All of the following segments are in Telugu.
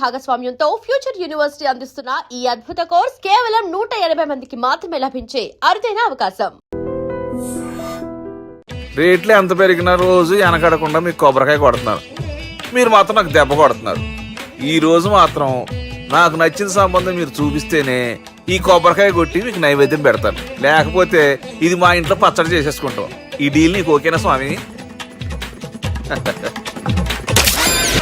భాగస్వామ్యంతో ఫ్యూచర్ యూనివర్సిటీ అందిస్తున్న ఈ అద్భుత కోర్స్ కేవలం 180 మందికి మాత్రమే లభించే అరుదైన అవకాశం. రేట్లు ఎంత పెరిగిన రోజు వెనకడకుండా మీకు కొబ్బరికాయ కొడుతున్నారు, మీరు మాత్రం నాకు దెబ్బ కొడుతున్నారు. ఈ రోజు మాత్రం నాకు నచ్చిన సంబంధం మీరు చూపిస్తేనే ఈ కొబ్బరికాయ కొట్టి మీకు నైవేద్యం పెడతాను, లేకపోతే ఇది మా ఇంట్లో పచ్చడి చేసేసుకుంటాం. ఈ డీల్ నీకు ఓకేనా స్వామి?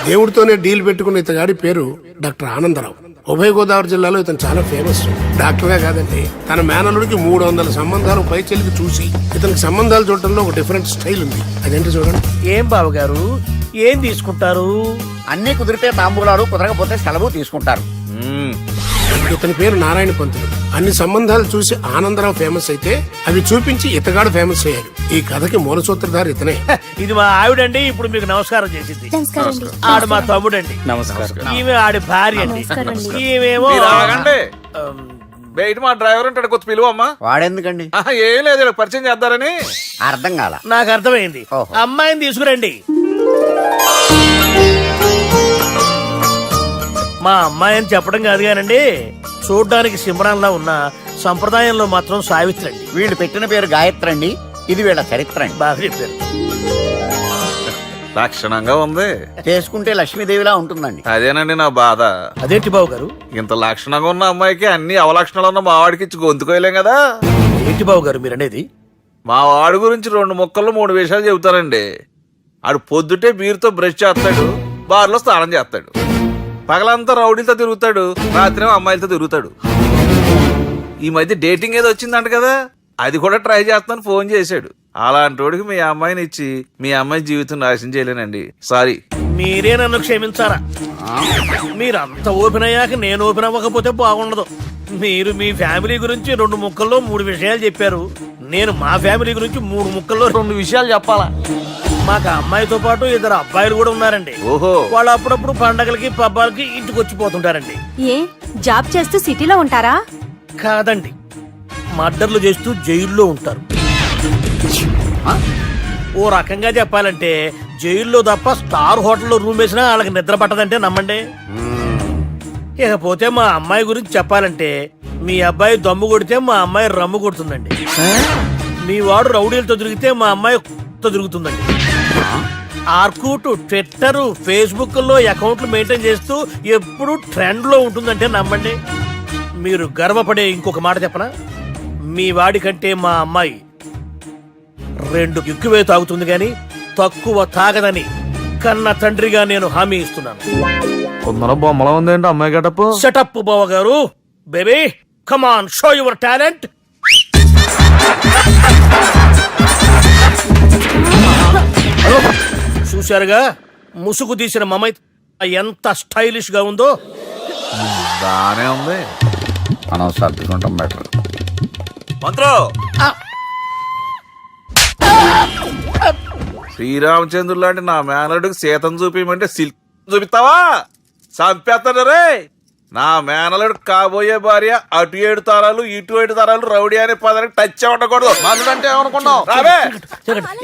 దేవుడితోనే డీల్ పెట్టుకున్న ఇతగాడి పేరు డాక్టర్ ఆనందరావు. ఉభయ గోదావరి జిల్లాలో ఇతను చాలా ఫేమస్. డాక్టర్గా కాదండి, తన మేనలుడికి 300 సంబంధాలు పై చెల్లికి చూసి ఇతనికి సంబంధాలు చూడటంలో ఒక డిఫరెంట్ స్టైల్ ఉంది. అదేంటి చూడండి. ఏం బాబు గారు, ఏం తీసుకుంటారు? అన్ని కుదిరితే తాంబూలాలు, కుదరకపోతే సెలవు తీసుకుంటారు. ఇతని పేరు నారాయణ పంతులు. అన్ని సంబంధాలు చూసి ఆనందరావు ఫేమస్ అయితే అవి చూపించి ఇతగాడు ఫేమస్ అయ్యాడు. ఈ కథకి మూల సూత్రధారి ఇతనే. ఇది మా ఆవిడండి, ఇప్పుడు మీకు నమస్కారం చేసింది. ఆడు మా తమ్ముడండి. నమస్కారం. ఈమె ఆడి భార్య అండి. ఈమెమో బయట మా డ్రైవర్ ఉంటాడు, కొత్త పిలువమ్మా. వాడెందుకండి? ఏం లేదు, పరిచయం చేద్దారని. అర్థం కాల. నాకు అర్థమైంది. అమ్మాయిని తీసుకురండి. మా అమ్మాయి అని చెప్పడం కాదు కానండి, చూడ్డానికి సింహరాన్లా ఉన్న సంప్రదాయంలో మాత్రం సావిత్రి అండి. వీళ్ళు పెట్టిన పేరు గాయత్రి అండి. ఇది వీళ్ళ చరిత్ర అండి. బాగా చెప్పారు. లక్షణంగా ఉంది, చేసుకుంటే లక్ష్మీదేవిలా ఉంటుందండి. అదేనండి నా బాధ. అదేంటి బాబు గారు? ఇంత లక్షణంగా ఉన్న అమ్మాయికి అన్ని అవలక్షణాలు ఉన్న మా వాడికి ఇచ్చి గొంతుకోయలేం కదా. ఏంటి బాబు గారు మీరు అనేది? మా వాడి గురించి 2 ముక్కల్లో 3 విషయాలు చెబుతారండి. ఆడు పొద్దుటే బీరుతో బ్రష్ చేస్తాడు, బార్లో స్నానం చేస్తాడు, పగలంతా రౌడీలతో తిరుగుతాడు, రాత్రి అమ్మాయిలతో తిరుగుతాడు. ఈ మధ్య డేటింగ్ ఏదో వచ్చిందంట కదా, అది కూడా ట్రై చేస్తాను ఫోన్ చేశాడు. అలాంటోడికి మీ అమ్మాయిని ఇచ్చి మీ అమ్మాయి జీవితం నాశనం చేయలేనండి. సారీ. మీరే నన్ను క్షమించారా? మీరంత ఓపెన్ అయ్యాక నేను ఓపెన్ అవ్వకపోతే బాగుండదు. మీరు మీ ఫ్యామిలీ గురించి 2 ముక్కల్లో 3 విషయాలు చెప్పారు. నేను మా ఫ్యామిలీ గురించి 3 ముక్కల్లో 2 విషయాలు చెప్పాలా? మాకు అమ్మాయితో పాటు 2 అబ్బాయిలు కూడా ఉన్నారండి. ఓహో. వాళ్ళు అప్పుడప్పుడు పండగలకి పబ్బాలకి ఇంటికి వచ్చిపోతుంటారండి. ఏ జాబ్ చేస్తూ సిటీలో ఉంటారా? కాదండి, మర్డర్లు చేస్తూ జైల్లో ఉంటారు. ఓ రకంగా చెప్పాలంటే జైల్లో తప్ప స్టార్ హోటల్లో రూమ్ వేసినా వాళ్ళకి నిద్ర పట్టదంటే నమ్మండి. ఇకపోతే మా అమ్మాయి గురించి చెప్పాలంటే మీ అబ్బాయి దమ్ము కొడితే మా అమ్మాయి రమ్ము కొడుతుందండి. మీ వాడు రౌడీలతో తిరిగితే మా అమ్మాయి తిరుగుతుందండి. ఆర్కుట్, ట్విట్టర్, ఫేస్బుక్ లో అకౌంట్లు మెయింటైన్ చేస్తూ ఎప్పుడు ట్రెండ్ లో ఉంటుందంటే నమ్మండి. మీరు గర్వపడే ఇంకొక మాట చెప్పనా? మీ వాడి కంటే మా అమ్మాయి 2 ఎక్కువే తాగుతుంది గాని తక్కువ తాగదని కన్న తండ్రిగా నేను హామీ ఇస్తున్నాను. కొందరు బొమ్మలా ఉందేంటి అమ్మాయి గడప? సెటప్ బావ గారు. Baby come on, show your talent. చూశారుగా ముసుగు తీసిన మమై ఎంత స్టైలిష్ గా ఉందో. బానే ఉంది. మనం సర్దుకుంటాం బెటర్. మంత్రో, శ్రీరామచంద్రుడు లాంటి నా మేనలుడికి సీతను చూపించమంటే సిల్క్ చూపిస్తావా? చంపేస్తాడు రే. నా మేనలుడు కాబోయే భార్య అటు 7 తరాలు ఇటు 7 తరాలు రౌడీ అనే పదానికి టచ్ ఉండకూడదు. మనుడు అంటే ఏమనుకున్నావు? రావే.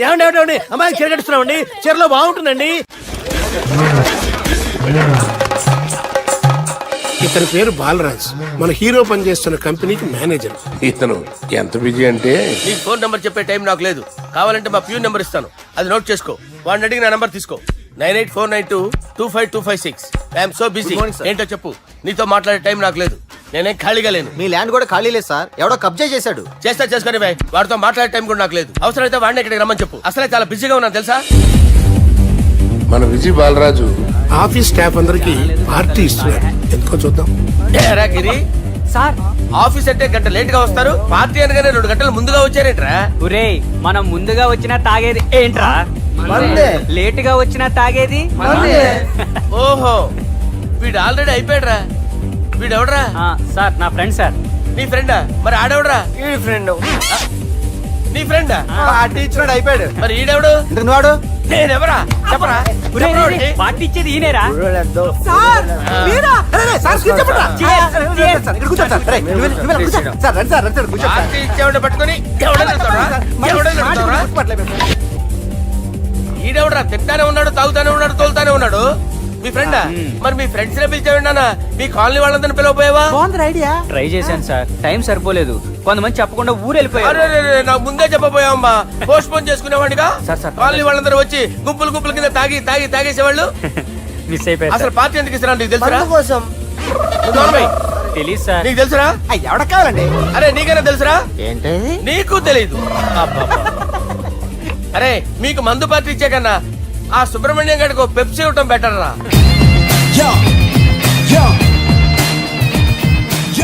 ఏమండి అమ్మాయి చెరగడుస్తున్నామండి, చీరలో బాగుంటుందండి. ఇతని పేరు బాలరాజ్. మన హీరో పనిచేస్తున్న కంపెనీకి మేనేజర్. ఇతను ఎంత బిజీ అంటే నీ ఫోన్ నంబర్ చెప్పే టైం నాకు లేదు. కావాలంటే మా ప్యూన్ నెంబర్ ఇస్తాను, అది నోట్ చేసుకో. వాడిని అడిగి నా నంబర్ తీసుకో. 9849225256. I'm so busy. ఏంటో చెప్పు. నీతో మాట్లాడే టైం నాకు లేదు, నేనేం ఖాళీగా లేను. మీ ల్యాండ్ కూడా ఖాళీ లేదు సార్, ఎవడో కబ్జా చేశాడు. చేస్తా చేసుకుని బాయ్, వాడితో మాట్లాడే టైం కూడా నాకు లేదు. అవసరమైతే వాడిని ఇక్కడికి రమ్మని చెప్పు. అసలే చాలా బిజీగా ఉన్నాను తెలుసా. మన విజయ్ బాలరాజు ఆఫీస్ స్టాఫ్ అందరికి పార్టీ ఇస్తున్నాడు. ఎందుకో చూద్దాం. ఏరా గిరి సార్, ఆఫీస్ అంటే గంట లేట్ గా వస్తారు, పార్టీ అనగానే 2 గంటలు ముందుగా వచ్చారేంట్రా? ఒరే, మనం ముందుగా వచ్చినా తాగేది ఏంట్రా? లేట్ గా వచ్చినా తాగేది. ఓహో, వీడు ఆల్రెడీ అయిపోయాడురా. వీడెవడరా? సార్ నా ఫ్రెండ్ సార్. నీ ఫ్రెండా? మరి ఆడెవడరా? ఈ ఫ్రెండ్ నీ ఫ్రెండా? పార్టీ ఇచ్చినాడు అయిపోయాడు. మరి ఈడెవడు? ఇంతకు వాడు నేనెవరా? చెప్పరా. పార్టీ ఇచ్చేది ఈయనేరా? పార్టీ ఇచ్చేవాడిని పట్టుకొని ఈడెవడరా? తింటానే ఉన్నాడు, తాగుతానే ఉన్నాడు, తోలుతానే ఉన్నాడు. మీ ఫ్రెండా? మరి మీ ఫ్రెండ్స్ నే పిలిచావండి అన్న, మీ కాలనీ వాళ్ళందరినీ పిలవపోయావా? ట్రై చేశాను సార్, టైం సరిపోలేదు. కొంతమంది చెప్పకుండా ఊరు వెళ్ళిపోయారు. అరే అరే, అరే, నాకు ముందే చెప్పపోయావమ్మా, పోస్ట్ పోన్ చేసుకునేవాడిగా. సార్. కాలనీ వాళ్ళందరూ వచ్చి గుంపులు గుంపుల కింద తాగేసేవాళ్ళు. మిస్ అయిపోయారు అసలు పార్టీ ఎందుకు ఇస్తున్నా నీకు తెలుసురా? కోసం తెలియదు సార్. నీకు తెలుసురా? ఎవడ కావాలండి? అరే నీకైనా తెలుసురా? ఏంటి నీకు తెలీదు. అబ్బబ్బా. అరే మీకు మందు పార్టీ ఇచ్చే కన్నా ఆ సుబ్రహ్మణ్యం గడికి పెప్సీ ఇవ్వటం బెటర్ రా.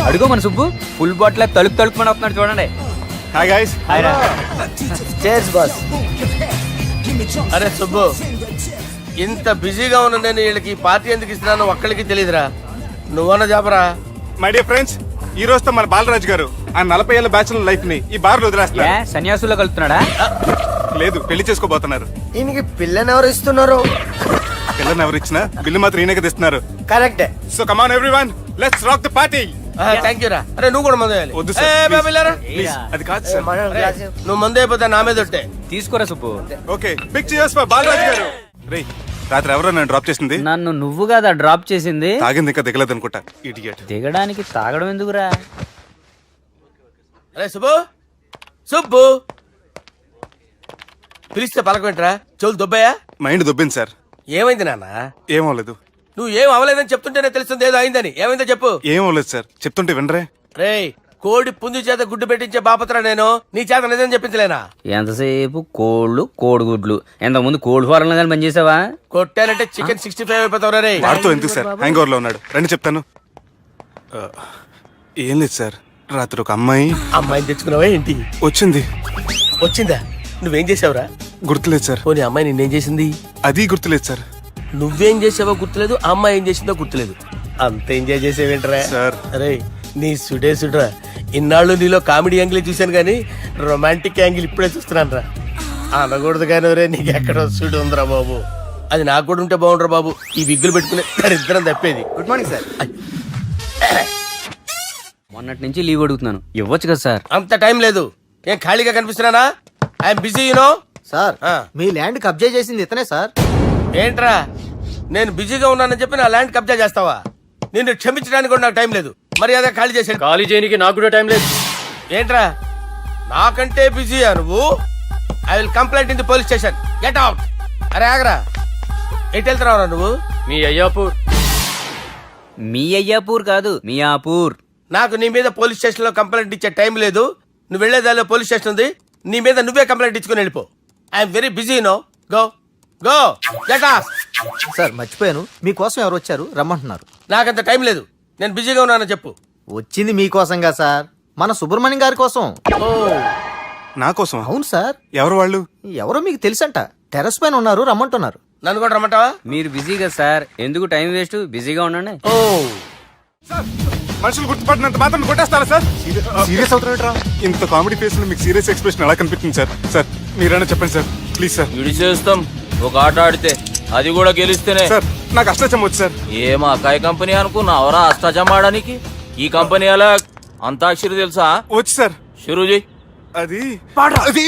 అడుగు మన సుబ్బు ఫుల్ బాటిల్ తలుపుమని వస్తున్నాడు చూడండి. Hi guys. Chairs boss. అరే సుబ్బు, ఇంత బిజీగా ఉన్న నేను వీళ్ళకి ఈ పార్టీ ఎందుకు ఇస్తున్నాను ఒక్కడికి తెలియదురా. నువ్వన్న చెప్పరా. మై డియర్ ఫ్రెండ్స్, ఈ రోజుతో మన బాలరాజు గారు ఆ 40 ఏళ్ల బ్యాచులర్ లైఫ్ ని ఈ బార్ లో ఏ వదిలేస్తున్నారు. సన్యాసుల్లో కలుపుతున్నాడా? లేదు, పెళ్లి చేసుకోబోతున్నారు. ఈయనకి పిల్లని ఎవరు ఇస్తున్నారు? పిల్లని ఎవరు ఇచ్చినా బిల్లు మాత్రం ఈయనకి తెస్తున్నారు. కరెక్టే. So come on everyone, let's rock the party. Thank you రా. అరే నువ్వు కూడా మందు వేయాలి. వద్దు సార్, ఏ, please. బాబు, వెళ్ళారా? ప్లీజ్, అది కాదు సార్. నువ్వు మందు అయిపోతే నా మీద ఒట్టే. తీసుకోరా సుబ్బు. Okay, big cheers for Balaraju garu. రేయ్, రాత్రి ఎవరో నన్ను డ్రాప్ చేసింది? నన్ను నువ్వు కదా డ్రాప్ చేసింది. తాగింది ఇంకా దిగలేదు అనుకుంటా. ఇడియట్. దిగడానికి తాగడం ఎందుకురా? అరే సుబ్బు, సుబ్బు పిలిస్తే పలకమేంట్రా? చెవులు దొబ్బయా? Mind దొబ్బింది sir. ఏమైంది నాన్న? ఏం అవ్వలేదు. నువ్వు ఏం అవలేదని చెప్తుంటేనే తెలుస్తుంది ఏదో అయిందని. ఏమైందో చెప్పు. ఏం అవ్వలేదు సార్, చెప్తుంటే వినరే. రేయ్, కోడి పుంజు చేత గుడ్డు పెట్టించే బాపత్ర నేను. నీ చేత నిజం చెప్పించలేనా? ఎంతసేపు కోళ్ళు కోడిగుడ్లు. ఎంతకుముందు కోడి ఫారంలో కానీ పనిచేసావా? కొట్టానంటే చికెన్ 65 అయిపోతావు రే. వాడితో ఎందుకు సార్, హ్యాంగ్ ఓవర్ లో ఉన్నాడు. రండి చెప్తాను. ఏం లేదు సార్, రాత్రి ఒక అమ్మాయి అమ్మాయిని తెచ్చుకున్నావా ఏంటి? వచ్చింది. వచ్చిందా? నువ్వేం చేసావురా? గుర్తులేదు సార్. పోనీ అమ్మాయి నిన్నేం చేసింది? అది గుర్తులేదు సార్. నువ్వేం చేసావో గుర్తులేదు, ఆ అమ్మాయి ఏం చేసిందో గుర్తులేదు. అంత ఎంజాయ్ చేసేవేంట్రా సార్. అరే నీ సుడే సుడ్రా. ఇన్నాళ్ళు నీలో కామెడీ యాంగిల్ చూశాను కానీ రొమాంటిక్ యాంగిల్ ఇప్పుడే చూస్తున్నాను రా. అనకూడదు కానీ రే, నీకు ఎక్కడ సుడు ఉందిరా బాబు. అది నాకు కూడా ఉంటే బాగుండ్రా బాబు. ఈ విగ్గులు పెట్టుకునే ఇద్దరం తప్పేది. Good morning sir. మొన్నటి నుంచి లీవ్ అడుగుతున్నాను, ఇవ్వచ్చు కదా సార్? అంత టైం లేదు. ఏం ఖాళీగా కనిపిస్తున్నానా? I'm busy you know. సార్, ఆ. మీ ల్యాండ్ కబ్జా చేసింది ఇతనే సార్. ఏంట్రా, నేను బిజీగా ఉన్నానని చెప్పి నా ల్యాండ్ కబ్జా చేస్తావా? నిన్ను క్షమించడానికి కూడా నాకు టైం లేదు. మర్యాద ఖాళీ చేసాడు. ఖాళీ చేయడానికి నాకు కూడా టైం లేదు. ఏంట్రా, నాకంటే బిజీయా నువ్వు? I will complaint in the police station. Get out. అరే ఆగరా, ఎటు వెళ్తున్నావురా నువ్వు? మీ అయ్యాపూర్. మీ అయ్యాపూర్ కాదు, మియాపూర్. నాకు నీ మీద పోలీస్ స్టేషన్ లో కంప్లైంట్ ఇచ్చే టైం లేదు. నువ్వు వెళ్లేదాలో పోలీస్ స్టేషన్ ఉంది. నీ మీద నువ్వే కంప్లైంట్ ఇచ్చుకుని వెళ్ళిపో. I'm very busy no. Go go get out. Sir, మర్చిపోయాను, మీకోసం ఎవరు వచ్చారు, రమ్మంటున్నారు. నాకంత టైం లేదు, నేను బిజీగా ఉన్నానని చెప్పు. వచ్చింది మీకోసంగా సార్, మన సుబ్రహ్మణ్యం గారి కోసం. ఓ, నా కోసం? అవును సార్. ఎవరు వాళ్ళు? ఎవరో మీకు తెలుసంట. టెర్రస్ పైన ఉన్నారు, రమ్మంటున్నారు. నన్ను కూడా రమ్మంటావా? మీరు బిజీ కదా సార్, ఎందుకు టైం వేస్ట్, బిజీగా ఉండండి. ఓ, మనుషులు గుర్తుపట్టినంత మాత్రం కొట్టేస్తారా సార్? సీరియస్ అవుతారా? ఇంత కామెడీ ఫేస్ లో మీకు సీరియస్ ఎక్స్ప్రెషన్ ఎలా కనిపిస్తుంది సార్? సార్ మీరైనా చెప్పండి సార్, ప్లీజ్ సార్. విడిచేస్తాం ఒక ఆట ఆడితే, అది కూడా గెలిస్తేనే. సార్, నాకు అష్టచం వచ్చు సార్. ఏం అకాయ కంపెనీ అనుకున్నావరా అష్టాచం ఆడడానికి? ఈ కంపెనీ అలా అంతాక్షరి తెలుసా? వచ్చు సార్. షురూజీ. అది అది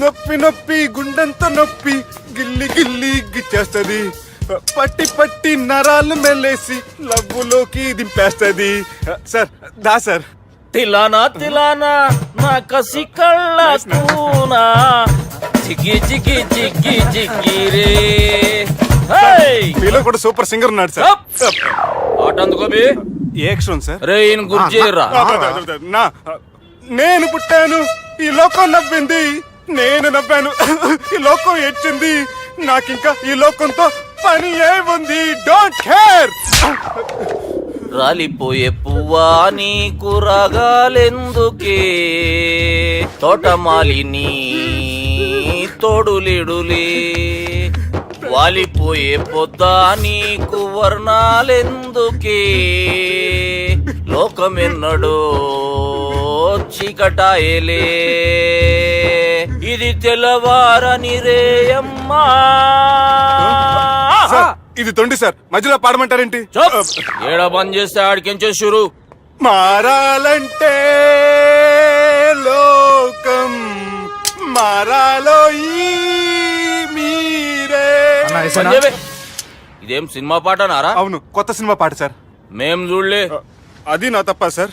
నొప్పి నొప్పి గుండెంత నొప్పి గిల్లి గిల్లి గిచ్చేస్తది, పట్టి పట్టి నరాలు మెల్లేసి లవ్వులోకి దింపేస్తది. సార్ దా సార్. తిలానా తిలానా నా కసి కళ్ళ కూనా చిక్కి చిక్కి చిక్కి చిక్కి రే. మీలో కూడా సూపర్ సింగర్ ఉన్నాడు సార్. ఆట అందుకోబి ఏ అక్షరం సార్? రే ఈయన గుర్తు చేయరా. నా నేను పుట్టాను, ఈ లోకం నవ్వింది, నేను నవ్వాను, ఈ లోకం ఏడ్చింది, నాకింకా ఈ లోకంతో పని ఏముంది, డోంట్ కేర్. రాలిపోయే పువ్వా నీకు రాగాలెందుకే, తోటమాలిని తోడులిడులే, వాలిపోయే పొద్దా నీకు వర్ణాలెందుకే, లోకమెన్నడో చీకటాయలే, ఇది తెల్లవారని రేయమ్మా. ఇది తొండి సార్, మధ్యలో పాడమంటారేంటి? ఏడ బంద్ చేస్తే ఆడికించే షురు. మారాలంటే లోకం మారాలో ఈ మీరే. ఇదేం సినిమా పాటనారా? అవును, కొత్త సినిమా పాట సార్. మేం చూడలే. అది నా తప్ప సార్.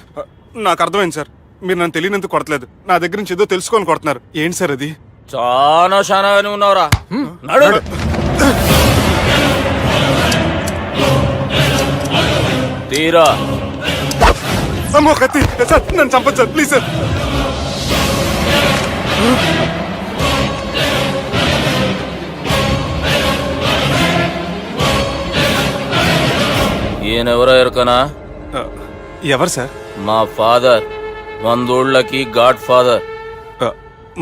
నాకు అర్థమైంది సార్. మీరు నన్ను తెలియనందుకు కొడతలేదు, నా దగ్గర నుంచి ఏదో తెలుసుకొని కొడుతున్నారు. ఏంటి సార్ అది? చాలా శానాగానే ఉన్నావురా. నడు. తీరా. అమ్మో కత్తి సార్, నన్ను చంపదు సార్, ప్లీజ్ సార్. ఈయనెవరో ఎరకనా? ఎవరు సార్? మా ఫాదర్, 100 గాడ్ ఫాదర్.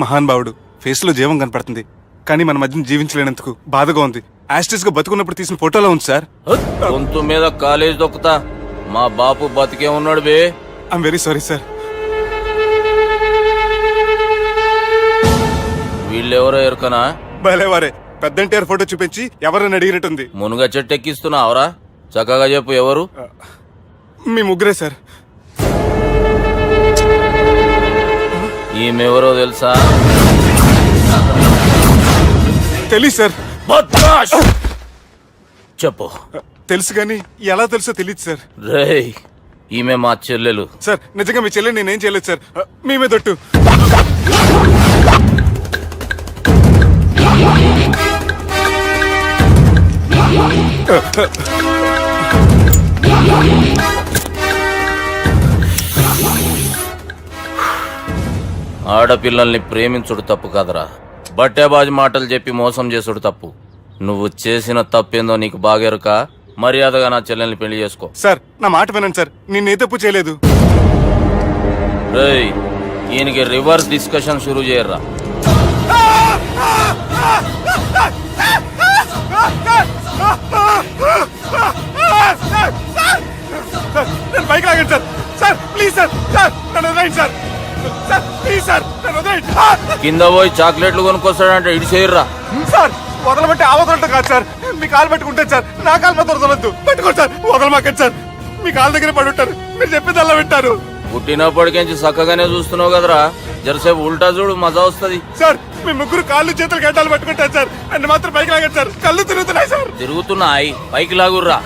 మహాన్ భావుడు. ఫేస్ లో జీవం కనపడుతుంది, కానీ మన మధ్యన జీవించలేనందుకు బాధగా ఉంది. యాస్టిస్ గా బతుకున్నప్పుడు తీసిన ఫోటోలో ఉంది సార్. గొంతు మీద కాలేజ్ దొక్కుతా. మా బాపు బతికే ఉన్నాడు బే. I'm very sorry sir. వీళ్ళెవరో ఎరకనా? భలేవారే, పెద్ద ఎన్టీఆర్ ఫోటో చూపించి ఎవరని అడిగినట్టుంది. మునుగ చెట్టు ఎక్కిస్తున్నావురా? చక్కగా చెప్పు, ఎవరు? మీ ముగ్గురే సార్. ఈమెవరో తెలుసా? తెలీదు సార్. బద్మాష్! చెప్పు. తెలుసు కానీ ఎలా తెలుసో తెలియదు సార్. రేయ్, ఈమె మా చెల్లెలు. సార్ నిజంగా మీ చెల్లెని నేనేం చేయలేదు సార్. మీ మీద ఒట్టు. ఆడపిల్లల్ని ప్రేమించుడు తప్పు కాదరా, బట్టేబాజు మాటలు చెప్పి మోసం చేసుడు తప్పు. నువ్వు చేసిన తప్పేందో నీకు బాగెరుక. మర్యాదగా నా చెల్లెల్ని పెళ్లి చేసుకో. సార్ నా మాట వినండి సార్, నేనే తప్పు చేయలేదు. రేయ్, ఈయనకి రివర్స్ డిస్కషన్ షురూ చేయర్రా. నేను బైక్ లాగండి sir. Sir please sir, sir నన్ను వదిలేయండి సార్. సార్ ప్లీజ్ సార్, నన్ను వదిలేయండి. కింద పోయి చాక్లెట్లు కొనుక్కొస్తాడంటే ఇటు చేయర్రా. సార్ వదలబట్టి ఆ వదలటం కాదు సార్, మీ కాలు పట్టుకుంటాను సార్. నా కాలు మాత్రం వదలొద్దు, పట్టుకోండి సార్. వదలమాకండి సార్, మీ కాలు దగ్గర పడి ఉంటారు. మీరు చెప్పింది అలా వింటారు. పుట్టినప్పటికేంచి చక్కగానే చూస్తున్నావు కదరా, జరసేపు ఉల్టా చూడు, మజా వస్తుంది. సార్ మీ ముగ్గురు కాళ్ళు చేతులు గడ్డాలు పట్టుకుంటారు సార్. నన్ను మాత్రం పైకి లాగండి సార్, కళ్ళు తిరుగుతున్నాయి సార్. తిరుగుతున్నాయి, పైకి లాగుర్రా.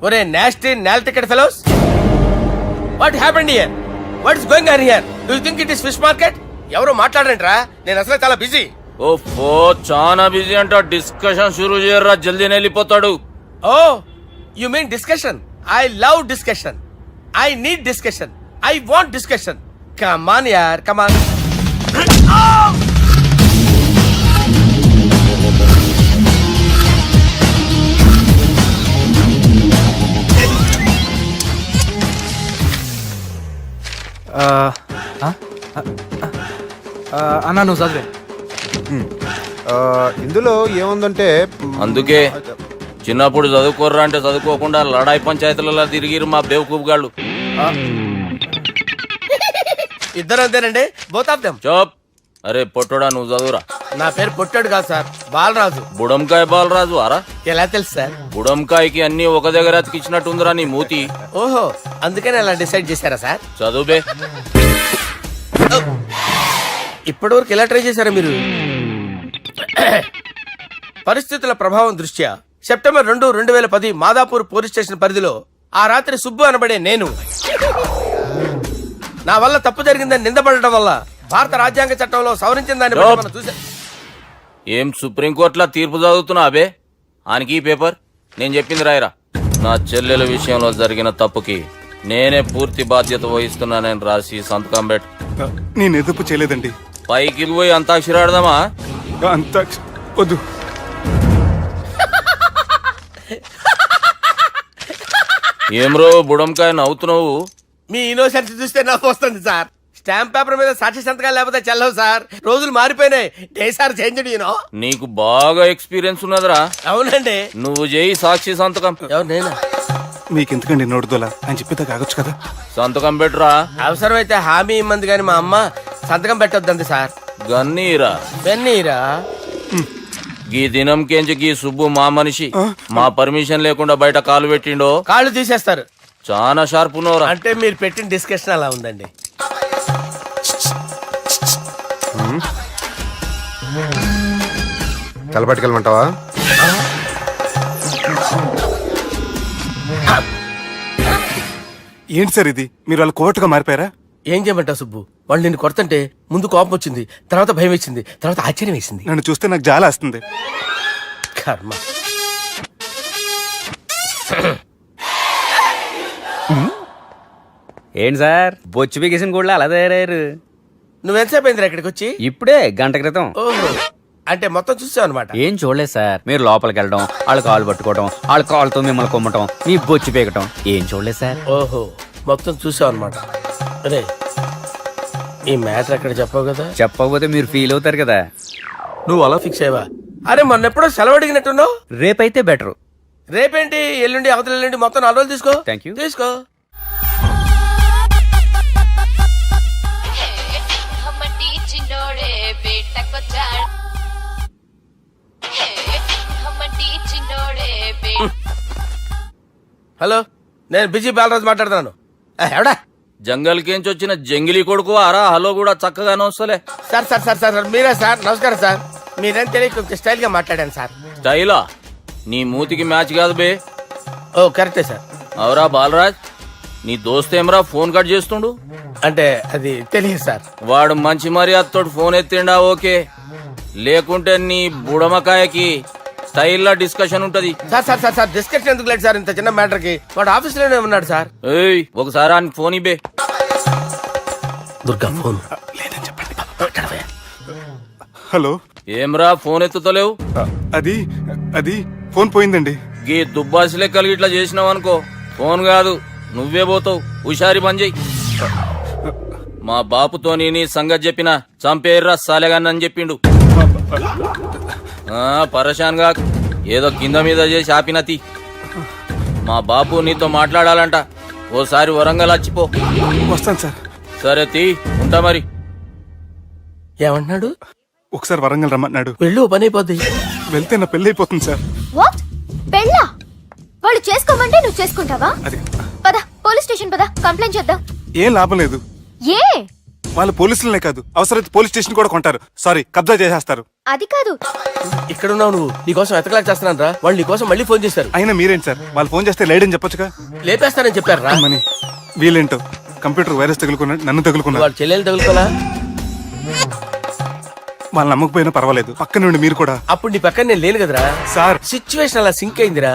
ఒరే నాస్టీ నాల్ ticket fellows, what happened here? What is going on here? Do you think it is fish market? ఎవరు మాట్లాడరంట్రా, నేను అసలే చాలా బిజీ. ఓ చాలా బిజీ అంట. డిస్కషన్ షురూ చేయర్రా, జల్దీ వెళ్ళిపోతాడు. Oh you mean discussion? I love discussion. I need discussion. I want discussion. Come on యార్, కమ్ ఆన్. అన్నా నువ్వు చదివే. ఇందులో ఏముందంటే అందుకే చిన్నప్పుడు చదువుకోర్రా అంటే చదువుకోకుండా లడాయి పంచాయతీలలో తిరిగిరు మా బేవకూపు గాళ్ళు. ఇద్దరు అంతేనండి, బోత్ ఆఫ్ దెమ్. చోప్. అరే పొట్టోడా, నువ్వు చదువురా. నా పేరు పొట్టాడు కాదు సార్, బాలరాజు. బుడంకాయ బాలరాజు అరా? ఎలా తెలుసు సార్? బుడంకాయకి అన్ని ఒక దగ్గర అతికిచ్చినట్టుందిరా నీ మూతి. ఓహో, అందుకని అలా డిసైడ్ చేశారా సార్? చదువుబే. ఇప్పటి వరకు ఎలా ట్రై చేశారా మీరు? పరిస్థితుల ప్రభావం దృష్ట్యా సెప్టెంబర్ 2, 2010 మాదాపూర్ పోలీస్ స్టేషన్ పరిధిలో ఆ రాత్రి సుబ్బు అనబడే నేను నా వల్ల తప్పు జరిగిందని నిందపడటం వల్ల భారత రాజ్యాంగ చట్టంలో సవరించిన దాన్ని బట్టి మనం చూసా. ఏం సుప్రీంకోర్టులో తీర్పు చదువుతున్నా అబే? ఆనికి ఈ పేపర్ నేను చెప్పింది రాయరా. నా చెల్లెల విషయంలో జరిగిన తప్పుకి నేనే పూర్తి బాధ్యత వహిస్తున్నానని రాసి సంతకం పెట్టు. నేను ఎదుపు చేయలేదండి. పైకి పోయి అంతాక్షరి ఆడదామా? అంత వద్దు. ఏమ్రో బుడంకాయ నవ్వుతున్నావు? మీ ఇన్నోసెన్స్ చూస్తే నాకు వస్తుంది సార్. స్టాంప్ పేపర్ మీద సాక్షి సంతకాలు లేకపోతే చెల్లవు సార్. రోజులు మారిపోయినాయి. Day sir change you know. నీకు బాగా ఎక్స్పీరియన్స్ ఉన్నదిరా. అవునండి. నువ్వు చేయి సాక్షి సంతకం. ఎవరు నేనా? మీకెందుకండి నోడుదోలా అని చెప్పేదా కాగొచ్చు కదా. సంతకం పెట్టురా. అవసరమైతే హామీ ఇమ్మంది కానీ మా అమ్మ సంతకం పెట్టొద్దండి సార్. గన్నీరా బెన్నీరా. గీ దినంకేంచి గీ సుబ్బు మా మనిషి. మా పర్మిషన్ లేకుండా బయట కాలు పెట్టిండో కాళ్ళు తీసేస్తారు. చాలా షార్ప్ ఉన్నవరా. అంటే మీరు పెట్టిన డిస్కషన్ అలా ఉందండి. తలపట్టుకెళ్ళమంటావా? ఏంటి సార్ ఇది, మీరు వాళ్ళ కోర్టుగా మారిపోయారా? ఏం చేయమంటావు సుబ్బు? వాళ్ళు నిన్ను కొడుతుంటే ముందు కోపం వచ్చింది, తర్వాత భయం వేసింది, తర్వాత ఆశ్చర్యం వేసింది. నన్ను చూస్తే నాకు జాలి వస్తుంది. కర్మ. ఏంటి సార్ బొచ్చు బిగేసిన కూడా అలా తయారయ్యారు? నువ్వెంతసేపు అయిందిరా ఇక్కడికి వచ్చి? ఇప్పుడే గంట క్రితం. ఓహో, అంటే మొత్తం చూసావు అనమాట. ఏం చూడలేదు సార్. మీరు లోపలికి వెళ్ళడం, వాళ్ళ కాళ్ళు పట్టుకోవడం, వాళ్ళ కాళ్ళతో మిమ్మల్ని కొమ్మటం, మీ బొచ్చు పీకటం ఏం చూడలేదు సార్. ఓహో, మొత్తం చూసావు అనమాట. అరే, ఈ మ్యాటర్ అక్కడ చెప్పావు కదా? చెప్పకపోతే మీరు ఫీల్ అవుతారు కదా. నువ్వు అలా ఫిక్స్ అయ్యవా? అరే, మొన్నెప్పుడో సెలవు అడిగినట్టున్నావు. రేపైతే బెటర్. రేపేంటి, ఎల్లుండి, అవతల ఎల్లుండి, మొత్తం 4 రోజులు తీసుకో. Thank you. తీసుకో. హలో, నేను బిజీ బాలరాజు మాట్లాడుతున్నాను. ఎవడా? జంగల్కేంచి వచ్చిన జంగిలీ కొడుకు ఆరా హలో కూడా చక్కగానే వస్తలే. సార్ సార్ సార్ సార్ మీరే సార్? నమస్కారం సార్. మీరేం తెలియక కొంచెం స్టైల్ గా మాట్లాడాను సార్. స్టైలా? నీ మూతికి మ్యాచ్ కాదు బే. ఓ కరెక్టే సార్. అవరా బాలరాజ్, నీ దోస్త్ ఏమరా ఫోన్ కట్ చేస్తుండు? అంటే అది తెలియదు సార్. వాడు మంచి మర్యాదతో ఫోన్ ఎత్తిండా ఓకే, లేకుంటే నీ బుడమకాయకి స్టైల్లా డిస్కషన్ ఉంటది. Sir sir sir sir discussion ఎందుకు లేదు సార్? ఇంత చిన్న మ్యాటర్ కి వాడు ఆఫీస్ లోనే ఉన్నాడు సార్. ఏయ్, ఒకసారి ఆయనకి ఫోన్ ఇబ్బే. దుర్గా ఫోన్. హలో, ఏమ్రా ఫోన్ ఎత్తుతలేవు? అది అది ఫోన్ పోయిందండి. గీ దుబ్బాసి లెక్కలు ఇట్లా చేసినావు అనుకో, ఫోన్ కాదు నువ్వే పోతావు. హుషారి పని చెయ్యి. మా బాపుతోని నీ సంగతి చెప్పిన చంపేర్రా సాలెగాన్ని అని చెప్పిండు. పరేషాన్ గా ఏదో కింద మీద చేసి ఆపినతి. మా బాపు నీతో మాట్లాడాలంట. ఓసారి వరంగల్ వచ్చిపో. వస్తాను సార్. సరే తీ, ఉంటా మరి. ఏమంటున్నాడు? ఒకసారి వరంగల్ రమ్మన్నాడు. వెళ్ళు, పని అయిపోద్ది. వెళ్తే నా పెళ్లి అయిపోతుంది సార్. వాట్? పెళ్ళా? వాళ్ళు చేసుకోమంటే నువ్వు చేసుకుంటావా? అది పద, పోలీస్ స్టేషన్ పద, కంప్లైంట్ చేద్దాం. ఏం లాభం లేదు. ఏ? వాళ్ళు పోలీసులనే కాదు, అవసరమైతే పోలీస్ స్టేషన్ కూడా కొంటారు. సారీ, కబ్జా చేసేస్తారు. అది కాదు. ఇక్కడున్నావు నువ్వు, నీకోసం ఎతకలేక చేస్తున్నాను రా. వాళ్ళు నీకోసం మళ్ళీ ఫోన్ చేశారు. అయినా మీరేంటి సార్, వాళ్ళు ఫోన్ చేస్తే లేడని చెప్పొచ్చుగా. లేపేస్తానని చెప్పారు రా. మని వీళ్ళేంటో కంప్యూటర్ వైరస్ తగులుకున్నాడు, నన్ను తగులుకున్నాడు. వాళ్ళ చెల్లెలు తగులుకోలా? వాళ్ళు నమ్మకపోయినా పర్వాలేదు, పక్క నుండి మీరు కూడా. అప్పుడు నీ పక్కన నేను లేను కదరా సార్. సిచ్యువేషన్ అలా సింక్ అయిందిరా.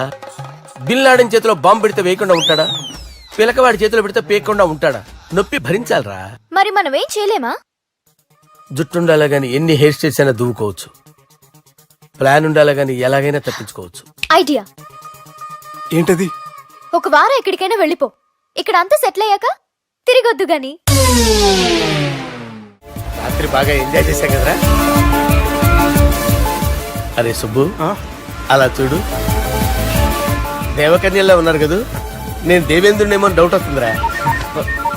బిల్ లాడన్ చేతిలో బాంబు పెడితే వేయకుండా ఉంటాడా? పిలకవాడి చేతిలో పెడితే పేయకుండా ఉంటాడా? నొప్పి భరించాలరా. మరి మనం ఏం చేయలేమా? జుట్టుండాలా గాని ఎన్ని హెయిర్ స్టైల్స్ అయినా దువ్వుకోవచ్చు. ప్లాన్ ఉండాలా గాని ఎలాగైనా తప్పించుకోవచ్చు. ఐడియా ఏంటది? ఒక వారం ఎక్కడికైనా వెళ్ళిపో. ఇక్కడ అంతా సెటిల్ అయ్యాక తిరిగొద్దు గాని. రాత్రి బాగా ఎంజాయ్ చేశాం కదరా. అరే సుబ్బు, అలా చూడు, దేవకన్యల్లో ఉన్నారు కదా. నేను దేవేంద్రునేమో డౌట్ వస్తుందిరా.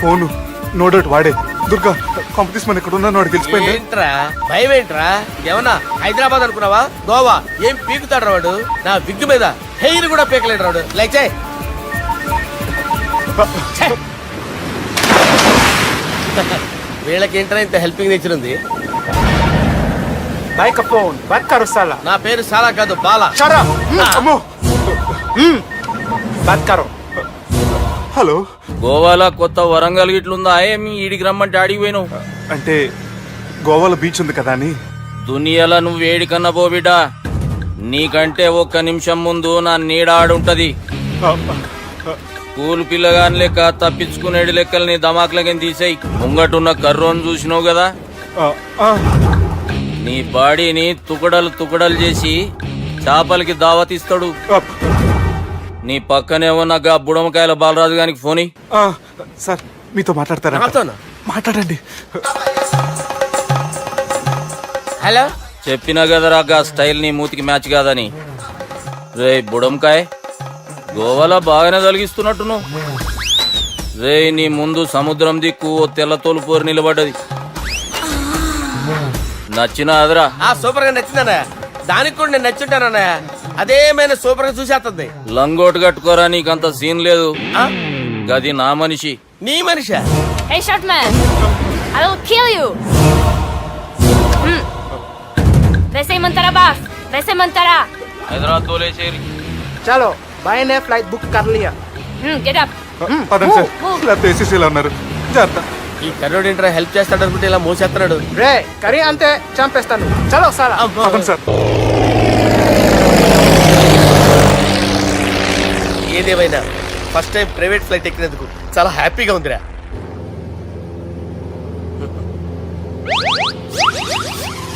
ఫోను నో డౌట్ వాడే. దుర్గా కాంపిటీస్ మన ఇక్కడ ఉన్నాను, వాడు తెలిసిపోయింది. ఏంట్రా భయం ఏంట్రా? ఏమన్నా హైదరాబాద్ అనుకున్నావా? గోవా ఏం పీకుతాడు రాడు. నా విగ్గు మీద హెయిర్ కూడా పీకలేడు రాడు. లైక్ వీళ్ళకేంట్రా ఇంత హెల్పింగ్ నేచర్ ఉంది. నా పేరు సాలా కాదు, బాలా. హలో, గోవాలో కొత్త వరంగల్ గిట్లుందా? మీ ఈడికి రమ్మంటే ఆడికి పోయినావు. అంటే గోవాలో బీచ్ ఉంది కదా అని. దునియాలో నువ్వు వేడికన్నా పో బిడ్డా. నీకంటే ఒక్క నిమిషం ముందు నా నీడ ఆడుంటది. స్కూల్ పిల్లగాని లెక్క తప్పించుకునేడు లెక్కలు నీ దమాకులకి తీసేయి. ముంగటున్న కర్రోని చూసినావు కదా, నీ బాడీని తుకడలు తుకడలు చేసి చేపలకి దావతిస్తాడు. నీ పక్కనే ఉన్న గా బుడమకాయల బాలరాజు గారికి ఫోన్. సార్ మీతో మాట్లాడతారా? మాట్లాడండి. హలో, చెప్పినా కదరా గా స్టైల్ నీ మూతికి మ్యాచ్ కాదని. రే బుడంకాయ్, గోవాలో బాగానే తొలగిస్తున్నట్టు నువ్వు. రే నీ ముందు సముద్రం దిక్కు ఓ తెల్ల తోలుపోరు నిలబడ్డది. నచ్చినా అదరా? సూపర్ గా నచ్చిందన్నయ్య. దానికి కూడా నేను నచ్చుంటానన్నయ్య. అదేమైనా సూపర్ గా చూసేస్తుంది. లంగోటు కట్టుకోరా, నీకంత సీన్ లేదు. గది నా మనిషి. నీ మనిషి? Hey short man, I will kill you. వేసేయమంటారా బాస్ వేసేయమంటారా హైదరాబాద్ తోలేసేరి. చలో బాయ్ నే ఫ్లైట్ బుక్ కర్ లియా. గెట్ అప్ పదండి సార్ లేకపోతే ఏసీసీలో ఉన్నారు జాగ్రత్త. ఈ కర్రోడు ఏంట్రా హెల్ప్ చేస్తాడు అనుకుంటే ఇలా మోసేస్తున్నాడు. రే కరీ అంతే చంపేస్తాను. చలో సార్. పదండి సార్. ఏదేమైనా ఫస్ట్ టైం ప్రైవేట్ ఫ్లైట్ ఎక్కినందుకు చాలా హ్యాపీగా ఉందిరా.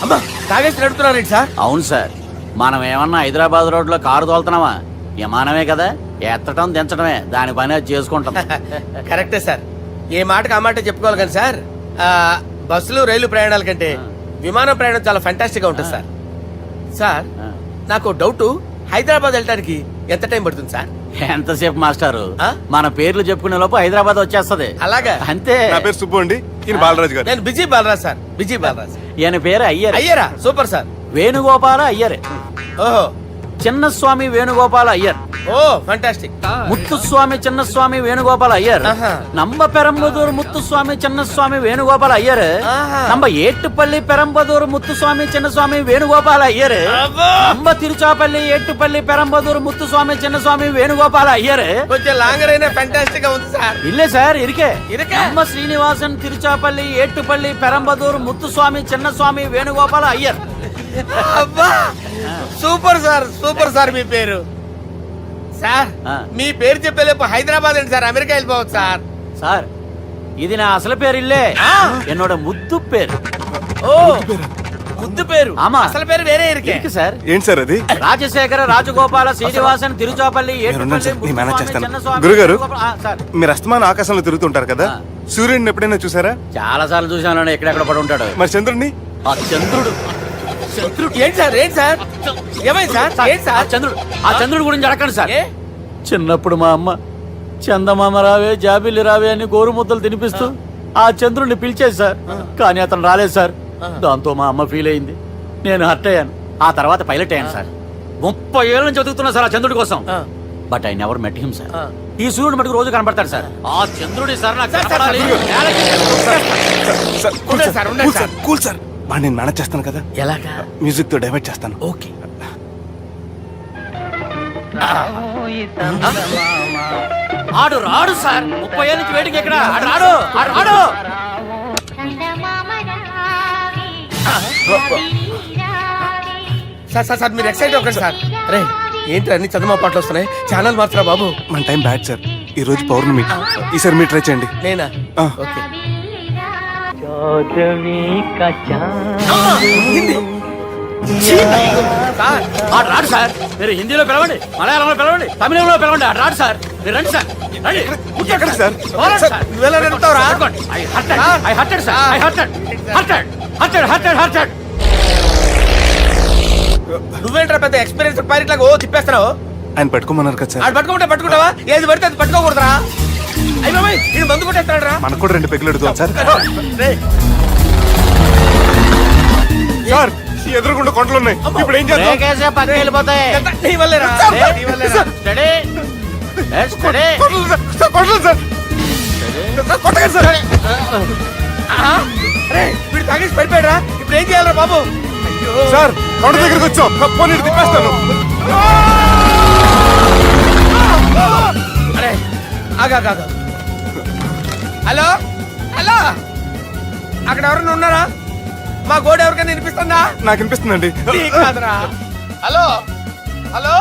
అమ్మా తాగేసి నడుపుతున్నారండి సార్. అవును సార్, మనం ఏమన్నా హైదరాబాద్ రోడ్లో కారు తోలుతున్నామా? విమానమే కదా, ఎత్తటం దించడమే దాని పని అది చేసుకుంటాం. కరెక్టే సార్, ఏ మాటకు ఆ మాట చెప్పుకోవాలి కానీ సార్ బస్సులు రైలు ప్రయాణాల కంటే విమానం ప్రయాణం చాలా ఫంటాస్టిక్ గా ఉంటుంది సార్. సార్ నాకు డౌట్, హైదరాబాద్ వెళ్ళడానికి ఎంత టైం పడుతుంది సార్? ఎంతసేపు మాస్టారు, ఆ? మన పేర్లు చెప్పుకునే లోపు హైదరాబాద్ వచ్చేస్తది. అలాగా? అంతే. నా పేరు సుబ్బు అండి, ఈయన బాలరాజు గారు. నేను busy Balaraj sir, busy Balaraj. ఈయన పేరు అయ్యర్. అయ్యారా? Super sir. వేణుగోపాల అయ్యర్. ఓహో, చిన్నస్వామి వేణుగోపాల అయ్యర్. Oh fantastic. ముత్తుస్వామి చిన్నస్వామి వేణుగోపాల అయ్యర్. ఆహా. నంబ పెరంబదూరు ముత్తుస్వామి చిన్నస్వామి వేణుగోపాల అయ్యర్. ఆహా. నంబ ఏట్టుపల్లి పెరంబదూరు ముత్తుస్వామి చిన్నస్వామి వేణుగోపాల అయ్యర్. అబ్బో! నంబ తిరుచాపల్లి ఏట్టుపల్లి పెరంబదూరు ముత్తుస్వామి చిన్నస్వామి వేణుగోపాల అయ్యర్. కొంచెం లాంగర్ అయినా ఫంటాస్టిక్ గా ఉంది సార్. ఇల్లే సార్ ఇరికే. ఇరికే? నంబ శ్రీనివాసన్ తిరుచాపల్లి ఏట్టుపల్లి పెరంబదూరు ముత్తుస్వామి చిన్నస్వామి వేణుగోపాల అయ్యర్. అబ్బా సూపర్ సార్, సూపర్ సార్. మీ పేరు సార్, ఆ. మీ పేరు చెప్పేలేపు హైదరాబాద్ అండి సార్, అమెరికా వెళ్ళిపోవచ్చు సార్. సార్ ఇది నా అసలు పేరు ఇల్లే, என்னோட ముద్దు పేరు. ఓ ముద్దు పేరు. ఆమా. అసలు పేరు వేరే ఇరికే. ఇరికి సార్. ఏంటి సార్ అది? రాజశేఖర రాజగోపాల శ్రీనివాసన్ తిరుచాపల్లి మీరున్నాను సార్, నేను మేనేజ్ చేస్తాను. చిన్నస్వామి గురుగారు, వేణుగోపాల- ఆ, సార్ మీరు అస్తమాన ఆకాశంలో తిరుగుతుంటారు కదా, సూర్యుడిని ఎప్పుడైనా చూసారా? చాలా సార్లు చూశాను, ఎక్కడెక్కడ పడి ఉంటాడు. మరి చంద్రుడిని? ఆ చంద్రుడు ఏంటి సార్, ఏంటి సార్, ఏమైంది సార్, ఏంటి ఆ సార్? చంద్రుడు, ఆ చంద్రుడు గురించి అడగండి సార్. ఏ? చిన్నప్పుడు మా అమ్మ చందమామ రావే జాబిల్లి రావే అని గోరుముద్దలు తినిపిస్తూ ఆ చంద్రుడిని పిలిచేది సార్, కానీ అతను రాలేదు సార్. దాంతో మా అమ్మ ఫీల్ అయింది, నేను హర్ట్ అయ్యాను. ఆ తర్వాత పైలట్ అయ్యాను సార్. 30 ఏళ్ళ నుంచి చదువుతున్నా సార్ ఆ చంద్రుడి కోసం. But I never met him sir. ఈ సూర్యుడు మటుకు రోజు కనబడతాడు సార్. ఆ చంద్రుడి సార్ నాకు కనపడాలి. Sir, cool sir, cool sir, cool sir. బాగా నేను మేనేజ్ చేస్తాను కదా, ఎలాగా? మ్యూజిక్ తో డైవర్ట్ చేస్తాను. ఓకే. ఆడు రాడు సార్, 30 ఏళ్ళ నుంచి వెయిటింగ్ ఎక్కడ. ఆడు రాడు, ఆడు రాడు. సార్ సార్ సార్ మీరు ఎక్సైట్ అవ్వకండి సార్. రే ఏంటి అన్ని చదువు పాటలు వస్తున్నాయి, ఛానల్ మార్చరా బాబు. మన టైం బ్యాడ్ సార్, ఈ రోజు పౌర్ణమి. ఈసారి మీరు ట్రై చేయండి. నేనా? ఆ. ఓకే. సార్ ఆడు రాడు సార్. మీరు హిందీలో పిలవండి, మలయాళంలో పిలవండి, తమిళంలో పిలవండి. ఆడు రాడు సార్. మీరు రండి సార్, రండి. ఎక్కడికి సార్? పోరాడు సార్. నువ్వెలా నడుపుతావురా? పట్టుకోండి. I hurted, I hurted, sir. I hurted. నువ్వేంట్రా పెద్ద ఎక్స్పీరియన్స్ పైలట్ లాగా ఓ తిప్పేస్తున్నావు? ఆయన పట్టుకోమన్నారు కదా సార్. ఆడు పట్టుకుంటే పట్టుకుంటావా? ఏది పడితే అది పట్టుకోకూడదురా? అయ్యి బాబాయ్ ఇది మందు కొట్టేస్తాడు రా. మనకు కూడా 2 పెగ్గులు ఎడుతాం సార్. రేయ్, సార్ ఎదురుగుండా కొండలు ఉన్నాయి, ఇప్పుడు ఏం చేద్దాం? బ్రేకేసే పక్కకి వెళ్ళిపోతాయి. ఇదంతా నీ వల్లేరా? నీ వల్లేరా? Steady. Let's steady. Kondalu sir, sir, Kondalu sir. Sir, కొట్టకండి సార్. ఆహా. రేయ్, వీడు తాగేసి పడిపోయాడురా. ఇప్పుడు ఏం చేయాలరా బాబు? అయ్యో. సార్ కొండ దగ్గరికి వచ్చాం, పోనీ ఇటు తిప్పేస్తాను. అరే ఆగా. హలో హలో, అక్కడ ఎవరైనా ఉన్నారా? మా గోడ ఎవరికైనా వినిపిస్తుందా? నాకు అనిపిస్తుందండి. నీకు కాదురా. హలో హలో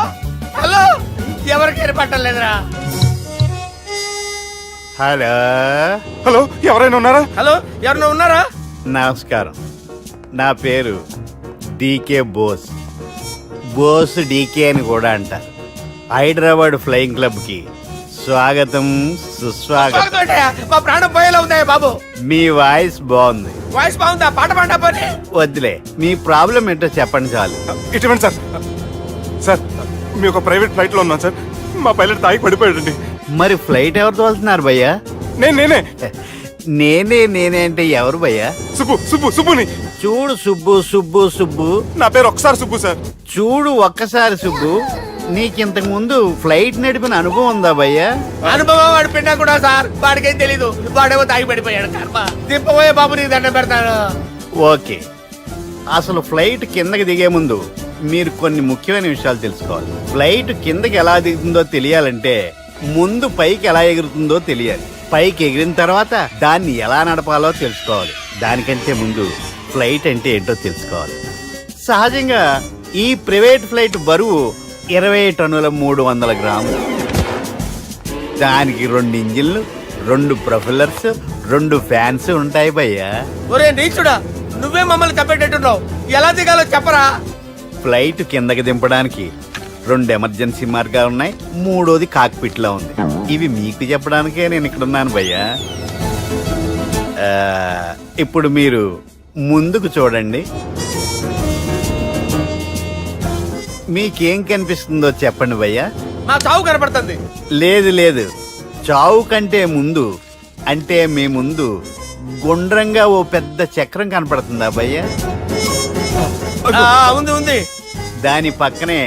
హలో, ఎవరికైనా పట్టలేదురా. హలో హలో, ఎవరైనా ఉన్నారా? హలో ఎవరైనా ఉన్నారా? నమస్కారం, నా పేరు డీకే బోస్. బోస్ డీకే అని కూడా అంటారు. హైదరాబాద్ ఫ్లయింగ్ క్లబ్ కి స్వాగతం సుస్వాగతం. స్వాగతం. మా ప్రాణం పోయేలా ఉందా బాబు? మీ వాయిస్ బాగుంది. వాయిస్ బాగుందా? పాట పాడా పోనీ. వద్దులే, మీ ప్రాబ్లం ఏంటో చెప్పండి చాలు. ఇటువంటి సార్, సార్ మీ ఒక ప్రైవేట్ ఫ్లైట్ లో ఉన్నాం సార్, మా పైలట్ తాగి పడిపోయాడండి. మరి ఫ్లైట్ ఎవరు తోలుతున్నారు భయ్యా? నేనే నేనే అంటే ఎవరు భయ్యా? సుబ్బుని. చూడు సుబ్బు, నా పేరు ఒకసారి సుబ్బు సార్. చూడు ఒక్కసారి సుబ్బు, నీకింతకు ముందు ఫ్లైట్ నడిపిన అనుభవం ఉందా భయ్యా? అనుభవం వాడు పిన్నా కూడా సార్, వాడికేం తెలీదు. వాడేమో తాగి పడిపోయాడు. కర్మ. దింపబోయే బాబు నీకు దండం పెడతాను. ఓకే, అసలు ఫ్లైట్ కిందకి దిగే ముందు మీరు కొన్ని ముఖ్యమైన విషయాలు తెలుసుకోవాలి. ఫ్లైట్ కిందకి ఎలా దిగుతుందో తెలియాలంటే ముందు పైకి ఎలా ఎగురుతుందో తెలియాలి. పైకి ఎగిరిన తర్వాత దాన్ని ఎలా నడపాలో తెలుసుకోవాలి. దానికంటే ముందు ఫ్లైట్ అంటే ఏంటో తెలుసుకోవాలి. సహజంగా ఈ ప్రైవేట్ ఫ్లైట్ బరువు 20 టన్నుల 300 గ్రాములు. దానికి 2 ఇంజిన్లు, 2 ప్రొఫెల్లర్స్, 2 ఫ్యాన్స్ ఉంటాయి భయ్యా. ఒరే నీచుడా, నువ్వే మమ్మల్ని తప్పేటట్టున్నావు. ఎలా దిగాలో చెప్పరా? ఫ్లైట్ కిందకి దింపడానికి 2 ఎమర్జెన్సీ మార్గాలు ఉన్నాయి. 3వది కాక్పిట్ లో ఉంది. ఇవి మీకు చెప్పడానికే నేను ఇక్కడ ఉన్నాను భయ్యా. ఇప్పుడు మీరు ముందుకు చూడండి. మీకేం కనిపిస్తుందో చెప్పండి భయ్యా. మా చావు కనపడుతుంది. లేదు, చావు కంటే ముందు అంటే మీ ముందు గుండ్రంగా ఓ పెద్ద చక్రం కనపడుతుందా భయ్యా? ఉంది. దాని పక్కనే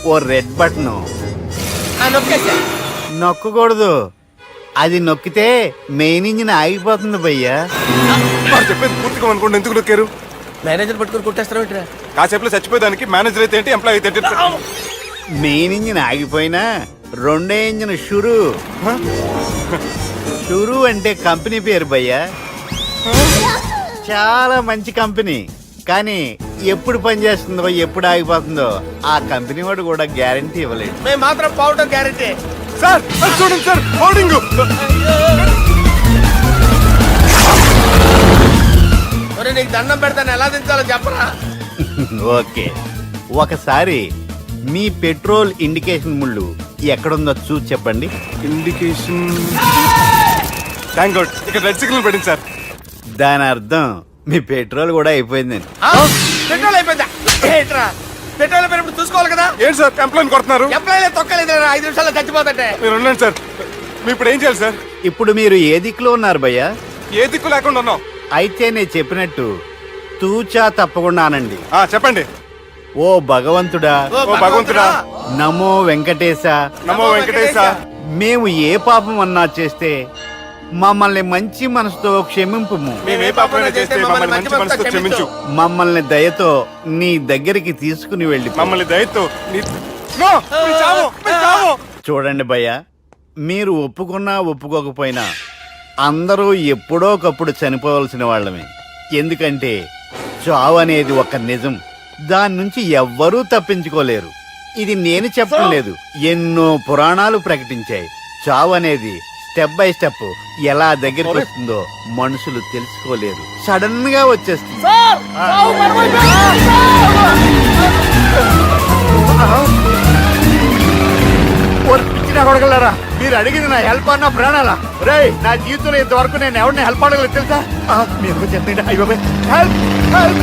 ఓ రెడ్ బటన్. నొక్కేసా. నొక్కకూడదు. అది నొక్కితే మెయిన్ ఇంజిన్ ఆగిపోతుంది భయ్యా. వాడు చెప్పేది పూర్తిగా అనుకోండి. ఎందుకు నొక్కారు? మేనేజర్ పట్టుకుని కొట్టేస్తారా? కాసేపులో చచ్చిపోయేదానికి మేనేజర్ అయితే ఏంటి, ఎంప్లాయ్ అయితే ఏంటి? మెయిన్ ఇంజిన్ ఆగిపోయినా 2వ ఇంజిన్ షురు అంటే కంపెనీ పేరు భయ్యా. చాలా మంచి కంపెనీ. కానీ ఎప్పుడు పనిచేస్తుందో ఎప్పుడు ఆగిపోతుందో ఆ కంపెనీ వాడు కూడా గ్యారంటీ ఇవ్వలేడు. మేము మాత్రం పోవటం గ్యారంటీ. సార్ అది చూడండి సార్, హోర్డింగ్. నీకు దండం పెడతాను, ఎలా దించాలో చెప్పరా? ఓకే, ఒకసారి మీ పెట్రోల్ ఇండికేషన్ ముళ్ళు ఎక్కడుందో చూసి చెప్పండి. ఇండికేషన్. థ్యాంక్ గాడ్, ఇక్కడ రెడ్ సిగ్నల్ పడింది సార్. దాని అర్థం మీ పెట్రోల్ కూడా అయిపోయిందండి. పెట్రోల్ అయిపోయిందా? ఏంట్రా పెట్రోల్ అయిపోయినప్పుడు చూసుకోవాలి కదా. ఏంటి సార్ ఎంప్లాయ్ కొడుతున్నారు? ఎంప్లాయీ తొక్కలేదు, 5 నిమిషాల్లో చచ్చిపోతుంటే. మీరు ఉండండి సార్. మీరు ఇప్పుడు ఏం చేయాలి సార్? ఇప్పుడు మీరు ఏ దిక్కులో ఉన్నారు భయ్యా? ఏ దిక్కు లేకుండా ఉన్నాం. అయితే నేను చెప్పినట్టు తూచా తప్పకుండా అనండి. చెప్పండి. ఓ భగవంతుడా, ఓ భగవంతుడా, నమో వెంకటేశ, నమో వెంకటేశ. మేము ఏ పాపం అన్నా చేస్తే మమ్మల్ని మంచి మనసుతో క్షమింపు. మేము ఏ పాపమైనా చేస్తే మమ్మల్ని మంచి మనసుతో క్షమించు. మమ్మల్ని దయతో నీ దగ్గరికి తీసుకుని వెళ్ళి. మమ్మల్ని దయతో నో, మీరు చావు, మీరు చావు. చూడండి భయ్యా, మీరు ఒప్పుకున్నా ఒప్పుకోకపోయినా అందరూ ఎప్పుడో ఒకప్పుడు చనిపోవలసిన వాళ్ళమే. ఎందుకంటే చావు అనేది ఒక నిజం. దాని నుంచి ఎవ్వరూ తప్పించుకోలేరు. ఇది నేను చెప్పడం లేదు, ఎన్నో పురాణాలు ప్రకటించాయి. చావు అనేది స్టెప్ బై స్టెప్ ఎలా దగ్గరికి వస్తుందో మనుషులు తెలుసుకోలేరు. సడన్ గా వచ్చేస్తుంది. కొడగలరా, మీరు అడిగింది నా హెల్ప్ అన్న ప్రాణాలా? రే, నా జీవితంలో ఇంతవరకు నేను ఎవరిని హెల్ప్ అడగలేదు తెలుసా? మీరు చెప్పండి. అయ్యో హెల్ప్, హెల్ప్,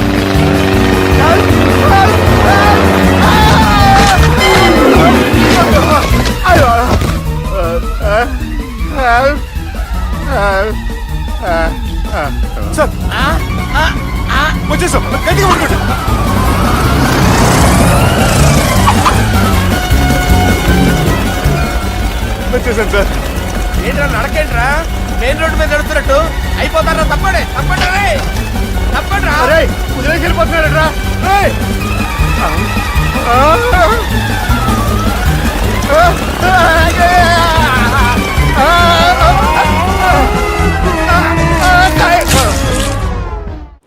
సార్ వచ్చేసాం, గట్టిగా పట్టుకోండి. వచ్చేసాను సార్. ఏంట్రా నడకేంట్రా? మెయిన్ రోడ్డు మీద నడుస్తున్నట్టు అయిపోతారా? తప్పండి, తప్పండి, తప్పండి. వదిలేసి వెళ్ళిపోతున్నారట్రా.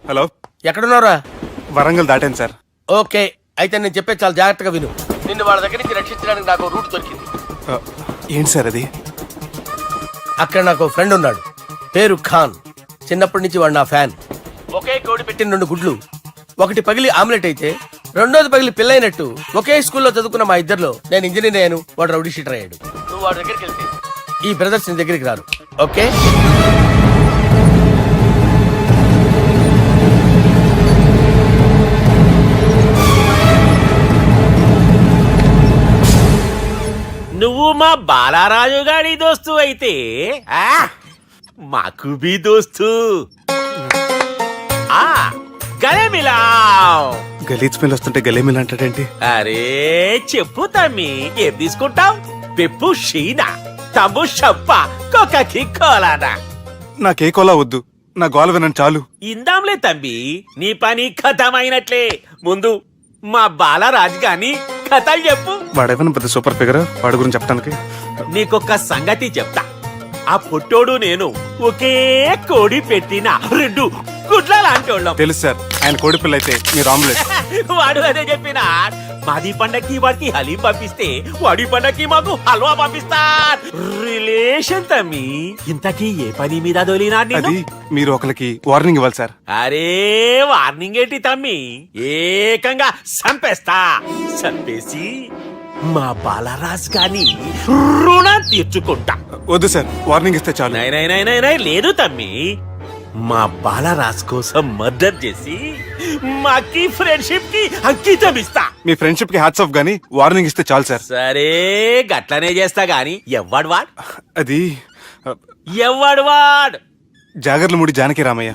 హలో, ఎక్కడున్నారా? వరంగల్ దాటాను సార్. ఓకే, అయితే నేను చెప్పే చాలా జాగ్రత్తగా విను. నిన్ను వాళ్ళ దగ్గర నుంచి రక్షించడానికి నాకు రూట్ దొరికింది. ఏంటి సార్ అది? అక్కడ నాకు ఫ్రెండ్ ఉన్నాడు, పేరు ఖాన్. చిన్నప్పటి నుంచి వాడు నా ఫ్యాన్. ఒకే కోడి పెట్టిన 2 గుడ్లు, ఒకటి పగిలి ఆమ్లెట్ అయితే 2వది పగిలి పిల్లైనట్టు ఒకే స్కూల్లో చదువుకున్న మా ఇద్దరిలో నేను ఇంజనీర్ అయ్యాను, వాడు రౌడీ షీటర్ అయ్యాడు. నువ్వు వాడి దగ్గరికి వెళ్తే ఈ బ్రదర్స్ నీ దగ్గరికి రారు. ఓకే? నువ్వు మా బాలారాజు గారి దోస్తు అయితే మాకు బి దోస్తు. గలే మిలావ్. గలీజ్ స్మెల్ వస్తుంటే గలేమిల్ అంటాడేంటి? అరే చెప్పు తమ్మి, ఏం తీసుకుంటావు? పెప్పు షీనా, తమ్ము షప్ప, కొకకి కోలానా? నాకే కోలా వద్దు, నా గోల వినండి చాలు. ఇందాంలే తంబి, నీ పని కథమైనట్లే. ముందు మా బాలరాజు గాని కథలు చెప్పు. వాడేమైనా పెద్ద సూపర్ ఫిగర్, వాడి గురించి చెప్పడానికి. నీకొక్క సంగతి చెప్తా. ఆ పుట్టోడు నేను ఒకే కోడి పెట్టిన 2 గుడ్ల లాంటోళ్ళం. తెలుసు సార్, ఆయన కోడి పిల్ల అయితే మీరు ఆమ్లెట్. వాడు అదే చెప్పిన. మాది పండక్కి వాడికి హలీం పంపిస్తే వాడి పండక్కి మాకు హల్వా పంపిస్తా. రిలేషన్ తమ్మి. ఇంతకీ ఏ పని మీద దొలినా? అది మీరు ఒకరికి వార్నింగ్ ఇవ్వాలి సార్. అరే వార్నింగ్ ఏంటి తమ్మి, ఏకంగా చంపేస్తా. చంపేసి మా బాలరాజ్ గాని రుణం తీర్చుకుంటా. వద్దు సార్, వార్నింగ్ ఇస్తే చాలు. నై లేదు తమ్మి, మా బాలరాజ్ కోసం మర్డర్ చేసి మాకి ఫ్రెండ్షిప్ కి అంకితం ఇస్తా. మీ ఫ్రెండ్షిప్ కి హ్యాట్స్ ఆఫ్ గానీ వార్నింగ్ ఇస్తే చాలు సార్. సరే గట్లనే చేస్తా గాని ఎవ్వడు వాడ్? అది ఎవ్వడు వాడ్? జాగర్లమూడి జానకి రామయ్య.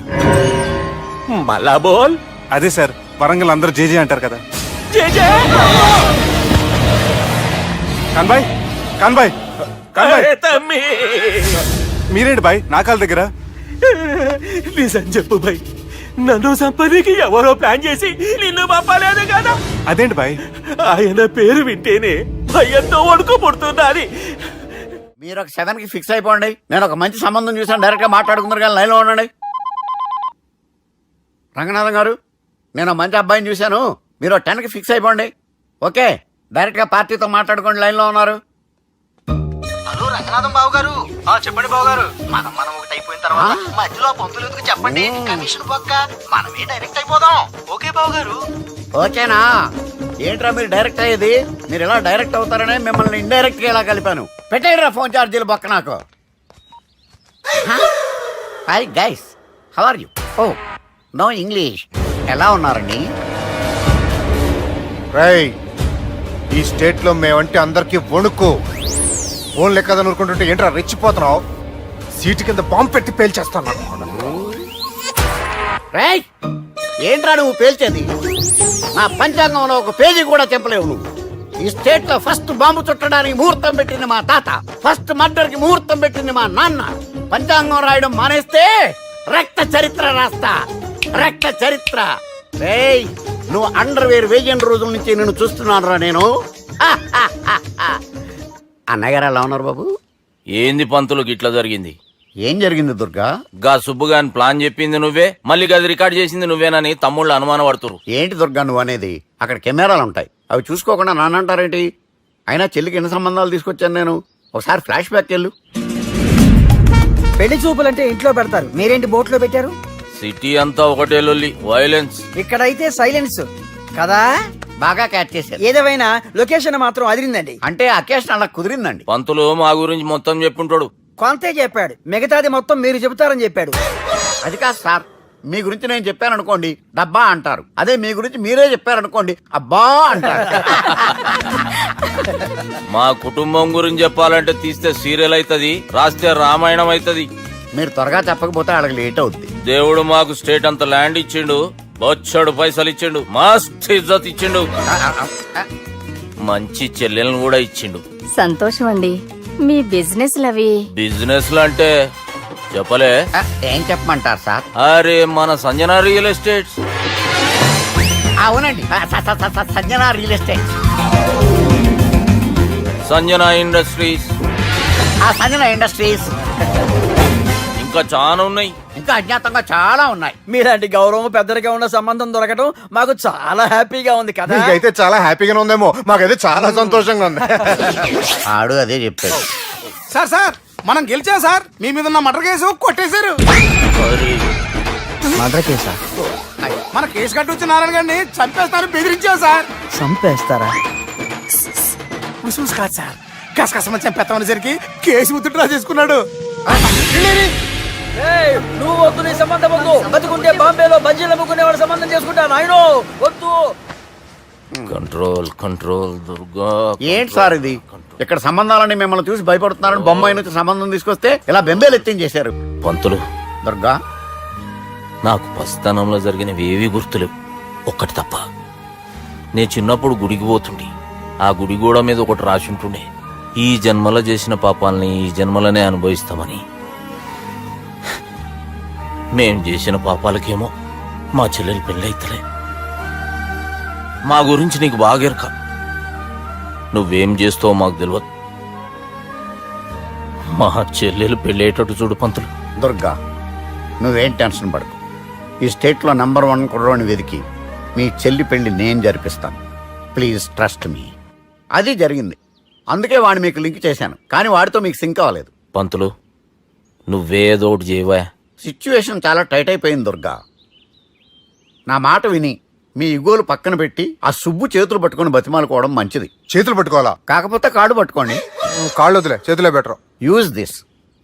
మళ్ళా బోల్. అదే సార్, వరంగల్ అందరూ జేజే అంటారు కదా. జేజే కాన్బాయ్, కాన్బాయ్, కాన్బాయ్. అరే తమ్మి, మీరేంటి బాయ్ నా కాళ్ళ దగ్గర? నిజం చెప్పు భయ్, నన్ను సంపదికి ఎవరో ప్లాన్ చేసి నిన్ను పంపలేదు కదా? అదేంటి బాయ్? ఆయన పేరు వింటేనే భయంతో వణుకు పుడుతున్నది. మీరు ఒక 7 కి ఫిక్స్ అయిపోండి. నేను ఒక మంచి సంబంధం చూసాను, డైరెక్ట్ గా మాట్లాడుకుందరు కానీ లైన్లో ఉండండి. రంగనాథం గారు, నేను మంచి అబ్బాయిని చూశాను, మీరు 10 కి ఫిక్స్ అయిపోండి. ఓకే, డైరెక్ట్ గా పార్టీతో మాట్లాడుకోండి. లైన్లో ఉన్నారు. హలో రంగనాథం బాబు గారు. చెప్పండి బాబు గారు. మనం ఒకటి అయిపోయిన తర్వాత మధ్యలో పంతులు ఎందుకు చెప్పండి, కమిషన్ పక్క మనమే డైరెక్ట్ అయిపోదాం. ఓకే బాబు గారు. ఓకేనా? ఏంట్రా మీరు డైరెక్ట్ అయ్యేది? మీరు ఇలా డైరెక్ట్ అవుతారనే మిమ్మల్ని ఇండైరెక్ట్ గా ఇలా కలిపాను. పెట్టేయరా ఫోన్ ఛార్జీలు బొక్క నాకు. Hi guys, how are you? Oh no English. ఎలా ఉన్నారండి? రేయ్, ఈ స్టేట్ లో మేమంటే అందరికి వణుకు. ఫోన్ లెక్క అనుకుంటుంటే ఏంట్రా రెచ్చిపోతున్నావు? సీటు కింద బాంబు పెట్టి పేల్చేస్తాను. రేయ్, ఏంట్రా నువ్వు పేల్చేది? నా పంచాంగంలో ఒక పేజీ కూడా చెప్పలేవు నువ్వు. ఈ స్టేట్ లో ఫస్ట్ బాంబు చుట్టడానికి ముహూర్తం పెట్టింది మా తాత, ఫస్ట్ మర్డర్ కి ముహూర్తం పెట్టింది మా నాన్న. పంచాంగం రాయడం మానేస్తే రక్త చరిత్ర రాస్తా, రక్త చరిత్ర. రేయ్, నువ్వు అండర్వేర్ వేయని రోజుల నుంచి నేను చూస్తున్నాను రా నేను. అన్నగారు ఎలా ఉన్నారు బాబు? ఏంది పంతులు గిట్లా జరిగింది? ఏం జరిగింది దుర్గా? గా సుబ్బుగాని ప్లాన్ చెప్పింది నువ్వే, మళ్ళీ గది రికార్డ్ చేసింది నువ్వేనని తమ్ముళ్ళు అనుమాన పడుతురు. ఏంటి దుర్గా నువ్వు అనేది? అక్కడ కెమెరాలు ఉంటాయి, అవి చూసుకోకుండా నానంటారేంటి? అయినా చెల్లికి ఎన్ని సంబంధాలు తీసుకొచ్చాను నేను. ఒకసారి ఫ్లాష్ బ్యాక్ వెళ్ళు. పెళ్లి చూపులంటే ఇంట్లో పెడతారు, మీరేంటి బోట్లో పెట్టారు? సిటీ అంతా ఒకటే లొల్లి, వైలెన్స్. ఇక్కడైతే సైలెన్స్ కదా. బాగా క్యాచ్ చేశారు. ఏదేమైనా లొకేషన్ మాత్రం అదిరిందండి. అంటే అకేషన్ అలా కుదిరిందండి. పంతులు మా గురించి మొత్తం చెప్పుంటాడు. కొంతే చెప్పాడు, మిగతాది మొత్తం మీరు చెబుతారని చెప్పాడు. అది కాదు సార్, మీ గురించి నేను చెప్పాను అనుకోండి డబ్బా అంటారు, అదే మీ గురించి మీరే చెప్పారనుకోండి అబ్బా అంటారు. మా కుటుంబం గురించి చెప్పాలంటే తీస్తే సీరియల్ అవుతుంది, రాస్తే రామాయణం అవుతుంది. మీరు త్వరగా చెప్పకపోతే వాళ్ళకి లేట్ అవుద్ది. దేవుడు మాకు స్టేట్ అంత ల్యాండ్ ఇచ్చిండు, బొచ్చడు పైసలు ఇచ్చిండు, మస్త్ ఇజ్జత్ ఇచ్చిండు, మంచి చెల్లెలను కూడా ఇచ్చిండు. సంతోషం అండి. మీ బిజినెస్ లవి బిజినెస్ లు అంటే చెప్పలే. ఏం చెప్పమంటారు సార్? అరే మన సంజన రియల్ ఎస్టేట్స్. అవునండి, Sanjana real estate, Sanjana industries, Sanjana industries, ఇంకా చాలా ఉన్నాయి. ఇంకా అజ్ఞాతంగా చాలా ఉన్నాయి. మీలాంటి గౌరవం పెద్దరిగా ఉన్న సంబంధం దొరకడం మాకు చాలా హ్యాపీగా ఉంది కదా. మీకైతే చాలా హ్యాపీగానే ఉందేమో, మాకైతే చాలా సంతోషంగా ఉంది. ఆడు అదే చెప్పాడు. సార్ సార్, మనం గెలిచాం సార్. మీ మీద ఉన్న మర్డర్ కేసు కొట్టేశారు. మర్డర్ కేసా? మన కేసు కట్టొచ్చి నారాయణ గారిని చంపేస్తాను బెదిరించావు సార్. చంపేస్తారా? చూసి కాదు సార్, కసకసమని చంపేస్తామనేసరికి కేసు ముద్దు డ్రా చేసుకున్నాడు. నువ్వు వద్దు, నీ సంబంధం వద్దు. బతుకుంటే బాంబేలో బజ్జీలు అమ్ముకునే వాడు సంబంధం చేసుకుంటా నాయనో, వద్దు. Control control Durga. ఏంటి సార్ ఇది? ఇక్కడ సంబంధాలని మిమ్మల్ని చూసి భయపడుతున్నారని బొమ్మాయి నుంచి సంబంధం తీసుకొస్తే ఇలా బెంబేలు ఎత్తించేశారు. పంతులు, దుర్గా, నాకు పసితనంలో జరిగినవి ఏవి గుర్తులేవు, ఒక్కటి తప్ప. నేను చిన్నప్పుడు గుడికి పోతుండే, ఆ గుడి గోడ మీద ఒకటి రాసి ఉంటుండే, ఈ జన్మలో చేసిన పాపాలని ఈ జన్మలోనే అనుభవిస్తామని. మేం చేసిన పాపాలకేమో మా చెల్లెలు పెళ్ళైతలే. మా గురించి నీకు బాగెరక. నువ్వేం చేస్తావో మాకు తెలియదు. మా చెల్లెలు పెళ్ళేటట్టు చూడు పంతులు. దుర్గా, నువ్వేం టెన్షన్ పడకు. ఈ స్టేట్లో నంబర్ 1 కుర్రోని వెతికి మీ చెల్లి పెళ్లి నేను జరిపిస్తాను. Please trust me. అది జరిగింది, అందుకే వాడిని మీకు లింక్ చేశాను. కానీ వాడితో మీకు సింక్ అవ్వలేదు. పంతులు నువ్వేదో ఒకటి చేయవా. సిచ్యువేషన్ చాలా టైట్ అయిపోయింది దుర్గా. నా మాట విని మీ ఇగోలు పక్కన పెట్టి ఆ సుబ్బు చేతులు పట్టుకొని బతిమాలుకోవడం మంచిది. చేతులు పట్టుకోవాలా? కాకపోతే కాడు పట్టుకోండి. కాళ్ళు వదిలే, చేతులే బెటర్. Use this.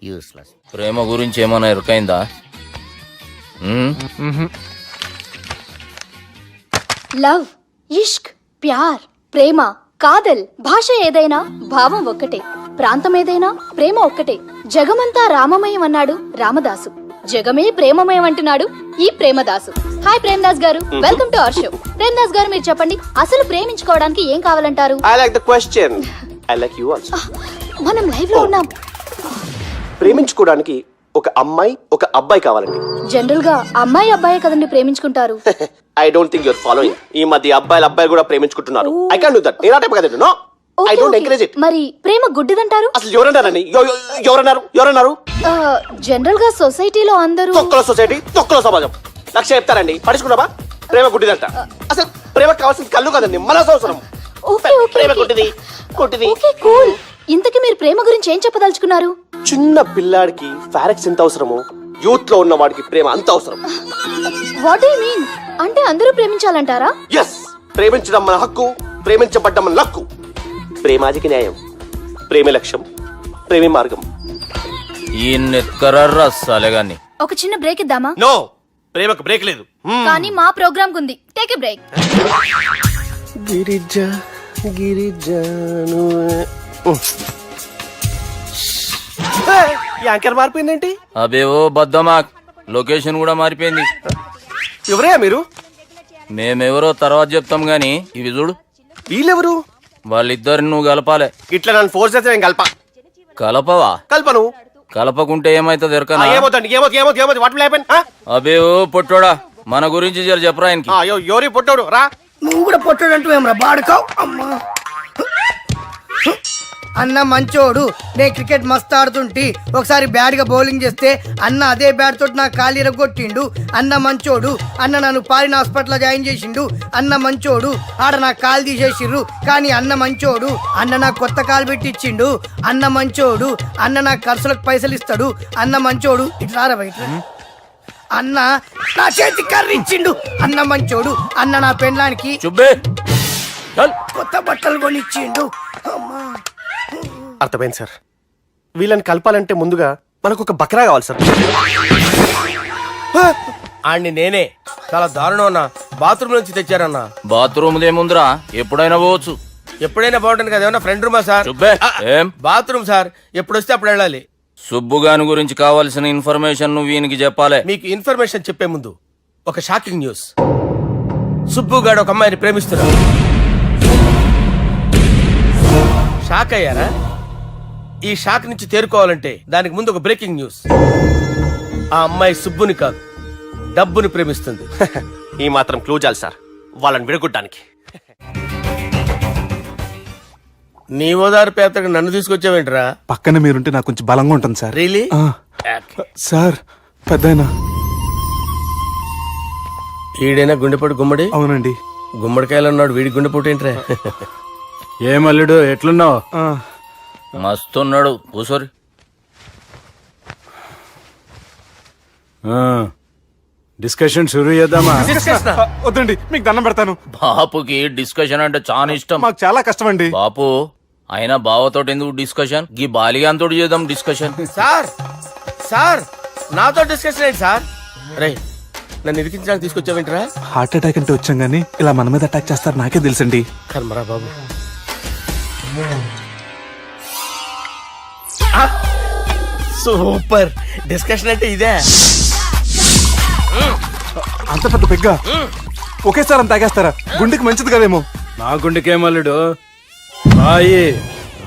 యూస్లెస్. ప్రేమ గురించి ఏమైనా ఎరుకైందా? లవ్, ఇష్క్, ప్యార్, ప్రేమ, కాదల్ భాష ఏదైనా భావం ఒక్కటే, ప్రాంతం ఏదైనా ప్రేమ ఒక్కటే. జగమంతా రామమయం అన్నాడు రామదాసు, జగమే ప్రేమమయం అంటున్నాడు ఈ ప్రేమదాసు. హాయ్ ప్రేమదాస్ గారు, welcome to our show. Premadasa గారు, మీరు చెప్పండి, అసలు ప్రేమించుకోవడానికి ఏం కావాలంటారు? I like the question. I like you also. మనం లైవ్ లో ఉన్నాం. ప్రేమించుకోవడానికి ఒక అమ్మాయి ఒక అబ్బాయి కావాలండి. జనరల్ గా అమ్మాయి అబ్బాయి కదండి ప్రేమించుకుంటారు. I don't think your following. ఈ మధ్య అబ్బాయిలు కూడా ప్రేమించుకుంటున్నారు. I can't do that. నేను ఆ టైప్ కదండి. No, I don't encourage it. మరి ప్రేమ గుడ్డిదంటారు? అసలు ఎవరన్నారండి? ఎవరన్నారు? జనరల్ గా సొసైటీలో అందరూ తొక్కల సొసైటీ, తొక్కల సమాజం. లక్ష చెప్తారండి, పడుచుకున్నావా? ప్రేమ గుడ్డిదంట. అసలు ప్రేమ కావాల్సింది కళ్ళు కదండి, మనసు అవసరం. ప్రేమ గుడ్డిది. Okay, cool. ఇంతకీ మీరు ప్రేమ గురించి ఏం చెప్పదలుచుకున్నారు? చిన్న పిల్లాడికి ఫారెక్స్ ఎంత అవసరమో యూత్ లో ఉన్న వాడికి ప్రేమ అంత అవసరం. What do you mean? అంటే అందరూ ప్రేమించాలంటారా? ఎస్, ప్రేమించడం మన హక్కు, ప్రేమించబడ్డం మన లక్కు. ప్రేమాదికి న్యాయం, ప్రేమ లక్ష్యం, ప్రేమే మార్గం. ఈ నెత్కరర్రా సాలేగాన్ని. ఒక చిన్న బ్రేక్ ఇద్దామా? నో, ప్రేమకు బ్రేక్ లేదు. కానీ మా ప్రోగ్రామ్ కుంది. Take a break. గిరిజను యాంకర్ మారిపోయిందేంటి? అబేవో బద్దమా, లొకేషన్ కూడా మారిపోయింది. ఎవరయ్యా మీరు? మేమెవరో తర్వాత చెప్తాం గాని ఇవి చూడు. వీళ్ళెవరు? వాళ్ళిద్దరిని నువ్వు కలపాలే. ఇట్లా నన్ను ఫోర్స్ చేస్తే నేను కలపవా? కల్పను. కలపకుంటే ఏమైతుంది ఎరకనా? ఏమవుతుంది? What will happen? అబేవో పొట్టోడా, మన గురించి జర చెప్పరా ఆయనకి. ఎవరి పొట్టాడు రా. నువ్వు కూడా పొట్టాడు అంటూ ఏమరా బాడుకావు. అమ్మా అన్న మంచోడు, నేను క్రికెట్ మస్తు ఆడుతుంటి. ఒకసారి బ్యాట్ గా బౌలింగ్ చేస్తే అన్న అదే బ్యాట్ తోటి నా కాలు ఇరగొట్టిండు. అన్న మంచోడు, అన్న నన్ను పాలిన హాస్పిటల్ జాయిన్ చేసిండు. అన్న మంచోడు, ఆడ నా కాలు తీసేసిర్రు కానీ అన్న మంచోడు. అన్న నాకు కొత్త కాలు పెట్టిచ్చిండు. అన్న మంచోడు, అన్న నాకు ఖర్చులకు పైసలు ఇస్తాడు. అన్న మంచోడు. ఇట్లా బయట అన్న నా చేతి కర్రీ ఇచ్చిండు. అన్న మంచోడు. అన్న నా పెళ్ళానికి కొత్త బట్టలు కొనిచ్చిండు. అమ్మా అర్థమైంది సార్. వీళ్ళని కలపాలంటే ముందుగా మనకు ఒక బక్రా కావాలి సార్. ఆడిని నేనే చాలా దారుణం అన్నా. బాత్రూమ్ నుంచి తెచ్చారన్నా. బాత్రూమ్ దేముందిరా, ఎప్పుడైనా పోవచ్చు. ఎప్పుడైనా బాగుంటుంది కదా. ఏమన్నా ఫ్రెండ్ రూమా సార్? ఏం బాత్రూమ్ సార్, ఎప్పుడు వస్తే అప్పుడు వెళ్ళాలి. సుబ్బుగాని గురించి కావాల్సిన ఇన్ఫర్మేషన్ నువ్వు ఈయనకి చెప్పాలి. మీకు ఇన్ఫర్మేషన్ చెప్పే ముందు ఒక షాకింగ్ న్యూస్. సుబ్బుగాడు ఒక అమ్మాయిని ప్రేమిస్తున్నాడు. షాక్ అయ్యారా? ఈ షాక్ నుంచి తేరుకోవాలంటే దానికి ముందు ఒక బ్రేకింగ్ న్యూస్. ఆ అమ్మాయి సుబ్బుని కాదు, డబ్బుని ప్రేమిస్తుంది. ఈ మాత్రం క్లూ చాలు సార్ వాళ్ళని విడగొట్టడానికి. నీ ఓదారు పేదకు నన్ను తీసుకొచ్చావేంట్రా? పక్కన మీరుంటే నాకు కొంచెం బలంగా ఉంటుంది సార్. రియలీ? సార్ పెద్దయినా. ఈడైనా గుండెపోటు గుమ్మడి? అవునండి. గుమ్మడికాయలు అన్నాడు, వీడి గుండెపోటు ఏంట్రా? ఏమల్లుడు ఎట్లున్నావు? మస్తున్నాడు కూసోరి. డిస్కషన్ షురూ చేద్దామా? వద్దండి, మీకు దండం పెడతాను. బాపుకి డిస్కషన్ అంటే చాలా ఇష్టం. మాకు చాలా కష్టం అండి. బాపు అయినా బావతోటి ఎందుకు డిస్కషన్? గీ బాలిగాంతో చేద్దాం డిస్కషన్. సార్ సార్ నాతో డిస్కషన్ ఏంటి సార్? రే నన్ను ఇరికించడానికి తీసుకొచ్చావేంట్రా? హార్ట్ అటాక్ అంటే వచ్చాం గానీ ఇలా మన మీద అటాక్ చేస్తారు నాకే తెలుసండి. కర్మరా బాబు. సూపర్ డిస్కషన్ అంటే ఇదే. అంత పెద్ద పెగ్గ ఒకేసారి అంత తాగేస్తారా? గుండెకి మంచిది కదేమో. నా గుండెకేమల్లుడు, రాయి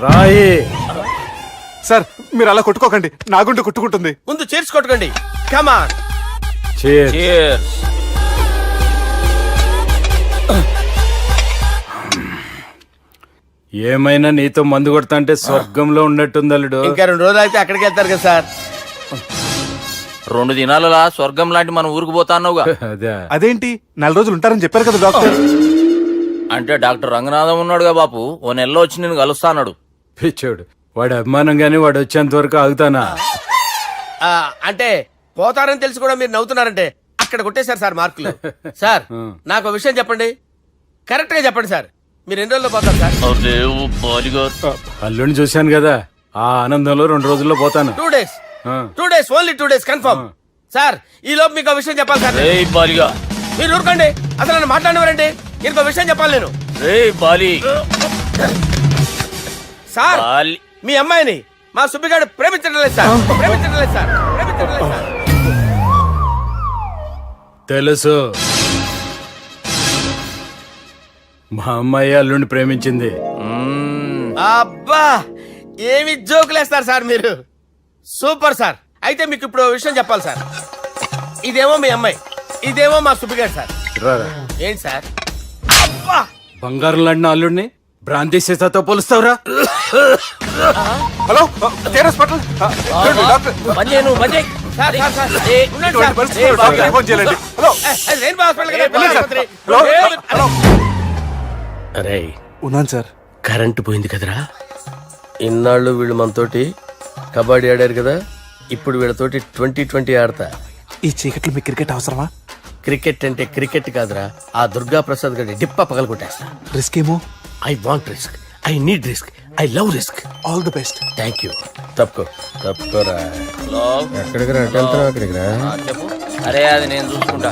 రాయి. సార్ మీరు అలా కొట్టుకోకండి, నా గుండె కొట్టుకుంటుంది. ముందు చేర్చుకొట్టుకోండి. కమాన్ Cheers. ఏమైనా నీతో మందు కొడతా అంటే స్వర్గంలో ఉన్నట్టుంది అల్లుడు. ఇంకా 2 రోజులు అయితే అక్కడికి వెళ్తారు కదా సార్. 2 దినాలలా స్వర్గం లాంటి మన ఊరికి పోతాన్నావుగా. అదే అదేంటి 4 రోజులు ఉంటారని చెప్పారు కదా డాక్టర్. అంటే డాక్టర్ రంగనాథం ఉన్నాడుగా బాపు, ఓ నెలలో వచ్చి నేను కలుస్తా అన్నాడు. పిచ్చోడు, వాడి అభిమానం గాని వాడు వచ్చేంత వరకు ఆగుతానా? అంటే పోతారని తెలిసి కూడా మీరు నవ్వుతున్నారంటే అక్కడ కొట్టేశారు సార్ మార్కులు. సార్ నాకు విషయం చెప్పండి, కరెక్ట్ గా చెప్పండి సార్. మీరు ఎన్ని రోజుల్లో పోతారు సార్? అల్లుడిని చూశాను కదా, ఆ ఆనందంలో 2 రోజుల్లో పోతాను. 2 days. 2 days, only 2 days confirm. Sir ఈ లోపు మీకు విషయం చెప్పాలి సార్. బాలిగా మీరు ఊరుకోండి, అసలు నన్ను మాట్లాడినవారండి. ఇంకో విషయం చెప్పాలి నేను. బాలి సార్ బాలి మీ అమ్మాయిని మా సుబ్బిగాడు ప్రేమించడం లేదు సార్. ప్రేమించడం లేదు సార్. ప్రేమించడం లేదు సార్. తెలుసు, మా అమ్మాయి అల్లుడిని ప్రేమించింది. అబ్బా ఏమి జోకులేస్తారు సార్ మీరు. Super sir. అయితే మీకు ఇప్పుడు ఓ విషయం చెప్పాలి సార్. ఇదేమో మీ అమ్మాయి, ఇదేమో మా సుబ్బిగాడు సార్. రారా. ఏంటి సార్? అబ్బా బంగారం లాంటి అల్లుడిని భ్రాంతి సీతతో పోలుస్తావురా? హలో కేరస్ పటల్ డాక్టర్. సార్ సార్ సార్ ఉండండి ఇటువంటి సార్. పరిస్థితుల్లో డాక్టర్ని ఫోన్ చేయాలండి. హలో రెయిన్బో హాస్పిటల్ కదా. వెళ్ళండి సార్. హలో హలో అరే ఉన్నాను సార్. కరెంటు పోయింది కదరా. ఇన్నాళ్ళు వీళ్ళు మనతోటి కబడ్డీ ఆడారు కదా, ఇప్పుడు వీళ్ళతోటి 2020 ఆడతా. ఈ చీకట్లో మీ క్రికెట్ అవసరమా? క్రికెట్ అంటే క్రికెట్ కాదురా, ఆ దుర్గా ప్రసాద్ గారి డిప్ప పగలు కొట్టేస్తా. రిస్క్ ఏమో. I want risk, I need risk, I love risk. All the best. Thank you. తప్పుకోరా. ఎక్కడికి రా? అక్కడికి రా. చెప్పు. అరే అది నేను చూసుకుంటా,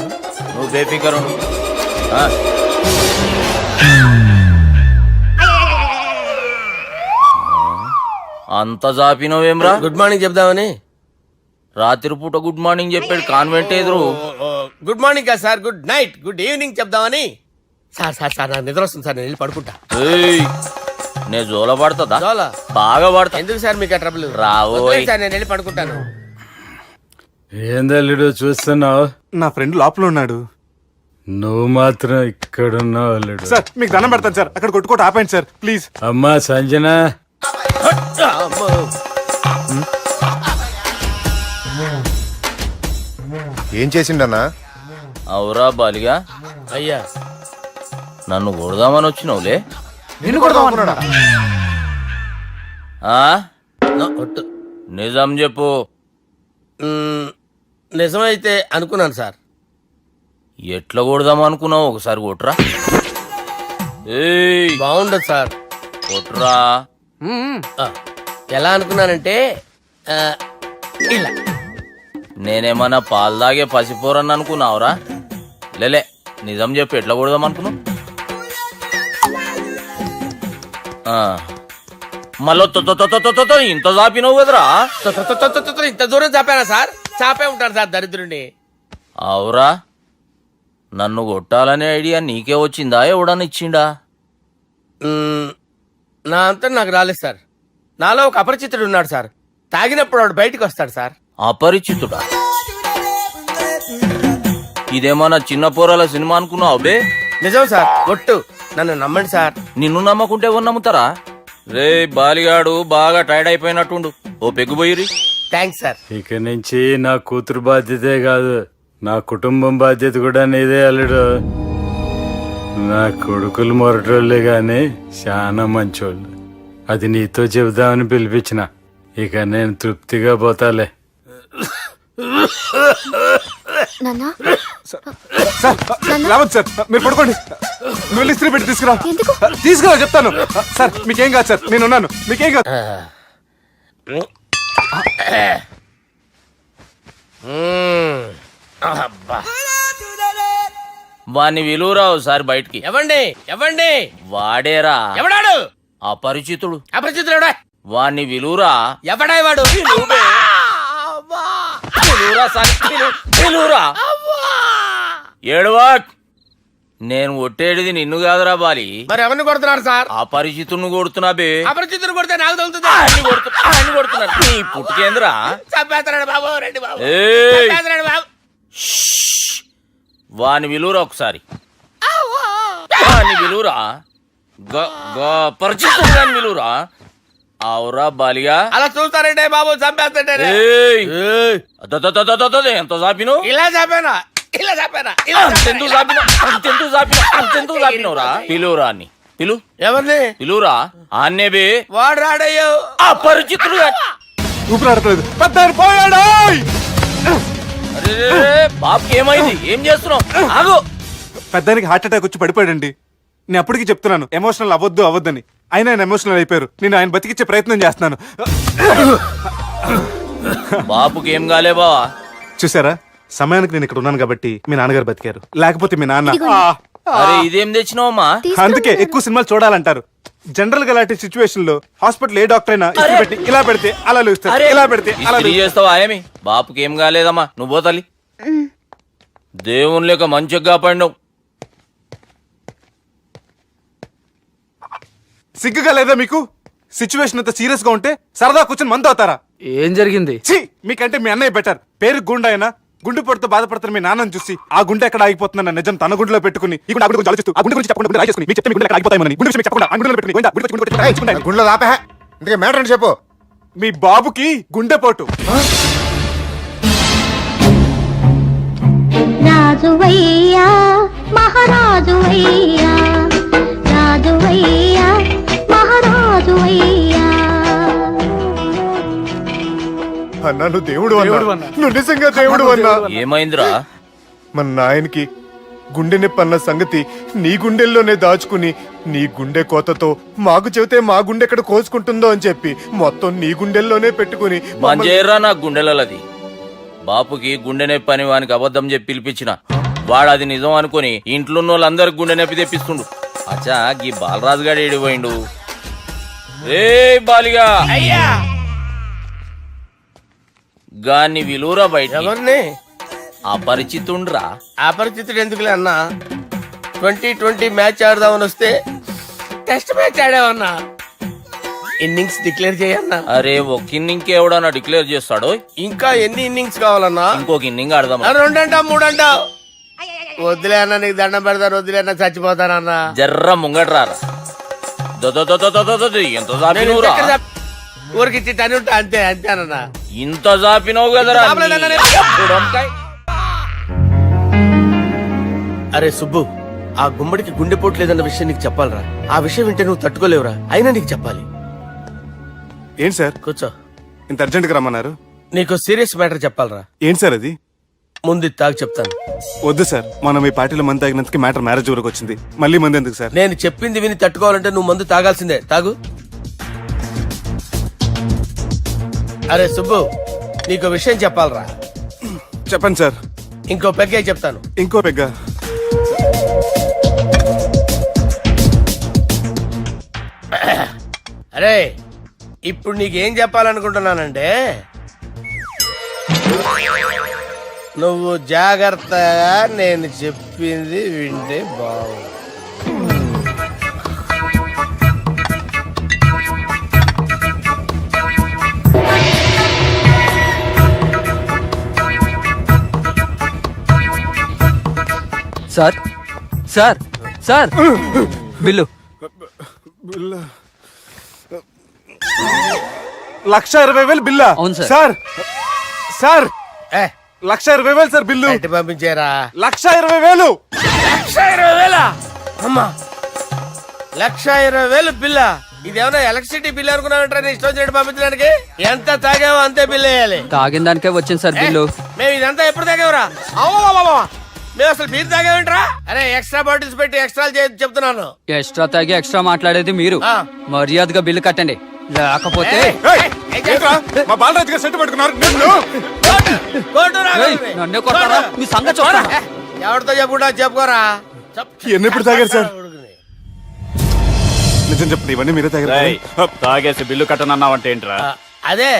నువ్వు బేఫికర్ ఉండు. అంత జాపినవేమ్రా? గుడ్ మార్నింగ్ చెప్దామని. రాత్రి పూట గుడ్ మార్నింగ్ చెప్పాడు కాన్వెంట్ ఎదురు. గుడ్ మార్నింగ్ కాదు sir, good night, good evening చెప్దామని. సార్ సార్ సార్ నాకు నిద్ర వస్తుంది సార్, నేను వెళ్ళి పడుకుంటా. నేను జోల పడుతుందా? జోలా? బాగా పడతా. ఎందుకు సార్ మీకు ట్రబుల్? రావోయ్ సార్ నేను వెళ్ళి పడుకుంటాను. ఏందల్లుడు చూస్తున్నావు? నా ఫ్రెండ్ లోపల ఉన్నాడు. నువ్వు మాత్రం ఇక్కడున్నావు అల్లుడు. సార్ మీకు దండం పెడతాను సార్, అక్కడ కొట్టుకోట ఆపండి సార్ ప్లీజ్. అమ్మా సంజన, ఏం చేసిండన్నా? అవురా బాలిగా, అయ్యా నన్ను కొడదామని వచ్చినావులే. నిన్ను కొడదామన్నాడా? ఆ? నిజం చెప్పు. నిజమైతే అనుకున్నాను సార్. ఎట్లా కొడదాం అనుకున్నావు? ఒకసారి కొట్రా. ఏయ్ బాగుండదు సార్. కొట్రా. ఎలా అనుకున్నానంటే ఇలా. నేనేమన్నా పాలు తాగే పసిపోరని అనుకున్నావురా? లేలే, నిజం చెప్పు, ఎట్లా కొడదాం అనుకున్నావు? మళ్ళీ ఇంత చాపినావు కదరా? ఇంత దూరం చాపానా సార్? చాపే ఉంటాను సార్ దరిద్రుడిని. అవురా, నన్ను కొట్టాలనే ఐడియా నీకే వచ్చిందా? ఎవడన్నా ఇచ్చిండా? నా అంతా నాకు రాలేదు సార్. నాలో ఒక అపరిచితుడు ఉన్నాడు సార్. తాగినప్పుడు వాడు బయటికి వస్తాడు సార్. అపరిచితుడా? ఇదేమన్నా చిన్న పోరాల సినిమా అనుకున్నావు బే? నిజం సార్, ఒట్టు, నన్ను నమ్మండి సార్. నిన్ను నమ్మకుంటే ఎవరు నమ్ముతారా? రే బాలిగాడు బాగా టైర్డ్ అయిపోయినట్టుండు, ఓ పెగ్గుబోయిరి. Thanks sir. ఇక నుంచి నా కూతురు బాధ్యతే కాదు, నా కుటుంబం బాధ్యత కూడా నీదే అల్లుడు. నా కొడుకులు మొరటోళ్ళే గాని చాలా మంచోళ్ళు. అది నీతో చెబుదామని పిలిపించిన. ఇక నేను తృప్తిగా పోతాలే. సార్ రావద్దు సార్, మీరు పడుకోండి. నువ్వు వెళ్ళి ఇస్త్రీ పెట్టి తీసుకురా. తీసుకురా చెప్తాను. సార్ మీకేం కాదు సార్, నేను ఉన్నాను, మీకేం కాదు. వాణ్ణి విలువరా ఒకసారి బయటికి. ఎవండి ఎవండి? వాడేరా. ఎవడాడు? అపరిచితుడు. అపరిచితుడు ఎవడా? వాణ్ణి విలువరా. ఎవడా వాడు? విలువరా. ఏడవా. నేను కొట్టేడిది నిన్ను కాదురా బాలి. మరి ఎవరిని కొడుతున్నారు సార్? అపరిచితుడిని కొడుతున్నా బే. అపరిచితుడు కొడితే నాకు తగులుతుంది. కొడుతున్నా నీ పుట్టుకేంద్రా? చంపేస్తున్నాడు బాబు, రండి బాబు. ఏయ్, చంపేస్తున్నాడు బాబు. వాని విలువరా ఒకసారి, వాని విలువరా, పరిచితుడు గాని విలువరా. అవురా బాలిగా, అలా చూస్తారంటే బాబు చంపేస్తాడే. ఎంత చాపిను, ఇలా చెప్పానా ఇలా చెప్పానా అంతెందుకు చాపిన, అంతెందుకు చాపిన, అంతెందుకు చాపినవురా. పిలువురా అని పిలు, ఎవరిని పిలువురా ఆన్నే బే. వాడు రాడయ్యో. అపరిచితుడు గాని. ఊపిరాడట్లేదు. పెద్ద ఆయన పోయాడు. అరే బాబుకి ఏమైంది, ఏం చేస్తున్నావు? ఆగు. పెద్దానికి హార్ట్ అటాక్ వచ్చి పడిపోయాడండి. నేను అప్పటికి చెప్తున్నాను ఎమోషనల్ అవ్వద్దని, అయినా ఆయన ఎమోషనల్ అయిపోయారు. నేను ఆయన బతికిచ్చే ప్రయత్నం చేస్తున్నాను. బాబుకి ఏం కాలే బావా? చూసారా, సమయానికి నేను ఇక్కడ ఉన్నాను కాబట్టి మీ నాన్నగారు బతికారు. లేకపోతే మీ నాన్న అరే ఇదేం తెచ్చినావమ్మా? అందుకే ఎక్కువ సినిమాలు చూడాలంటారు. జనరల్ గా అలాంటి సిచ్యువేషన్ లో హాస్పిటల్ ఏ డాక్టర్ అయినా ఇస్త్రీ పెట్టి ఇలా పెడితే అలా లూస్తారు, ఇలా పెడితే అలా ఇస్త్రీ చేస్తావా ఏమి? బాపుకి ఏం కాలేదమ్మా, నువ్వు పోతల్లి. దేవుని లేక మంచిగా కాపాడినావు. సిగ్గుగా లేదా మీకు? సిచ్యువేషన్ అంత సీరియస్ గా ఉంటే సరదా కూర్చొని మందు అవుతారా? ఏం జరిగింది? ఛీ, మీకంటే మీ అన్నయ్య బెటర్. పేరు గుండె అయినా గుండె పడుతూ బాధపడుతున్న మీ నాన్నని చూసి ఆ గుండె ఎక్కడ ఆగిపోతుందన్న నిజం తన గుండెలో పెట్టుకుని ఈ గుండె గురించి ఆలోచిస్తూ ఆ గుండె గురించి చెప్పకుండా రాజేసుకుని మీకు చెప్తే మీ గుండె ఎక్కడ ఆగిపోతాయని గుండె విషయం చెప్పకుండా ఆ గుండెలో పెట్టుకుని గుండెలో ఆపే ఇంతకీ మ్యాటర్ అని చెప్పు. మీ బాబుకి గుండెపోటు. రాజువయ్యా మహారాజువయ్యా, రాజువయ్యా మహారాజువయ్యా. అన్నా నువ్వు దేవుడు అన్నా, నువ్వు నిజంగా దేవుడు అన్నా. ఏమైందిరా? మన నాయనకి గుండె నొప్పి అన్న సంగతి నీ గుండెల్లోనే దాచుకుని నీ గుండె కోతతో మాకు చెబితే మా గుండె ఎక్కడ కోసుకుంటుందో అని చెప్పి మొత్తం నీ గుండెల్లోనే పెట్టుకుని మంజేరా నా గుండెలది. బాపుకి గుండె నొప్పి అని వానికి అబద్ధం చెప్పి పిలిపించిన వాడు అది నిజం అనుకుని ఇంట్లో ఉన్న వాళ్ళందరికి గుండె నొప్పి తెప్పిస్తుండు. అచ్చా గీ బాలరాజు గారు ఏడిపోయిండు. ఏ బాలిగా అయ్యా గాన్ని విలువరా బయట. ఎవరిని? అపరిచితుండ్రా. అపరిచితుడు ఎందుకులే అన్నా, 2020 మ్యాచ్ ఆడదామని వస్తే టెస్ట్ మ్యాచ్ ఆడామన్నా. ఇన్నింగ్స్ డిక్లేర్ చేయన్నా. అరే ఒక ఇన్నింగ్ ఎవడన్నా డిక్లేర్ చేస్తాడు? ఇంకా ఎన్ని ఇన్నింగ్స్ కావాలన్నా? ఇంకొక ఇన్నింగ్ ఆడదాం. 2 అంటావు 3 అంటావు. వద్దులే అన్న, నీకు దండం పెడతాను. వద్దులే అన్న, చచ్చిపోతానన్నా. జర్ర ముంగట్రా. ఎంత జాపినవురా? ఊరికి ఇచ్చి తని ఉంటా అంతే అంతేనన్నా. ఇంత జాపినవు కదరా. అరే సుబ్బు, ఆ గుమ్మడికి గుండెపోటు లేదన్న విషయం నీకు చెప్పాలరా. ఆ విషయం వింటే నువ్వు తట్టుకోలేవురా, అయినా నీకు చెప్పాలి. ఏంటి సార్ కూర్చో. ఇంత అర్జెంట్ గా రమ్మన్నారు? నీకు సీరియస్ మ్యాటర్ చెప్పాలరా. ఏంటి సార్ అది? ముందు ఇది తాగు చెప్తాను. వద్దు సార్, మనం ఈ పార్టీలో మంది తాగినందుకు మ్యాటర్ మ్యారేజ్ వరకు వచ్చింది. మళ్ళీ మంది ఎందుకు సార్? నేను చెప్పింది విని తట్టుకోవాలంటే నువ్వు మందు తాగాల్సిందే. తాగు. అరే సుబ్బు, నీకు విషయం చెప్పాలరా. చెప్పండి సార్. ఇంకో పెగ్గే చెప్తాను. ఇంకో పెగ్గా? అరే ఇప్పుడు నీకేం చెప్పాలనుకుంటున్నానంటే, నువ్వు జాగ్రత్తగా నేను చెప్పింది వింటే బాగు. Sir sir sir bill. 1,20,000 బిల్లా? అవును సార్. సార్ సార్, ఏ 1,20,000 సార్ బిల్లు. ఎట్టి పంపించారా? 1,20,000. 1,20,000 అమ్మా, 1,20,000 బిల్లా? ఇదేమన్నా ఎలక్ట్రిసిటీ బిల్ అనుకున్నామంటారా? నీ ఇష్టం వచ్చినట్టు పంపించడానికి. ఎంత తాగావో అంతే బిల్ వేయాలి. తాగిన దానికే వచ్చింది సార్ బిల్లు. మేము ఇదంతా ఎప్పుడు తాగేవరా? మేము అసలు మీరు తాగేమంటారా? అరే ఎక్స్ట్రా బాటిల్స్ పెట్టి ఎక్స్ట్రా చెప్తున్నాను. ఎక్స్ట్రా తాగి ఎక్స్ట్రా మాట్లాడేది మీరు. ఆ. మర్యాదగా బిల్లు కట్టండి, లేకపోతే ఏంట్రా, మా బాలరాజు గారు సెట్ పెట్టుకున్నారు. ఏయ్, నన్నే కొడతారా? మీ సంగతి చూస్తాను. ఎవరితో చెప్పుకుంటా చెప్పుకోరా. ఎన్నెప్పుడు తాగారు సార్? నిజం చెప్పండి, ఇవన్నీ మీరే తాగారు? తాగేసి బిల్లు కట్టనన్నావంటే ఏంట్రా? అదే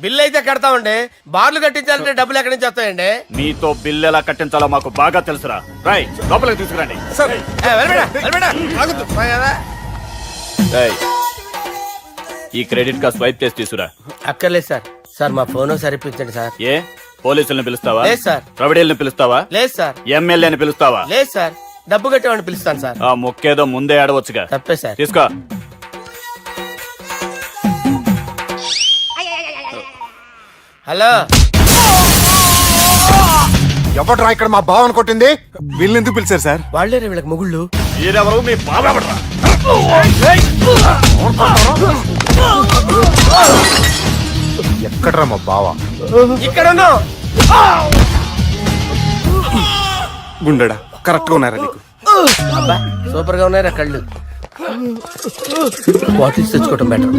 బిల్లు అయితే కడతామండి, బార్లు కట్టించాలంటే డబ్బులు ఎక్కడి నుంచి వస్తాయండి? మీతో బిల్లు ఎలా కట్టించాలో మాకు బాగా తెలుసురా. రై లోపలికి తీసుకురండి. ఈ క్రెడిట్ కార్డ్ స్వైప్ చేసి తీసుకురా. అక్కర్లేదు సార్. సార్ మా ఫోన్ సరిపించండి సార్. ఏ పోలీసుల్ని పిలుస్తావా లేదు సార్. ప్రొవిడీల్ని పిలుస్తావా లేదు సార్. ఎమ్మెల్యేని పిలుస్తావా లేదు సార్. డబ్బు కట్టేవాడిని పిలుస్తాను సార్. ఆ మొక్కేదో ముందే ఆడవచ్చుగా. తప్పే సార్. తీసుకో. హలో, ఎవడ్రా ఇక్కడ మా బావని కొట్టింది? వీళ్ళని ఎందుకు పిలిచారు సార్? వాళ్ళేరే వీళ్ళకి మొగుళ్ళు. మీరెవరు? మీ బాబా ఎక్కడ్రా మా బావ? ఇక్కడ ఉన్నావు. గుండెడా కరెక్ట్ గా ఉన్నారా నీకు? అబ్బా సూపర్ గా ఉన్నాయిరా కళ్ళు. బాటిల్స్ తెచ్చుకోవటం బెటర్.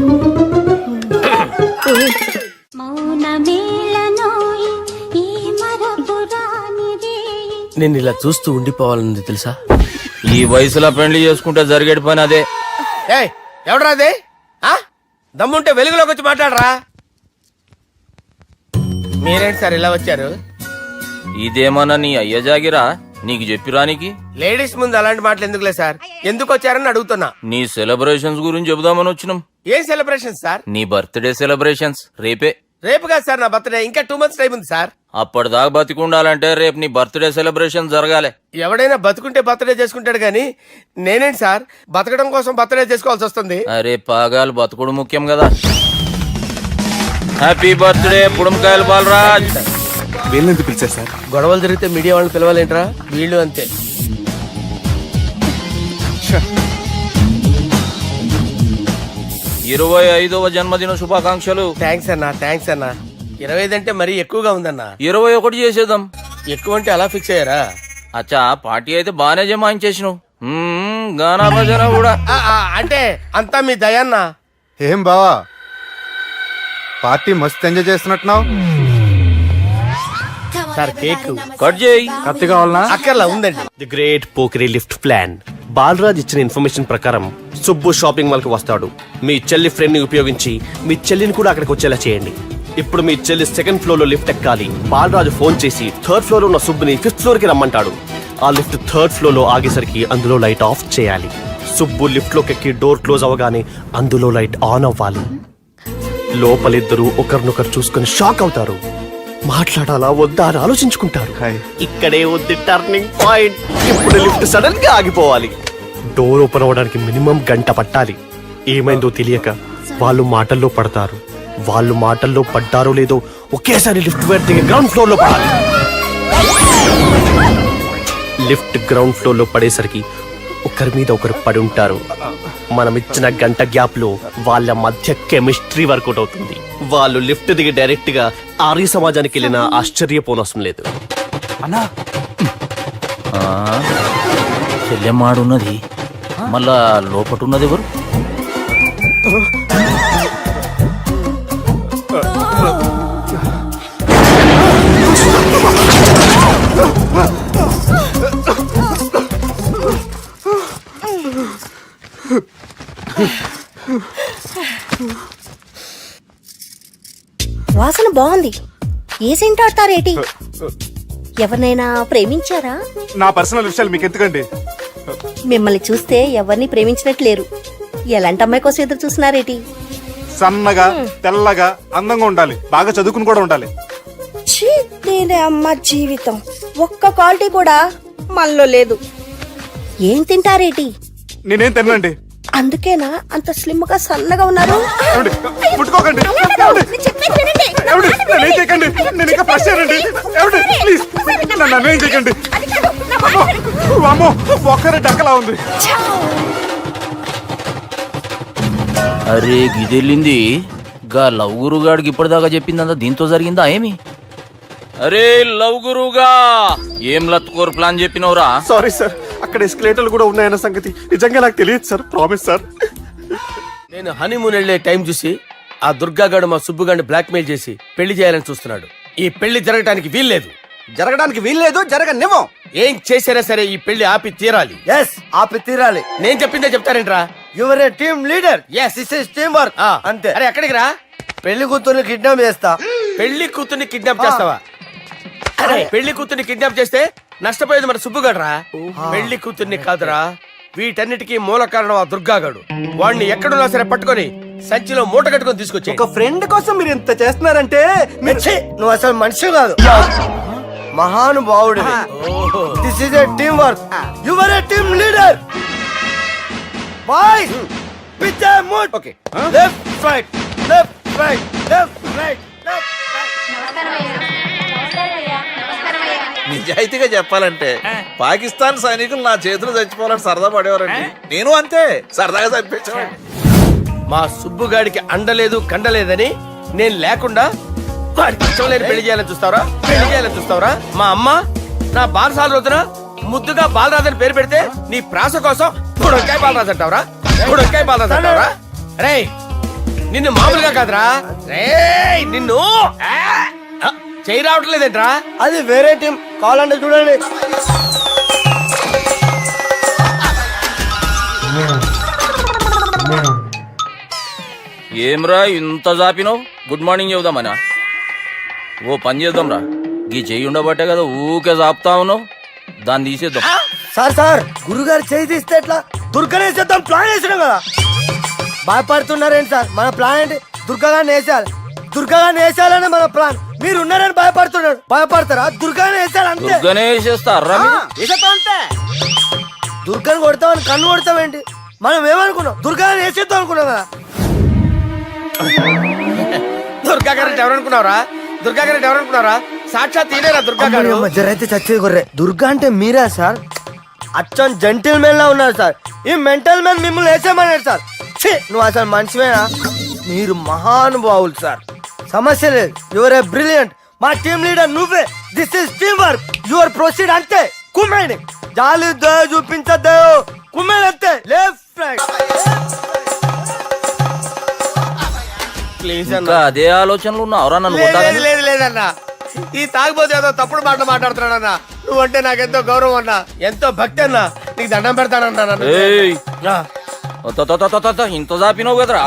నేను ఇలా చూస్తూ ఉండిపోవాలన్నది తెలుసా? ఈ వయసులో పెళ్లి చేసుకుంటే జరిగేటి పని అదే. ఏయ్ ఎవడరా అదే? దమ్ముంటే వెలుగులోకి వచ్చి మాట్లాడరా. మీరేంటి సార్ ఇలా వచ్చారు? ఇదేమన్నా నీ అయ్య జాగిరా నీకు చెప్పిరానికి? లేడీస్ ముందు అలాంటి మాటలు ఎందుకులే సార్. ఎందుకు వచ్చారని అడుగుతున్నా. నీ సెలబ్రేషన్స్ గురించి చెబుదామని వచ్చినాం. ఏం సెలబ్రేషన్ సార్? నీ బర్త్డే సెలబ్రేషన్స్ రేపే. రేపు కాదు సార్ నా బర్త్డే. ఇంకా 2 months టైం ఉంది సార్. అప్పటిదాకా బతికుండాలంటే రేపు నీ బర్త్డే సెలబ్రేషన్ జరగాలి. ఎవడైనా బతుకుంటే బర్త్డే చేసుకుంటాడు గానీ నేనేంటి సార్ బతకడం కోసం బర్త్డే చేసుకోవాల్సి వస్తుంది? అరే పాగాలు బతుకుడు ముఖ్యం కదా. హ్యాపీ బర్త్డే పుడుమకాయలు బాలరాజ్. వీళ్ళని ఎందుకు పిలిచారు సార్? గొడవలు జరిగితే మీడియా వాళ్ళని పిలవాలేంట్రా? వీళ్ళు అంతే. 25వ జన్మదిన శుభాకాంక్షలు. థ్యాంక్స్ అన్నా. థ్యాంక్స్ అన్నా. 25 అంటే మరీ ఎక్కువగా ఉందన్నా. 21 చేసేద్దాం. ఎక్కువ అంటే అలా ఫిక్స్ అయ్యారా? అచ్చా పార్టీ అయితే బానే జమాయించేసినావు. గానా భజన కూడా. అంటే అంతా మీ దయన్నా. ఏం బావా పార్టీ మస్తు ఎంజాయ్ చేస్తున్నట్టున్నావు. సార్ కేక్ కట్ చేయి. కత్తి కావాలనా? అక్కర్లా ఉందండి. ది గ్రేట్ పోకరీ లిఫ్ట్ ప్లాన్. బాలరాజ్ ఇచ్చిన ఇన్ఫర్మేషన్ ప్రకారం సుబ్బు షాపింగ్ మాల్ కి వస్తాడు. మీ చెల్లి ఫ్రెండ్ ని ఉపయోగించి మీ చెల్లిని కూడా అక్కడికి వచ్చేలా చేయండి. ఇప్పుడు మీ చెల్లి 2nd floor లో లిఫ్ట్ ఎక్కాలి. బాలరాజు ఫోన్ చేసి 3rd floor లో ఉన్న సుబ్బుని 5th floor కి రమ్మంటాడు. ఆ లిఫ్ట్ 3rd floor లో ఆగేసరికి అందులో లైట్ ఆఫ్ చేయాలి. సుబ్బు లిఫ్ట్ లోకి ఎక్కి డోర్ క్లోజ్ అవ్వగానే అందులో లైట్ ఆన్ అవ్వాలి. లోపలిద్దరూ ఒకరినొకరు చూసుకుని షాక్ అవుతారు. మాట్లాడాలా వద్దా అని ఆలోచించుకుంటారు. ఇక్కడే ఉంది టర్నింగ్ పాయింట్. ఇప్పుడు లిఫ్ట్ సడన్ గా ఆగిపోవాలి. డోర్ ఓపెన్ అవ్వడానికి మినిమం గంట పట్టాలి. ఏమైందో తెలియక వాళ్ళు మాటల్లో పడతారు. వాళ్ళు మాటల్లో పడ్డారో లేదో ఒకేసారి లిఫ్ట్ వైర్ దిగి గ్రౌండ్ ఫ్లోర్ లో పడాలి. లిఫ్ట్ గ్రౌండ్ ఫ్లోర్ లో పడేసరికి ఒకరి మీద ఒకరు పడి ఉంటారు. మనం ఇచ్చిన గంట గ్యాప్ లో వాళ్ళ మధ్య కెమిస్ట్రీ వర్కౌట్ అవుతుంది. వాళ్ళు లిఫ్ట్ దిగి డైరెక్ట్ గా ఆర్య సమాజానికి వెళ్ళినా ఆశ్చర్యపోనవసరం లేదు. చెల్లెమ్మాడున్నది మళ్ళా లోపటున్నది ఎవరు? వాసన బాగుంది. ఏ సెంట్ ఆడతారేటి? ఎవరినైనా ప్రేమించారా? నా పర్సనల్ విషయాలు మీకు ఎందుకండి? మిమ్మల్ని చూస్తే ఎవరిని ప్రేమించినట్లేరు. ఎలాంటి అమ్మాయి కోసం ఎదురు చూస్తున్నారేటి? సన్నగా తెల్లగా అందంగా ఉండాలి. బాగా చదువుకుని కూడా ఉండాలి. ఛీ, నేనే అమ్మ జీవితం. ఒక్క క్వాలిటీ కూడా మనలో లేదు. ఏం తింటారేటి? నేనేం తినండి. అందుకేనా అంత స్లిమ్ గా సన్నగా ఉన్నారు? ముట్టుకోకండి. నన్నేం చేయకండి. నేను ఇంకా ఫ్రెష్ అయ్యానండి. ప్లీజ్ నన్నేం చేయకండి. అమ్మో ఒక్కరే డక్కలా ఉంది. అరే గిదెళ్ళింది గా లవ్ గురుగాడికి ఇప్పటిదాకా చెప్పిందంతా దీంతో జరిగిందా ఏమి? అరే లవ్ గురుగా ఏం లత్కోర్ ప్లాన్ చెప్పినవురా? సారీ సార్, అక్కడ ఎస్కలేటర్లు కూడా ఉన్నాయన్న సంగతి నిజంగా నాకు తెలియదు సార్. Promise sir. నేను హనీమూన్ వెళ్లే టైం చూసి ఆ దుర్గాగాడు మా సుబ్బుగాడిని బ్లాక్మెయిల్ చేసి పెళ్లి చేయాలని చూస్తున్నాడు. ఈ పెళ్లి జరగడానికి వీల్లేదు. జరగడానికి వీల్లేదు. జరగనివ్వం. ఏం చేసినా సరే ఈ పెళ్లి ఆపి తీరాలి. ఆపి తీరాలి. నేను చెప్పిందే చెప్తారేంట్రా? Your a team leader. This is team work. అంతే. అరే ఎక్కడికి రా? పెళ్లి కూతుర్ని కిడ్నాప్ చేస్తా. పెళ్లి కూతుర్ని కిడ్నాప్ చేస్తావా? అరే పెళ్లి కూతుర్ని కిడ్నాప్ చేస్తే నష్టపోయేది మన సుబ్బుగాడు రా. పెళ్లి కూతుర్ని కాదురా వీటన్నిటికీ మూల కారణం ఆ దుర్గాగాడు. వాణ్ణి ఎక్కడున్నా సరే పట్టుకొని సంచిలో మూట కట్టుకొని తీసుకొచ్చి ఒక ఫ్రెండ్ కోసం మీరు ఇంత చేస్తున్నారంటే నువ్వు అసలు మనిషి కాదు, మహానుభావుడు. This is a team work. You are a team leader. Boys pitch a moot. Okay, left right left right left right left నిజాయితీగా చెప్పాలంటే పాకిస్తాన్ సైనికులు నా చేతులు చచ్చిపోవాలని సరదా పడేవారండి. నేను అంతే సరదాగా చంపించేవాడిని. మా సుబ్బుగాడికి అండలేదు కండలేదని నేను లేకుండా వాడికి ఇష్టం లేని పెళ్లి చేయాలని చూస్తావరా? పెళ్లి చేయాలని చూస్తావరా? మా అమ్మ నా బాలసాల రోజున ముద్దుగా బాలరాజు అని పేరు పెడితే నీ ప్రాస కోసం గుడొక్కాయ బాలరాజు అంటావరా? గుడొక్కాయ బాలరాజు అంటావరా? రే నిన్ను మామూలుగా కాదురా, రే నిన్ను చేయి రావట్లేదేంట్రా? అది వేరే టీం, కావాలంటే చూడండి. ఏమ్రా ఇంత జాపినావు? Good morning చెబుదామనా? ఓ పని చేద్దాంరా, గీ చెయ్యి ఉండబట్టే కదా ఊకే జాపుతా ఉన్నావు, దాన్ని తీసేద్దాం. సార్ గురుగారు చేయి తీస్తే ఎట్లా? దుర్గనేసేద్దాం ప్లాన్ వేసినాం కదా. భయపడుతున్నారేంటి సార్? మన ప్లాన్ ఏంటి? దుర్గాగాన్ని వేసేయాలి, దుర్గాగాన్ని వేసేయాలని మన ప్లాన్. మీరు ఉన్నారని భయపడుతున్నాడు. భయపడతారా? దుర్గాని వేసేయాలి అంతే. దుర్గనే వేసేస్తారా? అంతే. దుర్గాని కొడతామని కన్ను కొడతామేంటి? మనం ఏమనుకున్నాం? దుర్గాని వేసేద్దాం అనుకున్నాం కదా. దుర్గా గారు ఎవరనుకున్నారా? దుర్గా గారు ఎవరనుకున్నారా? సాక్షాత్ తీరేరా దుర్గా గారు. జరైతే చచ్చేది గొర్రె. దుర్గా అంటే మీరా సార్? అచ్చం జెంటిల్ మెన్ లా ఉన్నారు సార్. ఈ మెంటల్ మెన్ మిమ్మల్ని వేసేమన్నాడు సార్. నువ్వు అసలు మనిషివేనా? మీరు మహానుభావులు సార్, సమస్య లేదు. Your a brilliant. మా టీమ్ లీడర్ నువ్వే. This is team work. Your proceed అంతే. కుమ్మేడి జాలి చూపించద్దు. కుమ్మేడి అంతే. Left right. ప్లీజ్ ఇంకా అదే ఆలోచనలు ఉన్నావురా? నన్ను లేదు లేదన్నా, ఈ తాగిపోతే ఏదో తప్పుడు మాట మాట్లాడుతున్నాడన్నా. నువ్వంటే నాకెంతో గౌరవం అన్నా, ఎంతో భక్తి అన్నా. నీకు దండం పెడతానన్నా. ఇంత జాపినావు కదరా?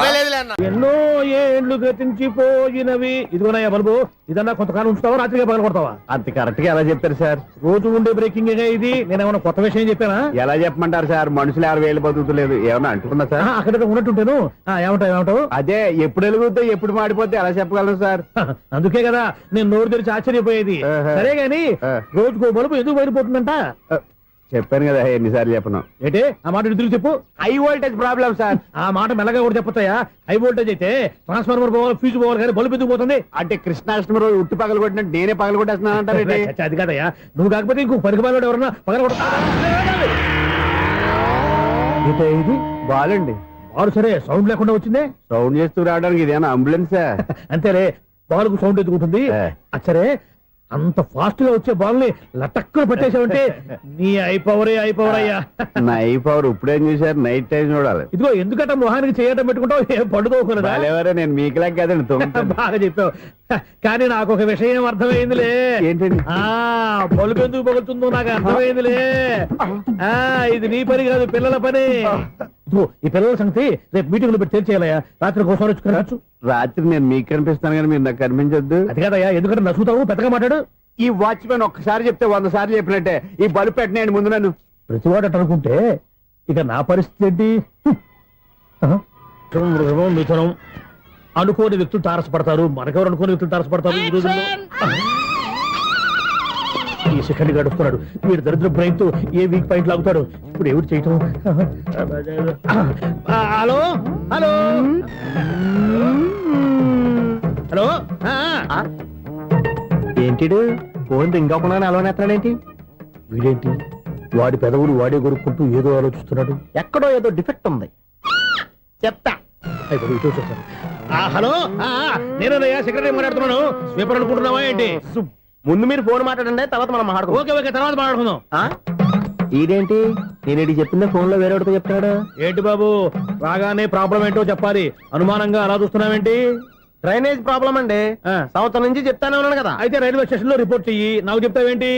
ఎన్నో ఏళ్ళు గతించిపోయినవి. ఇదిగోనయ్యా బల్బు, ఇదన్నా కొంతకాలం ఉంచుతావా, రాత్రిగా పగల కొడతావా? అంత కరెక్ట్ గా ఎలా చెప్తారు సార్? రోజు ఉండే బ్రేకింగ్ ఇది. నేనేమన్నా కొత్త విషయం చెప్పానా? ఎలా చెప్పమంటారు సార్? మనుషులు ఎవరు వేలు బతుకుతలేదు, ఏమన్నా అంటున్నా సార్? అక్కడ ఉన్నట్టుంటాను. ఏమంటావు? అదే ఎప్పుడు వెలుగుతో ఎప్పుడు మాడిపోతే ఎలా చెప్పగలను సార్? అందుకే కదా నేను నోరు తెరిచి ఆశ్చర్యపోయేది. సరే గాని రోజుకో బల్బు ఎందుకు బయటపోతుందంట? చెప్పాను కదా ఎన్నిసార్లు చెప్పను. ఏంటే ఆ మాట తిరిగి చెప్పు. High voltage problem sir. ఆ మాట మెల్లగా కూడా చెప్పొచ్చాయా? హై వోల్టేజ్ అయితే ట్రాన్స్ఫార్మర్ పోవాలి, ఫ్యూజ్ పోవాలి, కానీ బల్బు ఎందుకు పోతుంది? అంటే కృష్ణాష్టమి రోజు ఉట్టి పగలు కొట్టినట్టు నేనే పగలు కొట్టేస్తున్నాను అంటారు. అది కాదయ్యా, నువ్వు కాకపోతే ఇంకో పనికి బాలు ఎవరన్నా పగల కొడతా. ఇది బాలండి. బాలు సరే సౌండ్ లేకుండా వచ్చిందే. సౌండ్ చేస్తూ రావడానికి ఇదేనా అంబులెన్సా? అంతేలే, బాలుకు సౌండ్ ఎదుగుతుంది. సరే అంత ఫాస్ట్ గా వచ్చే బాల్ ని లటక్కులు పట్టేసావంటే నీ ఐపవర్ అయ్యా. నా ఐపవర్ ఇప్పుడేం చూసారు? నైట్ టైం చూడాలి. ఇదిగో ఎందుకంటే మొహానికి చేయటం పెట్టుకుంటావు, ఏం పండుకోకూడదా? నేను మీకులా కదండి. బాగా చెప్పావు. కానీ నాకు ఒక విషయం అర్థమైందిలే. ఏంటండి? బల్బు ఎందుకు పగులుతుందో నాకు అర్థమైందిలే. ఇది నీ పని కాదు, పిల్లల పని. ఈ పిల్లల సంగతి రేపు మీటింగ్ లో పెట్టి తెలిసేయాలయ్యా. రాత్రి కోసం వచ్చుకోవచ్చు. రాత్రి నేను మీకు కనిపిస్తాను కానీ మీరు నాకు కనిపించొద్దు. అది కాదయ్యా, ఎందుకంటే నసుగుతావు, పెద్దగా మాట్లాడు. ఈ వాచ్మెన్ ఒక్కసారి చెప్తే 100 సార్లు చెప్పినట్టే. ఈ బల్బు పెట్టినాయండి ముందు నన్ను. ప్రతివాడట అనుకుంటే ఇక నా పరిస్థితి ఏంటి? మృగం మిథునం అనుకోని వ్యక్తులు తారసపడతారు. మనకెవరు అనుకోని వ్యక్తులు తారసపడతారు ఈ రోజుల్లో? ఈ సెకండ్ గడుపుతున్నాడు వీడు. దరిద్ర బ్రెయిన్ తో ఏ వీక్ పాయింట్ లాగుతాడు. ఇప్పుడు ఎవరు చేయటం? Hello hello hello. ఏంటిడు ఫోన్ రింగ్ అవ్వకుండా అలవనేస్తాడేంటి? వీడేంటి వాడి పెదవులు వాడే కొరుక్కుంటూ ఏదో ఆలోచిస్తున్నాడు. ఎక్కడో ఏదో డిఫెక్ట్ ఉంది. చెప్తా. హలో, నేనయ్యా సెక్రటరీ మాట్లాడుతున్నాను. స్వీపర్ అనుకుంటున్నావా ఏంటి? ముందు మీరు ఫోన్ మాట్లాడండి, తర్వాత మనం మాట్లాడుకో. ఓకే తర్వాత మాట్లాడుకుందాం. ఇదేంటి నేను చెప్పిందే ఫోన్ లో వేరే వాడితో చెప్తాడు ఏంటి బాబు? రాగానే ప్రాబ్లం ఏంటో చెప్పాలి. అనుమానంగా అలా చూస్తున్నావేంటి? డ్రైనేజ్ ప్రాబ్లం అండి. సంవత్సరం నుంచి చెప్తానే ఉన్నాను కదా. అయితే రైల్వే స్టేషన్ లో రిపోర్ట్ చెయ్యి. నాకు చెప్తావేంటి?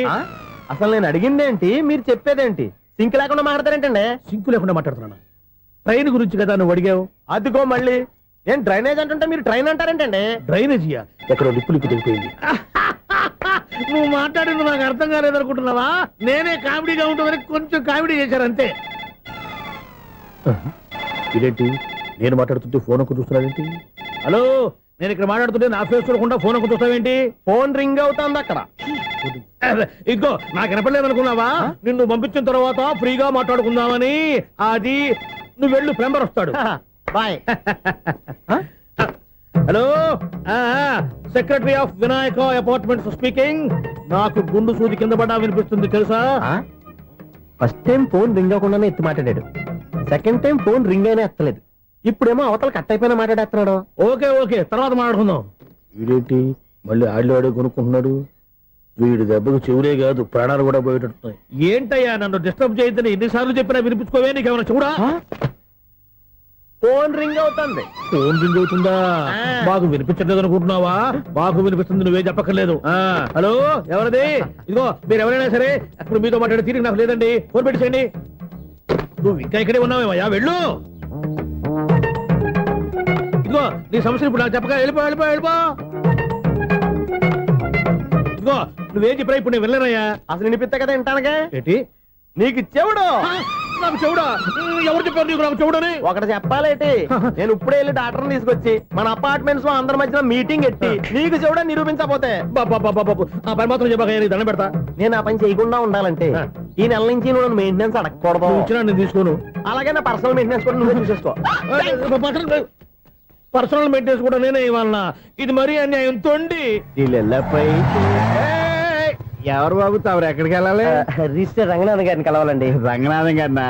అసలు నేను అడిగిందేంటి, మీరు చెప్పేదేంటి? సింక్ లేకుండా మాట్లాడతారేంటండి? సింక్ లేకుండా మాట్లాడుతున్నాను. ట్రైన్ గురించి కదా నువ్వు అడిగావు. అదిగో మళ్ళీ ఏం డ్రైనేజ్ అంటుంటే మీరు ట్రైన్ అంటారేంటండి? డ్రైనేజీయా? ఎక్కడో లిప్పు దిగిపోయింది. నువ్వు మాట్లాడింది నాకు అర్థం కాలేదనుకుంటున్నావా? నేనే కామెడీగా ఉంటుందని కొంచెం కామెడీ చేశారు అంతే. ఇదేంటి నేను మాట్లాడుతుంటే ఫోన్ ఒక్క చూస్తున్నావేంటి? హలో, నేను ఇక్కడ మాట్లాడుతుంటే నా ఫేస్ చూడకుండా ఫోన్ ఒక్క చూస్తావేంటి? ఫోన్ రింగ్ అవుతుంది అక్కడ. ఇదిగో నాకు వినపడలేదు అనుకున్నావా? నిన్ను పంపించిన తర్వాత ఫ్రీగా మాట్లాడుకుందామని. అది నువ్వు వెళ్ళు, ప్లంబర్ వస్తాడు. Bye. Hello, secretary of Vinayaka apartments speaking. నాకు గుండు సూది కింద పడ్డా వినిపిస్తుంది తెలుసా? ఫస్ట్ టైం ఫోన్ రింగ్ అవ్వకుండానే ఎత్తి మాట్లాడాడు. సెకండ్ టైం ఫోన్ రింగ్ అయినా ఎత్తలేదు. ఇప్పుడేమో అవతల కట్ అయిపోయినా మాట్లాడేస్తున్నాడు. ఓకే ఓకే, తర్వాత మాట్లాడుకుందాం. వీడేంటి మళ్ళీ ఆడివాడే కొనుక్కుంటున్నాడు? వీడి దెబ్బకు చెవులే కాదు, ప్రాణాలు కూడా పోయేటట్టున్నాయి. ఏంటయ్యా నన్ను డిస్టర్బ్ చేయొద్దని ఎన్నిసార్లు చెప్పినా వినిపించుకోవే? నీకేమైనా చూడా? ఫోన్ రింగ్ అవుతుంది. ఫోన్ రింగ్ అవుతుందా? మాకు వినిపించట్లేదు అనుకుంటున్నావా? మాకు వినిపిస్తుంది, నువ్వే చెప్పక్కర్లేదు. హలో, ఎవరిది? ఇదిగో మీరు ఎవరైనా సరే ఇప్పుడు మీతో మాట్లాడే తీరిక నాకు లేదండి. ఫోన్ పెట్టేసేయండి. నువ్వు ఇంకా ఇక్కడే ఉన్నావేమయ్యా, వెళ్ళు. ఇదిగో నీ సమస్యలు ఇప్పుడు నాకు చెప్పక వెళ్ళిపో వెళ్ళిపో వెళ్ళిపో. ఇదిగో నువ్వేం చెప్పరా ఇప్పుడు నేను వెళ్ళానయ్యా. అసలు వినిపిస్తా కదా వింటానుగా. ఏంటి నీకు చెవుడు? నాకు చెవుడా? ఎవరు చెప్పారు నీకు నాకు చెవుడని? ఒకటి చెప్పాలేటి, నేను ఇప్పుడే వెళ్ళి డాక్టర్ని తీసుకొచ్చి మన అపార్ట్మెంట్స్ లో అందరి మధ్యన మీటింగ్ ఎట్టి నీకు చెవుడా నిరూపించకపోతే బాబు ఆ పని మాత్రం చెప్పక, నీకు దండం పెడతా. నేను ఆ పని చేయకుండా ఉండాలంటే ఈ నెల నుంచి నువ్వు మెయింటెనెన్స్ అడగకూడదు. నువ్వు ఇచ్చినా నేను తీసుకోను. అలాగే నా పర్సనల్ మెయింటెనెన్స్ కూడా నువ్వే చూసేసుకో. పర్సనల్ మెయింటెనెన్స్ కూడా నేనే ఇవ్వాలన్నా? ఇది మరీ అన్యాయం తొండి. ఎవరు బాబు తమరు ఎక్కడికి వెళ్ళాలి? రిజిస్టర్ రంగనాథన్ గారిని కలవాలండి. రంగనాథం గారినా?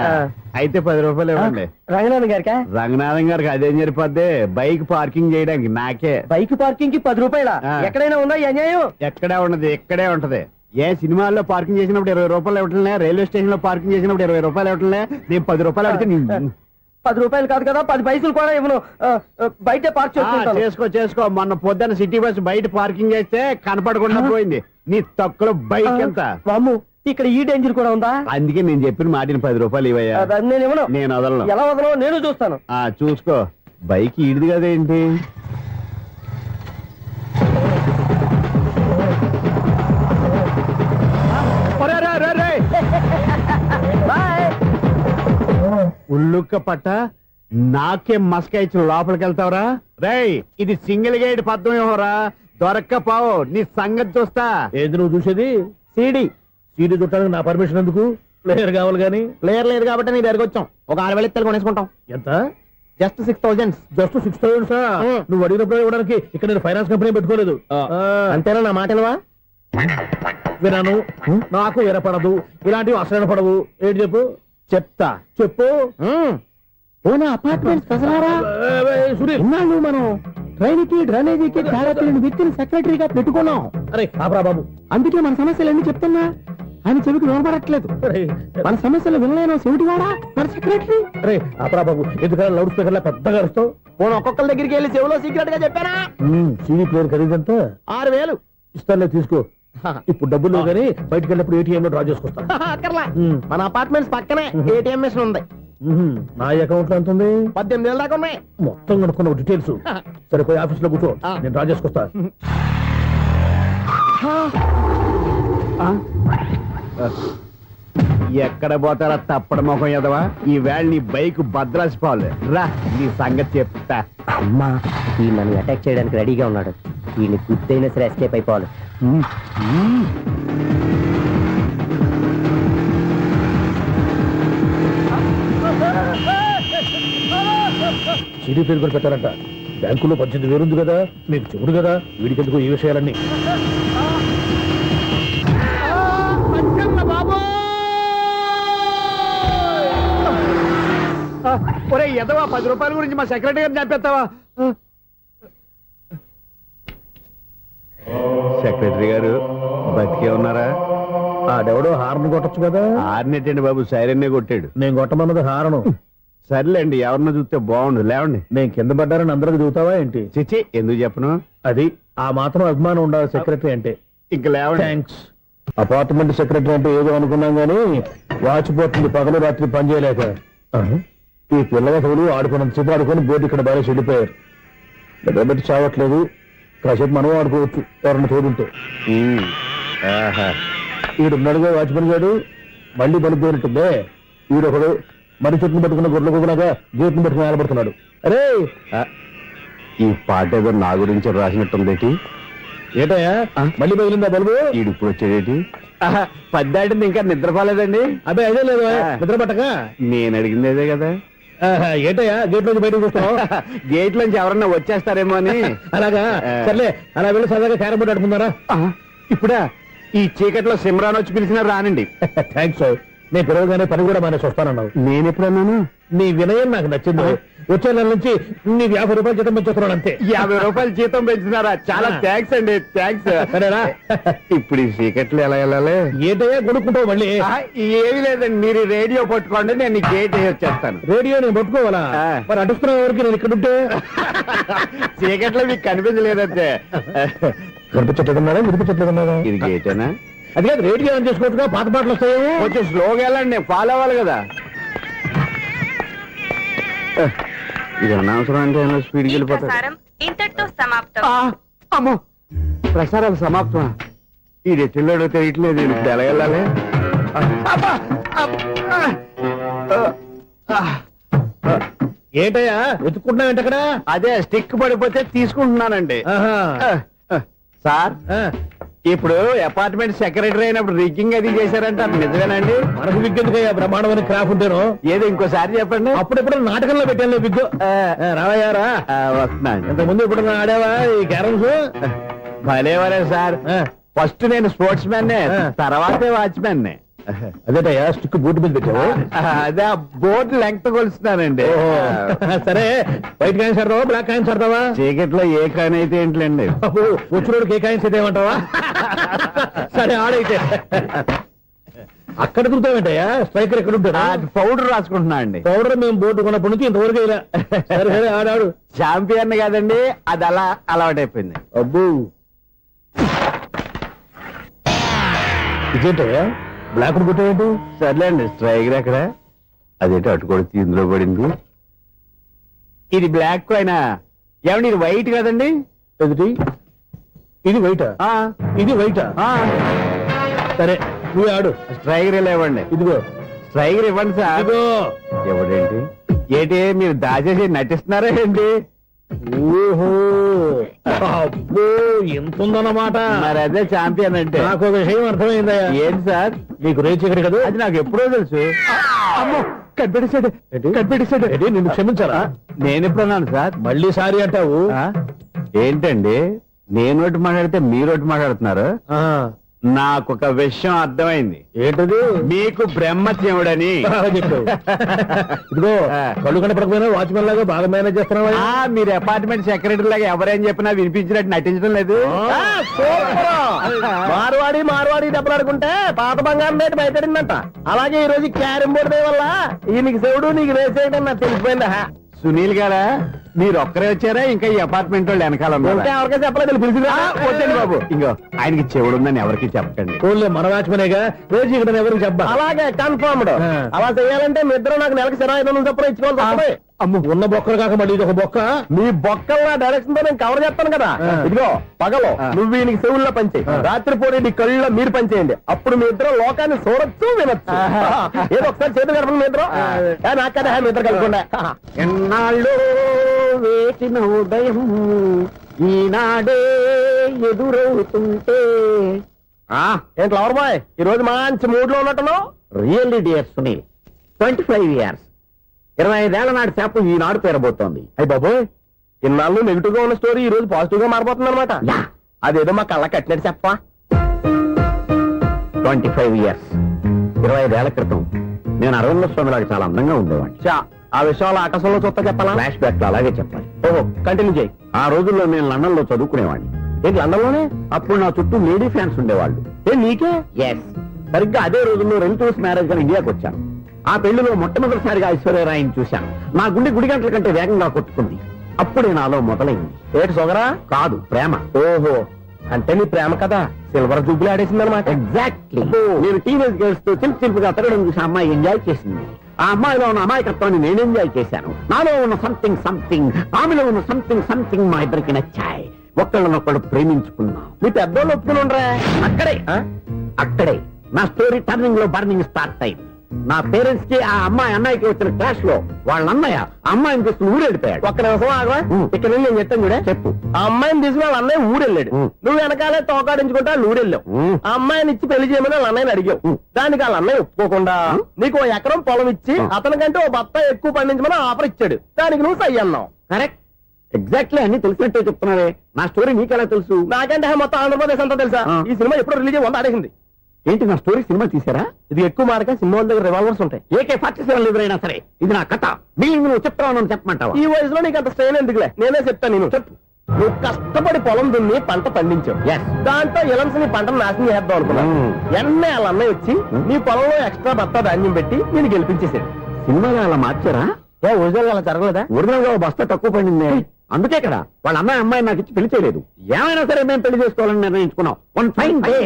అయితే 10 రూపాయలు ఇవ్వండి. రంగనాథన్ గారికా? రంగనాథం గారికి అదేం సరిపోద్ది, బైక్ పార్కింగ్ చేయడానికి నాకే. బైక్ పార్కింగ్ కి 10 రూపాయల? ఎక్కడైనా ఉందా ఈ అన్యాయం? ఎక్కడే ఉండదు, ఇక్కడే ఉంటది. ఏ సినిమాల్లో పార్కింగ్ చేసినప్పుడు 20 రూపాయలు ఇవ్వట్లే, రైల్వే స్టేషన్ లో పార్కింగ్ చేసినప్పుడు 20 రూపాయలు ఇవ్వట్లే, నేను 10 రూపాయలు అడిగితే 10 రూపాయలు కాదు కదా, 10 పైసలు కూడా ఇవ్వను. బయట పార్క్ చేసుకుంటాను. చేసుకో. మొన్న పొద్దున్న సిటీ బస్ బయట పార్కింగ్ చేస్తే కనపడకుండా పోయింది. నీ తక్కువ బైక్ ఎంత? వామ్ము, ఇక్కడ ఈ డేంజర్ కూడా ఉందా? అందుకే నేను చెప్పిన మాటిని 10 రూపాయలు ఇవ్వయ్యా. నేను ఇవ్వను. నేను వదలను. ఎలా వదలను? నేను చూస్తాను. చూసుకో. బైక్ ఈడిది కదేంటి? ఉల్లుక్క పట్ట నాకే మస్క ఇచ్చి లోపలికి వెళ్తావరా? రేయ్, ఇది సింగిల్ గేట్ పద్మం ఇవ్వరా, దొరక్కపోవు నీ సంగతి చూస్తా. ఏది నువ్వు చూసేది? సీడీ. సీడీ చుట్టానికి నా పర్మిషన్ ఎందుకు? ప్లేయర్ కావాలి గానీ. ప్లేయర్ లేదు కాబట్టి నీ దగ్గరకు వచ్చాం. ఒక 6,000 ఇత్తలు కొనేసుకుంటాం. ఎంత? జస్ట్ 6,000. Just 6,000 sir? నువ్వు అడిగినప్పుడు ఇవ్వడానికి ఇక్కడ నేను ఫైనాన్స్ కంపెనీ పెట్టుకోలేదు. అంతేనా? నా మాటలువా? విన్నాను, నాకు వినపడదు, ఇలాంటివి అసలు వినపడవు. ఏంటి చెప్పు? చెప్తా. చెప్పు. అపార్ట్మెంట్ ఇన్నాళ్ళు మనం ట్రైన్కి డ్రైనేజీకి వ్యక్తిని సెక్రటరీగా పెట్టుకున్నాం. అరే ఆపరా బాబు, అందుకే మన సమస్యలు ఎన్ని చెప్తున్నా ఆయన చెవికి వినపడట్లేదు. మన సమస్యలు వినలేను చెవిటివాడా మన సెక్రటరీ. అరే ఆపరా బాబు, ఎందుకన్నా లౌడ్ స్పీకర్ లా పెద్దగా అరుస్తావు? పోను ఒక్కొక్కరి దగ్గరికి వెళ్ళి చెవిలో సీక్రెట్ గా చెప్పానా? CD player ఖరీదంతా 6,000. ఇస్తానులే, తీసుకో. ఇప్పుడు డబ్బులు లేవు కానీ బయటకు వెళ్ళినప్పుడు ఏటీఎం లో డ్రా చేసుకొస్తా. అక్కర్లా, మన అపార్ట్మెంట్స్ పక్కనే ఏటీఎం మిషన్ ఉంది. నా అకౌంట్ లో ఎంత ఉంది? 18,000 దాకా ఉన్నాయి. మొత్తం కనుక్కున్న డీటెయిల్స్. సరే పోయి ఆఫీస్ లో కూర్చో, నేను డ్రా చేసుకొస్తా. ఎక్కడ పోతారా తప్పడ మొహం ఎదవా? ఈ వేళ నీ బైక్ భద్రాసిపోవాలి. రా, నీ సంగతి చెప్తా. అమ్మా, ఈ నన్ను అటాక్ చేయడానికి రెడీగా ఉన్నాడు. వీళ్ళని గుద్దైనా సరే ఎస్కేప్ అయిపోవాలి. సీడీ పేరు కూడా పెట్టారంట. బ్యాంకులో 18,000 ఉంది కదా, మీకు చెవుడు కదా, వీడికెందుకు ఈ విషయాలన్నీ? ఒరే ఎదవా, 10 రూపాయల గురించి మా సెక్రటరీ గారిని చంపేస్తావా? సెక్రటరీ గారు బతికే ఉన్నారా? ఆడెవడో హార్న్ కొట్టచ్చు కదా. హార్న్ ఏంటండి బాబు, సైరన్నే కొట్టాడు. నేను కొట్టమన్నది హారను. సర్లేండి, ఎవరన్నా చూస్తే బాగుండు. లేవండి. నేను కింద పడ్డారని అందరికి చూతావా ఏంటి? చిచ్చి, ఎందుకు చెప్పను? అది ఆ మాత్రం అభిమానం ఉండాలి సెక్రటరీ అంటే. ఇంక లేవండి. థ్యాంక్స్. అపార్ట్మెంట్ సెక్రటరీ అంటే ఏదో అనుకున్నాం గానీ వాచిపోతుంది పగలు రాత్రి పని చేయలేక. ఈ పిల్లవాడు ఆడుకున్నంత సేపు ఆడుకొని బోర్డు ఇక్కడ బాగా చెడిపోయారు. నిద్రబెట్టి చావట్లేదు. కాసేపు మనం ఆడుకోవచ్చు ఎవరన్నా తోడుంటే. ఈడున్నాడుగా వాచ్మెన్ గారు, మళ్ళీ బలిపోయినట్టుందే. ఈడొకడు మరి చెట్టును పట్టుకున్న గొర్రెలు కుక్కలాగా గేట్ను పట్టుకుని నిలబడుతున్నాడు. అరే ఈ పాట ఏదో నా గురించి రాసినట్టుందేటి. ఏటయ్యా మళ్ళీ పగిలిందా బల్బు? ఈడు ఇప్పుడు వచ్చేదేటి? పద్దాటింది ఇంకా నిద్రపోలేదండి. అబ్బాయి అదే లేదు నిద్ర పట్టక. నేను అడిగింది అదే కదా. ఏటయ్యా గేట్ నుంచి బయటకు చూస్తావు? గేట్ లోంచి ఎవరన్నా వచ్చేస్తారేమో అని. అలాగా సర్లే అలా వెళ్ళి సరదాగా క్యారం బోర్డు ఆడుకున్నారా? ఇప్పుడా ఈ చీకట్లో సిమ్రాన్ వచ్చి పిలిచినా రానండి. థ్యాంక్స్. నేను పిలవగానే పని కూడా మానేసి వస్తానన్నావు. నేను ఎప్పుడన్నాను? నీ వినయం నాకు నచ్చింది. వచ్చే నెల నుంచి నీ 50 రూపాయలు జీతం పెంచుతున్నాను అంతే. 50 రూపాయలు జీతం పెంచుతున్నారా? చాలా థ్యాంక్స్ అండి. థ్యాంక్స్. సరేనా? ఇప్పుడు ఈ చీకట్లు ఎలా వెళ్ళాలి? ఏంటయ్యా కొనుక్కుంటావు మళ్ళీ? ఏమీ లేదండి, మీరు రేడియో పట్టుకోండి, నేను గేట్ వేసి వచ్చేస్తాను. రేడియో నేను పట్టుకోవాలా? మరి అడుస్తున్న వరకు నేను ఇక్కడ ఉంటే చీకట్లో మీకు కనిపించలేదంటే. కనిపించట్లేదన్నారా వినిపించట్లేదన్నారా? ఇది గేటేనా? అది కాదు, రేడియో ఆన్ చేసుకోవచ్చుగా, పాత పాటలు వస్తాయేమో. కొంచెం స్లోగా వెళ్ళండి, నేను ఫాలో అవ్వాలి కదా. ఇది అనవసరం అంటే స్పీడ్కి వెళ్ళిపోతారు. ఇంతటితో సమాప్తం. అమ్మో, ప్రసారాలు సమాప్తం. ఈ రెట్టిల్లోడో తెలియట్లేదు, ఇప్పుడు ఎలా వెళ్ళాలి? ఏంటయ్యా వెతుక్కుంటున్నావు ఏంటక్కడ? అదే స్టిక్ పడిపోతే తీసుకుంటున్నానండి. సార్, ఇప్పుడు అపార్ట్మెంట్ సెక్రటరీ అయినప్పుడు రిగ్గింగ్ అది చేశారంటే అది నిజమేనండి? మనకు విగ్గెందుకయ్యా బ్రహ్మాండమైన క్రాఫ్ ఉంటాను. ఏదో ఇంకోసారి చెప్పండి. అప్పుడెప్పుడు నాటకంలో పెట్టాను విగ్గు. రావయ్యారా? వస్తున్నాను. ఇంతకుముందు ఇప్పుడు ఆడావా ఈ క్యారమ్స్? భలేవరే సార్. ఫస్ట్ నేను స్పోర్ట్స్ మ్యాన్, తర్వాతే వాచ్మెన్. అదేటయ్యా స్టిక్ బూట్ మీద పెట్టావు? అదే బోర్డు లెంగ్త్ కొలుస్తున్నానండి. సరే, వైట్ కాయిన్స్ ఆడతావా బ్లాక్ కాయిన్స్ ఆడతావా? చీకట్లో ఏ కాయిన్ అయితే ఏంటండి? వచ్చినోడికి ఏ కాయిన్స్ అయితే ఏమంటావా? సరే ఆడైతే. అక్కడ దొరుకుతావేంటయ్యా? స్ట్రైకర్ ఎక్కడ ఉంటాడా? పౌడర్ రాసుకుంటున్నా అండి. పౌడర్ మేము బోర్డు కొన్నప్పటి నుంచి ఇంతవరకు ఇలా. సరే సరే ఆడాడు. ఛాంపియన్ కాదండి, అది అలా అలవాటైపోయింది. అబ్బు ఇదేంటయ్యా బ్లాక్ కొట్టావేంటి? సర్లేండి, స్ట్రైకర్ ఎక్కడ? అదేంటి అటుకొడితే ఇందులో పడింది. ఇది బ్లాక్ కాయినా? ఏమండి ఇది వైట్ కదండి? ఎదుటి ఇది వైటా? ఇది వైటా? సరే నువ్వు ఆడు. స్ట్రైకర్ ఇలా ఇవ్వండి. ఇదిగో స్ట్రైకర్ ఇవ్వండి సార్. ఇదిగో. ఎవడేంటి? ఏంటి మీరు దాచేసి నటిస్తున్నారా ఏంటి? ఓహో అబ్బో ఎంత ఉందన్నమాట. మరి అదే ఛాంపియన్ అంటే. నాకు ఒక విషయం అర్థమైందయ్యా. ఏంటి సార్? నీకు రేచి ఇక్కడ కదా? అది నాకు ఎప్పుడో తెలుసు. అమ్మో, కనిపెట్టేశాడు కనిపెట్టేశాడు. నిన్ను క్షమించారా? నేను ఎప్పుడన్నాను సార్? మళ్ళీ సారీ అంటావు? ఏంటండి నేనోటి మాట్లాడితే మీరోటి మాట్లాడుతున్నారు? నాకు ఒక విషయం అర్థమైంది. ఏంటది? మీకు బ్రహ్మత్యముడని చెప్పావు. ఇదిగో కళ్ళు కనపడకపోయినా వాచ్మెన్ లాగా బాగా మేనేజ్ చేస్తున్నావా? మీరు అపార్ట్మెంట్ సెక్రటరీ లాగా ఎవరేం చెప్పినా వినిపించినట్టు నటించడం లేదు. మార్వాడి దెబ్బలాడుకుంటే పాత బంగారం రేటు బయటడిందంట. అలాగే ఈ రోజు క్యారం బోర్డు వల్ల ఈయనకి శివుడు నీకు రేసేయడం నాకు తెలిసిపోయిందా? సునీల్ గారా, మీరు ఒక్కరే వచ్చారా? ఇంకా ఈ అపార్ట్మెంట్ వాళ్ళు వెనకాల ఎవరికైనా చెప్పలేదు పిలిచిరా? వద్దండి బాబు, ఇంకో ఆయనకి చెవుడుందని ఎవరికి చెప్పకండి. ఓన్లీ మన వాచ్మనేగా, రోజు ఇక్కడ ఎవరికి చెప్పా. అలాగే కన్ఫర్మ్డ్. అలా చేయాలంటే మీ ఇద్దరు నాకు నెలకి 500 చొప్పున ఇచ్చుకోవాలి. అమ్మ ఉన్న బొక్కలు కాక మళ్ళీ ఇది ఒక బొక్క. మీ బొక్కల డైరెక్షన్ తో నేను కవర్ చేస్తాను కదా. ఇదిగో పగలో నువ్వు ఈయనకి చెవుల్లో పంచే, రాత్రి పూట నీ కళ్ళలో మీరు పనిచేయండి. అప్పుడు మీ ఇద్దరు లోకాన్ని చూడొచ్చు వినొచ్చు. ఏదో ఒకసారి చేతులు కలపండి మీ ఇద్దరు. నాకు కదా మీ ఇద్దరు కలపకుండా. ఎన్నాళ్ళు వేసిన ఉదయం ఈనాడే ఎదురవుతుంటే. ఏంటి లవర్ బాయ్, ఈ రోజు మంచి మూడ్ లో ఉన్నట్టున్నావు? రియల్లీ డియర్ సునీల్, 25 years 25 ఏళ్ల నాటి చేప ఈనాడు పేరబోతోంది. అయ్యి బాబోయ్, ఇన్నాళ్ళు నెగిటివ్ గా ఉన్న స్టోరీ ఈ రోజు పాజిటివ్ గా మారిపోతుంది అనమాట. అదేదో మా కళ్ళ కట్టినట్టు చెప్పా. 25 years 25 ఏళ్ల క్రితం నేను అరవింద స్వామిలాగా చాలా అందంగా ఉండేవాడిని. ఆ విషయాలు ఆకాశంలో చూస్తా చెప్పాలా? ఫ్లాష్ బ్యాక్ అలాగే చెప్పాలి. ఓహో కంటిన్యూ చేయి. ఆ రోజుల్లో నేను లండన్ లో చదువుకునేవాడిని. ఏంటి లండన్ లోనే? అప్పుడు నా చుట్టూ లేడీ ఫ్యాన్స్ ఉండేవాళ్ళు. నీకే? ఎస్, సరిగ్గా అదే రోజుల్లో రిలేటివ్స్ మ్యారేజ్ గా ఇండియాకి వచ్చాను. ఆ పెళ్లిలో మొట్టమొదటిసారిగా ఐశ్వర్యరాయని చూశాను. నా గుండె గుడి గంటల కంటే వేగంగా కొట్టుకుంది. అప్పుడే నాలో మొదలైంది. ఏటి సొగరా? కాదు, ప్రేమ. ఓహో, అంటే నీ ప్రేమ కదా సిల్వర్ జూబ్లీ ఆడేసింది అనమాట. ఎగ్జాక్ట్లీ. నేను టీనేజ్ గర్ల్స్ తో చిలుపుగా తిరగడం చూసి అమ్మాయి ఎంజాయ్ చేసింది. ఆ అమ్మాయిలో ఉన్న అమాయకత్వాన్ని నేను ఎంజాయ్ చేశాను. నాలో ఉన్న సంథింగ్ ఆమెలో ఉన్న సంథింగ్ మా ఇద్దరికి నచ్చాయి. ఒక్కళ్ళనొక్కడు ప్రేమించుకున్నాం. మీ పెద్దోళ్ళు ఒప్పుకుని ఉండరా? అక్కడే నా స్టోరీ టర్నింగ్ లో బర్నింగ్ స్టార్ట్ అయింది. నా పేరెంట్స్ కి ఆ అమ్మాయి అన్నయ్యకి వచ్చిన క్లాష్ లో వాళ్ళ అన్నయ్య అమ్మాయిని తీసుకుని ఊరెళ్ళిపోయాడు. ఒక్క నిమిషం ఆగవా? ఇక్కడ నేను చెప్తాను కూడా చెప్పు. ఆ అమ్మాయిని తీసుకుని వాళ్ళ అన్నయ్య ఊరెళ్ళాడు. నువ్వు వెనకాలే తోకాడించుకుంటా ఊరెళ్ళావు. ఆ అమ్మాయిని ఇచ్చి పెళ్లి చేయమని వాళ్ళ అన్నయ్యని అడిగావు. దానికి వాళ్ళ అన్నయ్య ఒప్పుకోకుండా నీకు 1 ఎకరం పొలం ఇచ్చి అతనికంటే 1 బత్త ఎక్కువ పండించమని ఆఫర్ ఇచ్చాడు. దానికి నువ్వు సై అన్నావు. కరెక్ట్, ఎగ్జాక్ట్లీ అన్ని తెలిసినట్టే చెప్తున్నావే. నా స్టోరీ నీకెలా తెలుసు? నాకంటే మొత్తం ఆంధ్రప్రదేశ్ అంతా తెలుసా? ఈ సినిమా ఎప్పుడు రిలీజ్ 100 ఆడేసింది. ఏంటి నా స్టోరీ సినిమా తీసారా? ఇది ఎక్కువ మార్క సినిమా దగ్గర రివాల్వర్స్ ఉంటాయి. AK-47 ఎదురైనా సరే ఇది నా కథ. మిగిలిన నువ్వు చెప్తావు చెప్పమంటావా? ఈ వయసులో నీకు అంత స్ట్రెయిన్ ఎందుకులే, నేనే చెప్తాను. నేను చెప్పు. నువ్వు కష్టపడి పొలం దున్ని పంట పండించావు. దాంతో ఇలమ్స్ నీ పంటను నాశనం చేద్దాం అనుకున్నావు. ఎన్నే వాళ్ళ అన్నయ్య వచ్చి నీ పొలంలో ఎక్స్ట్రా బత్తా ధాన్యం పెట్టి నేను గెలిపించేసాడు. సినిమాలో అలా మార్చారా? ఒరిజినల్ అలా జరగలేదా? ఒరిజినల్ గా బస్తా తక్కువ పడింది. అందుకే కదా వాళ్ళ అమ్మాయి అమ్మాయి నాకు ఇచ్చి పెళ్లి చేయలేదు. ఏమైనా సరే మేము పెళ్లి చేసుకోవాలని నిర్ణయించుకున్నాం. One fine day.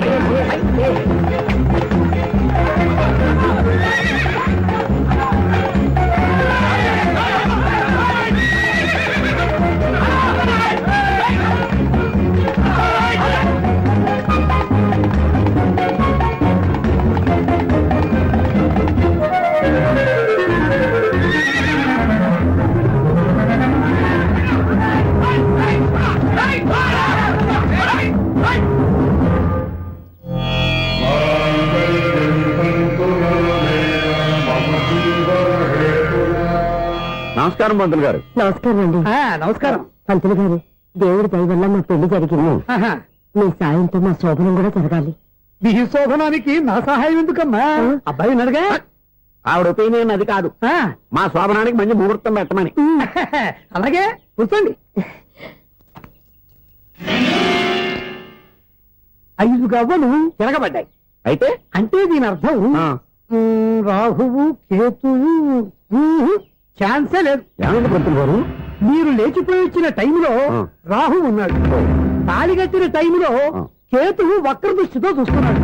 నమస్కారం పంతులు గారు. నమస్కారం అండి. నమస్కారం పంతులు గారు, దేవుడి దయ వల్ల మా పెళ్లి జరిగింది. మీ సాయంతో మా శోభనం కూడా జరగాలి. మీ శోభనానికి నా సహాయం ఎందుకమ్మా? అబ్బాయి నడగా ఆవిడ ఒపీనియన్ అది కాదు. మా శోభనానికి మంచి ముహూర్తం పెట్టమని. అలాగే కూర్చోండి. 5 గవ్వలు తిరగబడ్డాయి. అయితే అంటే దీని అర్థం రాహువు కేతువు ఛాన్సే లేదు. ఏమైంది పంతులు గారు? మీరు లేచిపోయి వచ్చిన టైంలో రాహు ఉన్నాడు. తాళిగట్టిన టైంలో కేతువు వక్ర దృష్టితో చూస్తున్నాడు.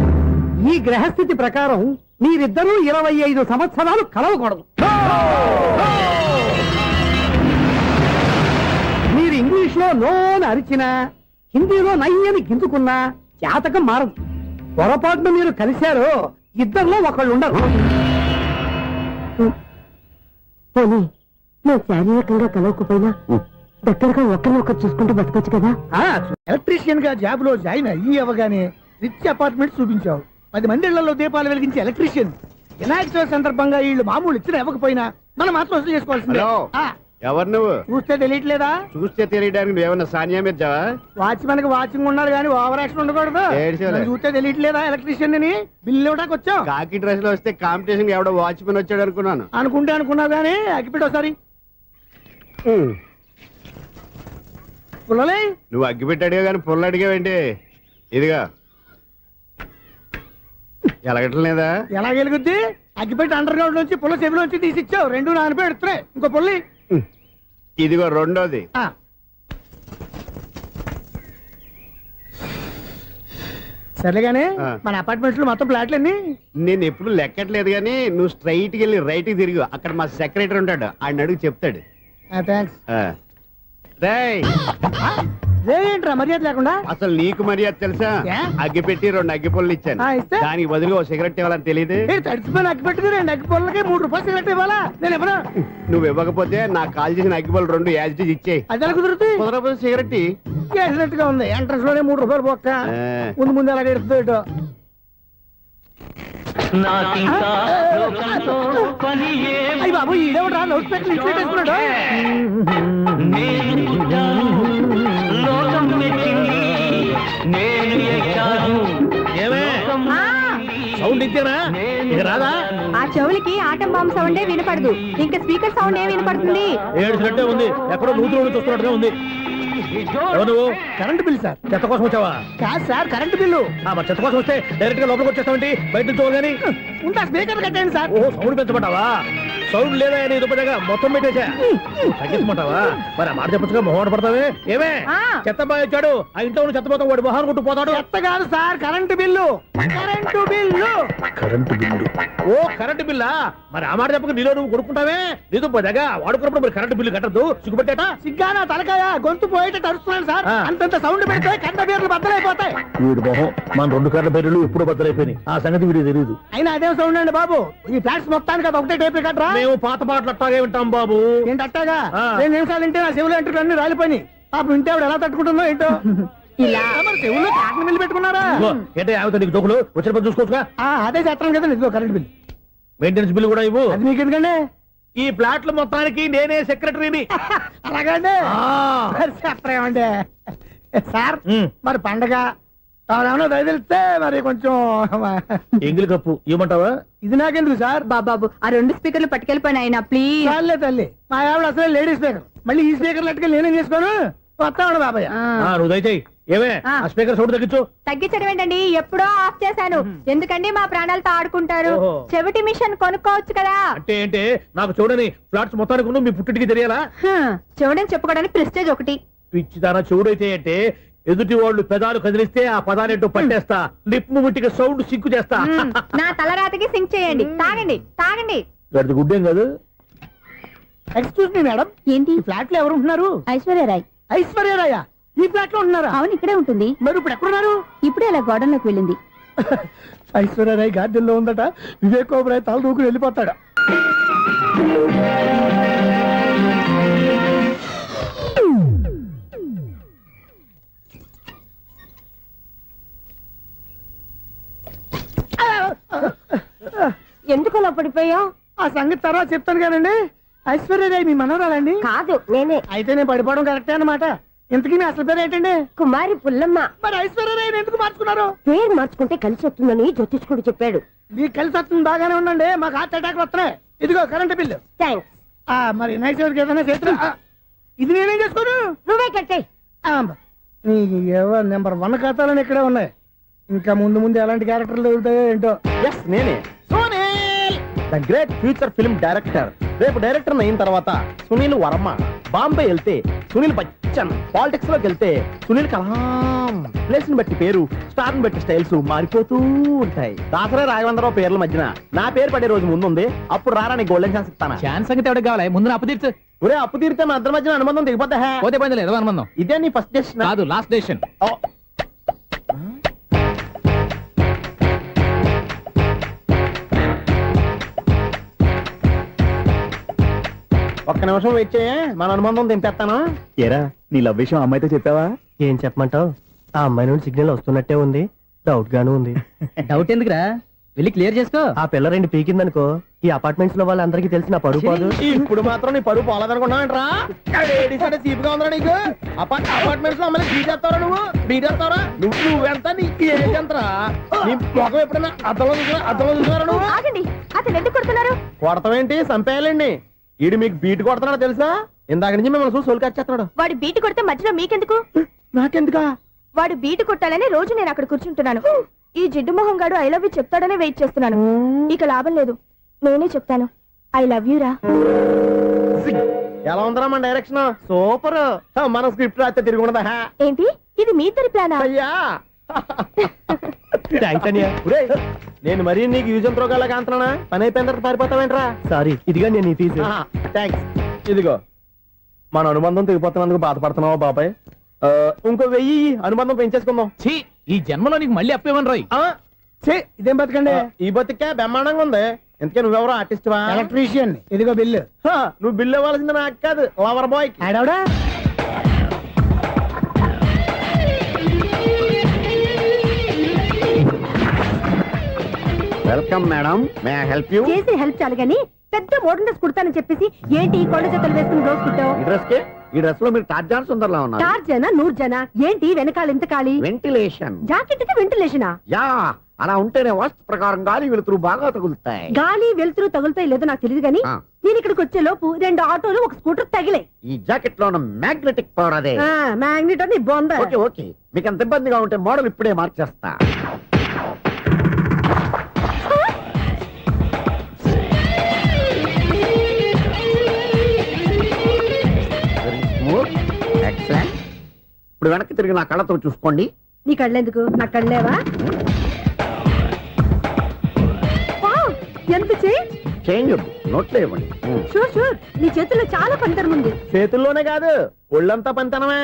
ఈ గ్రహస్థితి ప్రకారం మీరిద్దరూ 25 సంవత్సరాలు కలవకూడదు. మీరు ఇంగ్లీష్ లో నోని అరిచినా, హిందీలో నయ్యని గింజుకున్నా జాతకం మారదు. పొరపాటున మీరు కలిశారో ఇద్దరిలో ఒకళ్ళు ఉండరు. పోనీ మేము శారీరకంగా కలవకపోయినా దగ్గరగా ఒకరినొకరు చూసుకుంటూ బతకొచ్చు కదా. ఎలక్ట్రీషియన్ గా జాబ్ లో జాయిన్ అయ్యి అవగానే రిచ్ అపార్ట్మెంట్ చూపించావు. 10 మంది ఇళ్లలో దీపాలు వెలిగించే ఎలక్ట్రీషియన్. వినాయక చవితి సందర్భంగా వీళ్ళు మామూలు ఇచ్చిన ఇవ్వకపోయినా మనం మాత్రం వసూలు చేసుకోవాల్సిందే. ఎవరు నువ్వు? చూస్తే తెలియట్లేదా? చూస్తే తెలియడానికి నువ్వేమన్నా సానియా మీర్జావా? వాచ్మెన్ కి వాచింగ్ ఉండాలి కానీ ఓవర్ యాక్షన్ ఉండకూడదు. నన్ను చూస్తే తెలియట్లేదా ఎలక్ట్రీషియన్ అని? బిల్లు ఇవ్వడానికి వచ్చావు. కాకి డ్రెస్ లో వస్తే కాంపిటీషన్ ఎవడో వాచ్మెన్ వచ్చాడు అనుకున్నాను. అనుకుంటే అనుకున్నావు కానీ అగ్గిపెట్టి ఒకసారి. పుల్లలే నువ్వు అగ్గి పెట్టాడుగా కానీ పుల్ల అడిగావేంటి? ఇదిగా ఎలగటం లేదా? ఎలా వెలుగుద్ది? అగ్గిపెట్టి అండర్ గ్రౌండ్ నుంచి పుల్ల చెవిలోంచి తీసి ఇచ్చావు. 2 నానపై ఎడుతున్నాయి. ఇంకో పుల్లి. ఇదిగో రెండోది. సర్లేగానే మన అపార్ట్మెంట్స్ లో మొత్తం ఫ్లాట్లు అన్ని నేను ఎప్పుడు లెక్కట్లేదు కానీ నువ్వు స్ట్రైట్ కి వెళ్ళి రైట్ కి తిరిగి అక్కడ మా సెక్రటరీ ఉంటాడు. ఆయన అడుగు చెప్తాడు. థ్యాంక్స్. రేయ్, ఏంట్రా మర్యాద లేకుండా? అసలు నీకు మర్యాద తెలుసా? అగ్గి పెట్టి 2 అగ్గి పుల్లలు ఇచ్చాను. దానికి బదులుగా ఓ సిగరెట్ ఇవ్వాలని తెలియదు. తడిచిపోయిన అగ్గి పెట్టి 2 అగ్గి పుల్లలకి 3 రూపాయలు సిగరెట్ ఇవ్వాలా? నేను ఇవ్వను. నువ్వు ఇవ్వకపోతే నాకు కాల్ చేసిన అగ్గి పుల్లలు 2 యాజిటీస్ ఇచ్చేయి. అది ఎలా కుదురుతుంది? కుదరకపోతే సిగరెట్ చేసినట్టుగా ఉంది. ఎంట్రన్స్ లోనే 3 రూపాయలు పోక్క. ముందు ముందు అలాగే ఎడుతుంది. అయ్యి బాబు ఈడేవడా లౌడ్ స్పీకర్ ఇన్స్టేట్ వేసుకున్నాడు. సౌండ్ ఇచ్చానా? ఇక రాదా? ఆ చెవులకి ఆటం బాంబు సౌండే వినపడదు. ఇంకా స్పీకర్ సౌండ్ ఏ వినపడుతుంది? ఏడ్చినట్టే ఉంది. ఎక్కడో నూతులు చూస్తున్నట్టుగా ఉంది. నువ్వు కరెంట్ బిల్ సార్? చెత్త కోసం వచ్చావా? కాదు సార్, కరెంట్ బిల్లు. మరి చెత్త కోసం వస్తే డైరెక్ట్ గా లోపలికి వచ్చేస్తామంటే బయట నుంచి కానీ ఉంటా. స్పీకర్ కట్టండి సార్. ఓ సౌండ్ పెంచమంటావా? సౌండ్ లేదా నీ దుప్పటగా మొత్తం పెట్టేసా. తగ్గించమంటావా? మరి ఆ మాట చెప్పచ్చుగా మొహమాట పడతావే. ఏమే చెత్త బాగా వచ్చాడు. ఆ ఇంట్లో చెత్త పోతాం వాడు మొహాన్ని కొట్టు పోతాడు. చెత్త కాదు sir, current bill. Current bill. Current bill. Oh current బిల్లా? మరి ఆ మాట చెప్పక నీలో నువ్వు కొడుకుంటావే. నీ దుప్పటగా వాడుకున్నప్పుడు మరి కరెంటు బిల్లు కట్టద్దు. సిగ్గుపెట్టేట? సిగ్గానా తలకాయ? గొంతు పోయేటట్టు అరుస్తున్నాను సార్. అంతంత సౌండ్ పెడితే కంట బీర్లు బద్దలైపోతాయి. వీడు మొహం మన 2 కర్ల బీర్లు ఎప్పుడు బద్దలైపోయినాయి. ఆ సంగతి వీడికి తెలియదు. అయినా అదే అదేం సౌండ్ అండి బాబు, ఈ ఫ్లాట్స్ మొత్తానికి అది ఒకటే టేప్ కట్టరా? మేము పాత పాటలు అట్టాగే వింటాం బాబు. ఏంటి అట్టాగా? ఆ. 2 నిమిషాలు వింటే నా చెవులు ఎంటర్ అన్ని రాలిపోయి అప్పుడు వింటే ఆవిడ ఎలా తట్టుకుంటుందో ఏంటో. ఇలా మరి చెవుల్లో కాటన్ బిల్లు పెట్టుకున్నారా? ఏంటే ఆమెతో నీకు దోకులు వచ్చిన పని చూసుకోవచ్చుగా. అదే చేస్తాను కదా, ఇదిగో కరెంట్ బిల్. మెయింటెనెన్స్ బిల్లు కూడా ఇవ్వు. అది మీకు ఎందుకండి? ఈ ప్లాట్ల మొత్తానికి నేనే సెక్రటరీని. అలాగండి, మరి చెప్పరేమండి సార్. మరి పండగ ఏమన్నా దయదలిస్తే మరి కొంచెం ఎంగిలి కప్పు ఇవ్వమంటావా? ఇది నాకెందుకు సార్? బాబాబు ఆ 2 స్పీకర్లు పట్టుకెళ్ళిపోయిన ఆయన ప్లీజ్. చాలే తల్లి, మా ఆవిడ అసలే లేడీ స్పీకర్, మళ్ళీ ఈ స్పీకర్ లెట్టుకెళ్ళి నేనేం చేసుకోను. వస్తాడు బాబాయ్. నువ్వు దయచేయి. ఏమే ఆ స్పీకర్ సౌండ్ తగ్గించు. తగ్గించడం ఏంటండి, ఎప్పుడో ఆఫ్ చేశాను. ఎందుకండి మా ప్రాణాలతో ఆడుకుంటారు? ఓహో. చెవిటి మిషన్ కొనుక్కోవచ్చు కదా. అంటే ఏంటే నాకు చూడని ఫ్లాట్స్ మొత్తానికి ఉన్న మీ పుట్టింటికి తెలియాలా? చెవిడని చెప్పుకోవడానికి ప్రెస్టేజ్ ఒకటి. పిచ్చిదాన చెవుడైతే అంటే ఎదుటి వాళ్ళు పెదాలు కదిలిస్తే ఆ పదాలేంటో పట్టేస్తా, లిప్ ముట్టికి సౌండ్ సిక్కు చేస్తా. నా తలరాతకి సింక్ చేయండి. తాగండి తాగండి. గడిది గుడ్డేం కాదు. ఎక్స్క్యూజ్ మీ మేడం, ఏంటి? ఈ ఫ్లాట్ లో ఎవరు ఉంటున్నారు? ఐశ్వర్యరాయ్. ఐశ్వర్యరాయ ఈ ఫ్లాట్ లో ఉంటున్నారా? అవును, ఇక్కడే ఉంటుంది. మరి ఇప్పుడు ఎక్కడున్నారు? ఇప్పుడే అలా గోడంలోకి వెళ్ళింది. ఐశ్వర్యరాయ్ గార్డెన్ లో ఉందట. వివేక్ ఓబరాయ్ తల దూకుని వెళ్ళిపోతాడు. ఎందుకు అలా పడిపోయా? ఆ సంగతి తర్వాత చెప్తాను కానండి. ఐశ్వర్యరాయ్ మీ మనవరాలండి? కాదు, నేనే. అయితే నేను పడిపోవడం కరెక్టే అన్నమాట. ఇంతకీ మీ అసలు పేరు ఏంటండి? కుమారి పుల్లమ్మ. మరి ఐశ్వర్యరాయ్ ఎందుకు మార్చుకున్నారు? పేరు మార్చుకుంటే కలిసి వస్తుందని జ్యోతిష్కుడు చెప్పాడు. మీకు కలిసి వస్తుంది, బాగానే ఉండండి. మాకు హార్ట్ అటాక్ వస్తున్నాయి. ఇదిగో కరెంట్ బిల్లు. థ్యాంక్స్. మరి నైట్ ఏదైనా చేతులు ఇది నేనేం చేసుకోను? నువ్వే కట్టే. నీకు నెంబర్ 1 ఖాతాలని ఇక్కడే ఉన్నాయి. ఇంకా ముందు ముందు ఎలాంటి క్యారెక్టర్లు దొరుకుతాయో ఏంటో. ఎస్ నేనే, the great future film director. రేపు డైరెక్టర్ అయిన తర్వాత సునీల్ వర్మ. బాంబే వెళ్తే సునీల్ బచ్చన్, పాలిటిక్స్ లోకి వెళ్తే సునీల్ కలాం. ప్లేస్ ని బట్టి పేరు, స్టార్ ని బట్టి స్టైల్స్ మారిపోతూ ఉంటాయి. దాసరా రాఘవేంద్రరావు పేర్ల మధ్యన నా పేరు పడే రోజు ముందుంది. అప్పుడు రారా నీకు గోల్డెన్ ఛాన్స్ ఇస్తాను. ఛాన్స్ సంగతి ఎవరికి కావాలి? ముందు అప్పు తీర్చు. ఒరే అప్పు తీరితే మా ఇద్దరి మధ్యన అనుబంధం దిగిపోతా. పోతే పోయింది లేదు అనుబంధం. ఇదే నీ ఫస్ట్ డెస్టినేషన్ కాదు, లాస్ట్ డెసిషన్. ఒక్క నిమిషం వెయిట్ చేయ, మన అనుబంధం దింపేస్తాను. ఏరా నీ లవ్ విషయం అమ్మాయితో చెప్పావా? ఏం చెప్పమంటావు? ఆ అమ్మాయి నుండి సిగ్నల్ వస్తున్నట్టే ఉంది, డౌట్ గాను ఉంది. డౌట్ ఎందుకురా, వెళ్ళి క్లియర్ చేసుకో. ఆ పిల్ల 2 పీకిందనుకో, ఈ అపార్ట్మెంట్స్ లో వాళ్ళందరికీ తెలిసిన పరువు పోదు. ఇప్పుడు మాత్రం నీ పరువు పోలేదనుకున్నావంటరా? సీపుగా ఉందా నీకు? అపార్ట్మెంట్స్ లో అమ్మని బీటేస్తారా? నువ్వెంత, నీ ఏజ్ ఎంతరా? నీ మొఖం ఎప్పుడైనా అర్థంలో చూసారా నువ్వు? ఆగండి, అతను ఎందుకు కొడుతున్నారు? కొడతావేంటి? చంపేయాలండి. ఈడు మీకు బీట్ కొడుతున్నాడు తెలుసా? ఇందాక నుంచి మిమ్మల్ని చూసి సోల్కి వచ్చేస్తున్నాడు. వాడు బీటు కొడితే మధ్యలో మీకెందుకు? నాకెందుకా? వాడు బీటు కొట్టాలని రోజు నేను అక్కడ కూర్చుంటున్నాను. ఈ జిడ్డు మొహం గాడు ఐ లవ్ యూ చెప్తాడనే వెయిట్ చేస్తున్నాను. ఇక లాభం లేదు, నేనే చెప్తాను. ఐ లవ్ యూ రా. ఎలా ఉందరా మన డైరెక్షన్? సూపర్. మన స్క్రిప్ట్ రాస్తే తిరిగి ఉండదా? ఏంటి ఇది మీ ఇద్దరి ప్లానా? అయ్యా నేను మరీ నీకు యూజ్ త్రోగాలా కాంతనా? పని అయిపోయిన తర్వాత పారిపోతావేంట్రా? సారీ, ఇదిగా నేను తీసు. థ్యాంక్స్. ఇదిగో మన అనుబంధం తెగిపోతున్నందుకు బాధపడుతున్నావా బాబాయ్? ఇంకో 1000 అనుబంధం పెంచేసుకుందాం. ఈ జన్మలో నీకు మళ్ళీ అప్పేమని రాయి. ఇదేం బతకండి? ఈ బతికే బ్రహ్మాండంగా ఉంది. ఎందుకే నువ్వెవరో ఆర్టిస్ట్ వా? ఎలక్ట్రీషియన్. ఇదిగో బిల్లు. నువ్వు బిల్లు ఇవ్వాల్సింది నాకు కాదు, లవర్ బాయ్. ఆడవడా? Welcome madam, may I help you? చేసి హెల్ప్ చాలు గాని పెద్ద మోడల్ డ్రెస్ కుడతానని చెప్పేసి ఏంటి కొండ జతలు వేసుకుని రోజు కుట్టావు? ఈ డ్రెస్ కే, ఈ డ్రెస్ లో మీరు టార్జాన్ సుందర్లా ఉన్నారు. టార్జనా నూర్జనా? ఏంటి వెనకాల ఇంత ఖాళీ? వెంటిలేషన్. జాకెట్ కి వెంటిలేషనా? యా, అలా ఉంటేనే వాస్తు ప్రకారం గాలి వెలుతురు బాగా తగులుతాయి. గాలి వెలుతురు తగులుతాయి లేదో నాకు తెలియదు గానీ నేను ఇక్కడికి వచ్చే లోపు 2 ఆటోలు 1 స్కూటర్ తగిలే. ఈ జాకెట్ లో ఉన్న మ్యాగ్నెటిక్ పవర్ అదే. మ్యాగ్నెట్ అని బొంద. ఓకే ఓకే, మీకు అంత ఇబ్బందిగా ఉంటే మోడల్ ఇప్పుడే మార్చేస్తా. ఎక్సలెంట్. ఇప్పుడు వెనక్కి తిరిగి నా కళ్ళతో చూసుకోండి. నీ కళ్ళెందుకు? నా కళ్ళేవా? ఎంత చేంజ్? చేంజ్ నోట్లో ఇవ్వండి. షూర్ షూర్, నీ చేతుల్లో చాలా పంతరం ఉంది. చేతుల్లోనే కాదు, ఒళ్ళంతా పంతనమే.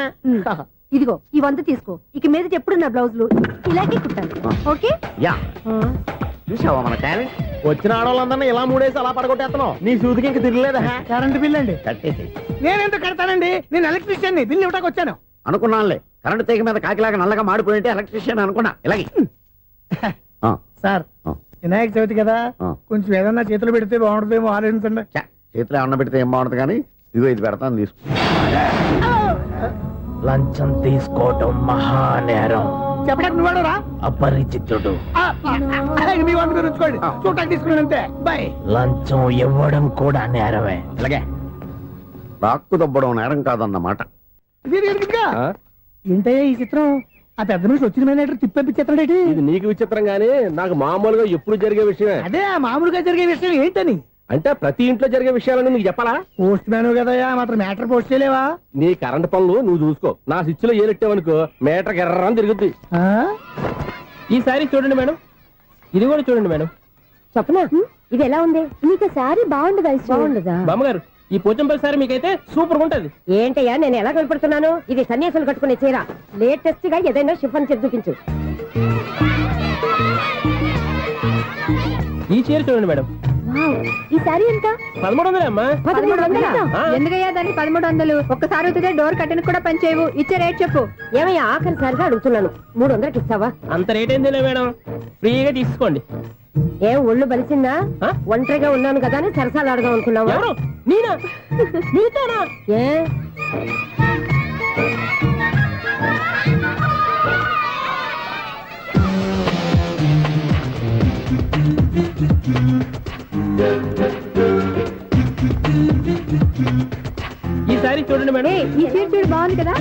ఇదిగో ఈ 100 తీసుకో. ఇక మీద ఎప్పుడు నా బ్లౌజులు ఇలాగే కుట్టాలి. ఓకే? యా. చూసావా మన టాలెంట్? వచ్చిన ఆడవాళ్ళందరినీ ఇలా మూడేసి అలా పడగొట్టేస్తున్నావు. నీ సూదికి ఇంక తిరగలేదా? కరెంట్ బిల్ అండి. కట్టేసి నేనెందుకు కడతానండి? నేను ఎలక్ట్రీషియన్ బిల్ ఇవ్వడానికి వచ్చాను. అనుకున్నానులే, కరెంట్ తీగ మీద కాకిలాగా నల్లగా మాడిపోయింటే ఎలక్ట్రీషియన్ అనుకున్నా. ఇలాగే సార్ వినాయక చవితి కదా, కొంచెం ఏదన్నా చేతులు పెడితే బాగుంటుందేమో ఆలోచించండి. చేతిలో అన్న పెడితే ఏం బాగుంటుంది కానీ ఇదిగో ఇది పెడతాను తీసుకో. లంచం తీసుకోవటం మహానేరం. చెప్పడానికి నువ్వాడరా? అపరిచితుడు. మీ వంద మీరు ఉంచుకోండి, చూడటానికి తీసుకున్నాను అంతే. బాయ్. లంచం ఇవ్వడం కూడా నేరమే. ఇలాగే రాక్కు దబ్బడం నేరం కాదన్నమాట. ఏంటయ్యా ఈ చిత్రం? ఆ పెద్ద నుంచి వచ్చిన మేనేటర్ తిప్పించేస్తాడేటి? ఇది నీకు విచిత్రం గానీ నాకు మామూలుగా ఎప్పుడు జరిగే విషయమే. అదే ఆ మామూలుగా జరిగే విషయం ఏంటని? అంటే ప్రతి ఇంట్లో జరిగే విషయాలను నీకు చెప్పాలా? పోస్ట్ మ్యాన్ కదయ్యా, మాత్రం మ్యాటర్ పోస్ట్ చేయలేవా? నీ కరెంట్ పనులు నువ్వు చూసుకో. నా స్విచ్ లో ఏలెట్టావనుకో మీటర్ ఎర్రని తిరుగుద్ది. ఈసారి చూడండి మేడం, ఇది కూడా చూడండి మేడం. చెప్పనా ఇది ఎలా ఉంది? నీకు సారీ బాగుండదా? బాగుండదా బామ్మగారు, ఈ పోచంపల్లి సారీ మీకైతే సూపర్ ఉంటది. ఏంటయ్యా నేను ఎలా కనపడుతున్నాను? ఇది సన్యాసులు కట్టుకునే చీర. లేటెస్ట్ గా ఏదైనా షిఫన్ చేసి చూపించు. ఈ చీర చూడండి మేడం. ఈ సారీ ఎంత? 1300 అమ్మా. 1300? ఎందుకయ్యా దాన్ని 1300? ఒక్కసారి అవుతుందే డోర్ కట్టెన్ కూడా పనిచేయవు. ఇచ్చే రేట్ చెప్పు. ఏమయ్యా ఆఖరిసారిగా అడుగుతున్నాను, 300కి ఇస్తావా? అంత రేట్ ఏందిలే మేడం, ఫ్రీగా తీసుకోండి. ఏం ఒళ్ళు బలిసిందా? ఒంటరిగా ఉన్నాను కదా అని సరసాలు అడదాం అనుకున్నావా? ఎవరు? నేనా? నీతోనా? ఏ ఈ సారీ చూడండి మేడం. ఈ చీర చూడు, బాగుంది కదా?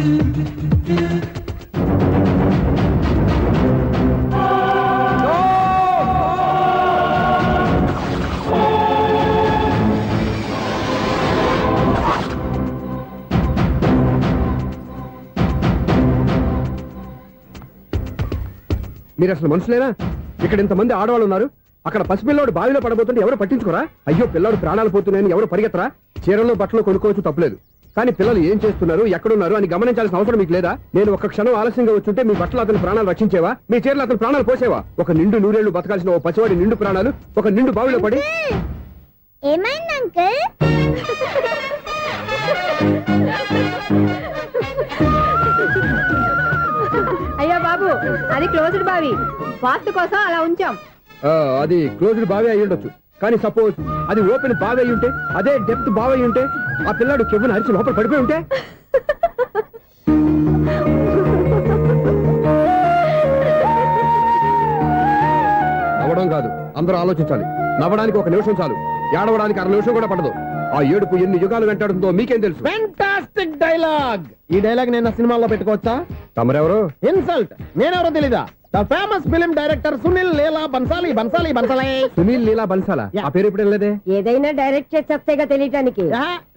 మీరు అసలు మనుషులేనా? ఇక్కడ ఇంతమంది ఆడవాళ్ళు ఉన్నారు, అక్కడ పసిపిల్లాడు బావిలో పడబోతుంటే ఎవరు పట్టించుకోరా? అయ్యో పిల్లాడు ప్రాణాలు పోతున్నాయని ఎవరు పరిగెత్తరా? చీరలో బట్టలు కొనుక్కోవచ్చు, తప్పులేదు. కానీ పిల్లలు ఏం చేస్తున్నారు, ఎక్కడున్నారు అని గమనించాల్సిన అవసరం మీకు లేదా? నేను ఒక క్షణం ఆలస్యంగా వచ్చుంటే మీ బట్టలు అతని ప్రాణాలు రక్షించేవా? మీ చీరలు అతని ప్రాణాలు పోసేవా? ఒక నిండు నూరేళ్లు బతకాల్సిన ఓ పసివాడి నిండు ప్రాణాలు ఒక నిండు బావిలో పడి. ఏమైంది అంకుల్? అయ్యో బాబు, అది క్లోజ్డ్ బావి, వాస్తు కోసం అలా ఉంచాం. అది క్లోజ్డ్ బావి అయి ఉండొచ్చు, కానీ సపోజ్ అది ఓపెన్ బావి అయి ఉంటే, అదే డెప్త్ బావి అయి ఉంటే, ఆ పిల్లాడు కెవ్వును అరిచి లోపల పడిపోయి ఉంటే? నవ్వడం కాదు, అందరూ ఆలోచించాలి. నవ్వడానికి ఒక నిమిషం చాలు, ఏడవడానికి 1/2 నిమిషం కూడా పడదు. ఆ ఏడుపు ఎన్ని యుగాలు వెంటాడుతుందో మీకేం తెలుసు? Fantastic dialogue. ఈ డైలాగ్ నేను సినిమాలో పెట్టుకోవచ్చా? తమరెవరు? ఇన్సల్ట్. నేనెవరో తెలీదా? The famous film director Sunil Leela Bhansali. Sunil Leela బన్సాలా? ఆ పేరు ఇప్పుడు లేదే. ఏదైనా డైరెక్ట్ చేసేగా తెలియటానికి.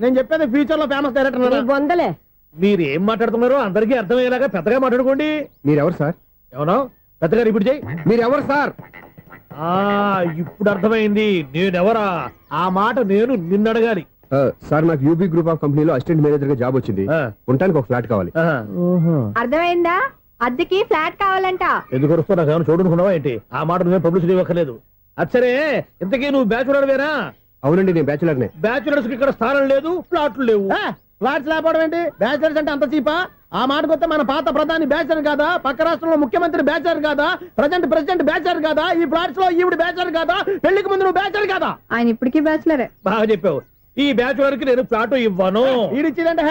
నేను చెప్పేది ఫ్యూచర్ లో ఫేమస్ డైరెక్టర్. బొందలే. మీరు ఏం మాట్లాడుతున్నారో అందరికీ అర్థమయ్యేలాగా పెద్దగా మాట్లాడుకోండి. మీరెవరు సార్? ఎవరో పెద్దగా రిపీట్ చేయి. మీరెవరు సార్? ఇప్పుడు అర్థమైంది నేనెవరా. ఆ మాట నేను నిన్నడగాలి. సార్, నాకు యూబీ గ్రూప్ ఆఫ్ కంపెనీలో అసిస్టెంట్ మేనేజర్ గా జాబ్ వచ్చింది. ఉండటానికి ఒక ఫ్లాట్ కావాలి. అర్థమైందా? అద్దెకి ఫ్లాట్ కావాలంట. ఎందుకు వస్తా నాకు చూడనుకున్నావా ఏంటి? ఆ మాట నువ్వే పబ్లిసిటీ ఇవ్వక్కర్లేదు. అచ్చరే, ఇంతకీ నువ్వు బ్యాచులర్ వేరా? అవునండి, నేను బ్యాచులర్ నే. బ్యాచులర్స్ కి ఇక్కడ స్థానం లేదు, ఫ్లాట్లు లేవు. ఫ్లాట్స్ లేకపోవడం ఏంటి? బ్యాచులర్స్ అంటే అంత చీపా? ఆ మాటకొస్తే మన పాత ప్రధాని బ్యాచర్ కాదా? పక్క రాష్ట్రంలో ముఖ్యమంత్రి బ్యాచర్ కాదా? ప్రెసిడెంట్ బ్యాచర్ కాదా? ఈ ఫ్లాట్స్ లో ఈవిడ బ్యాచర్ కాదా? పెళ్లికి ముందు నువ్వు బ్యాచర్ కాదా? ఆయన ఇప్పటికీ బ్యాచులరే. బాగా చెప్పావు. ఈ బ్యాచులర్ కి నేను ఫ్లాట్ ఇవ్వను. ఈడిచ్చిందంటే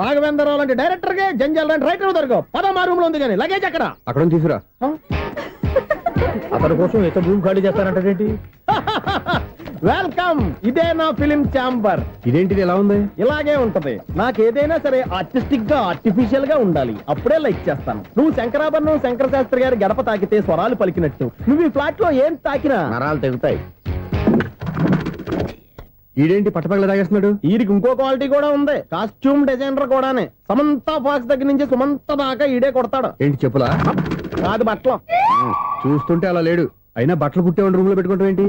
రాఘవేంద్రరావు లాంటి డైరెక్టర్ కి జంజల్ లాంటి రైటర్ దొరకవు. 13 రూమ్ లో ఉంది కానీ లగేజ్ అక్కడ తీసుకురా. అతని కోసం ఎంత రూమ్ ఖాళీ చేస్తానంటే వెల్కమ్. ఇదే నా ఫిలిం ఛాంబర్. ఇదేంటిది ఎలా ఉంది? ఇలాగే ఉంటది. నాకు ఏదైనా సరే ఆర్టిస్టిక్ గా ఆర్టిఫిషియల్ గా ఉండాలి, అప్పుడే లైక్ చేస్తాను. నువ్వు శంకరాభరణం శంకర శాస్త్రి గారి గడప తాకితే స్వరాలు పలికినట్టు నువ్వు ఈ ఫ్లాట్ లో ఏం తాకినా నరాలు తెగుతాయి. ఈడేంటి పట్టపగల తాగేస్తున్నాడు? ఈడికి ఇంకో క్వాలిటీ కూడా ఉంది. కాస్ట్యూమ్ డిజైనర్ కూడానే. సమంత ఫాక్స్ దగ్గర నుంచి సుమంత దాకా ఈడే కొడతాడు. ఏంటి చెప్పులా? కాదు, బట్టలు. చూస్తుంటే అలా లేడు. అయినా బట్టలు కుట్టేవాడి రూమ్ లో పెట్టుకోవడం ఏంటి?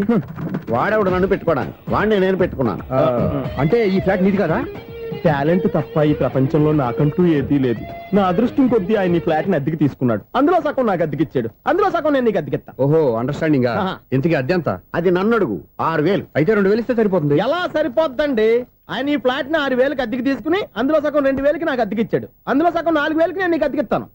వాడేవాడు నన్ను పెట్టుకోవడానికి, వాడిని నేను పెట్టుకున్నాను. అంటే ఈ ఫ్లాట్ నీది కదా? టాలెంట్ తప్ప ఈ ప్రపంచంలో నాకంటూ ఏదీ లేదు. నా అదృష్టం కొద్దీ ఆయన ఈ ఫ్లాట్ ని అద్దెకి తీసుకున్నాడు. అందులో సగం నాకు అద్దెకిచ్చాడు, అందులో సగం నేను నీకు అద్దెకిస్తా. ఓహో అండర్స్టాండింగ్. ఇంతకీ అద్దె ఎంత? అది నన్ను అడుగు. 6,000 అయితే 2,000 ఇస్తే సరిపోతుంది. ఎలా సరిపోద్దండి? ఆయన ఈ ఫ్లాట్ ని 6,000కి అద్దెకి తీసుకుని అందులో సగం 2,000కి నాకు అద్దెకిచ్చాడు, అందులో సగం 4,000కి నేను నీకు అద్దెకిస్తాను.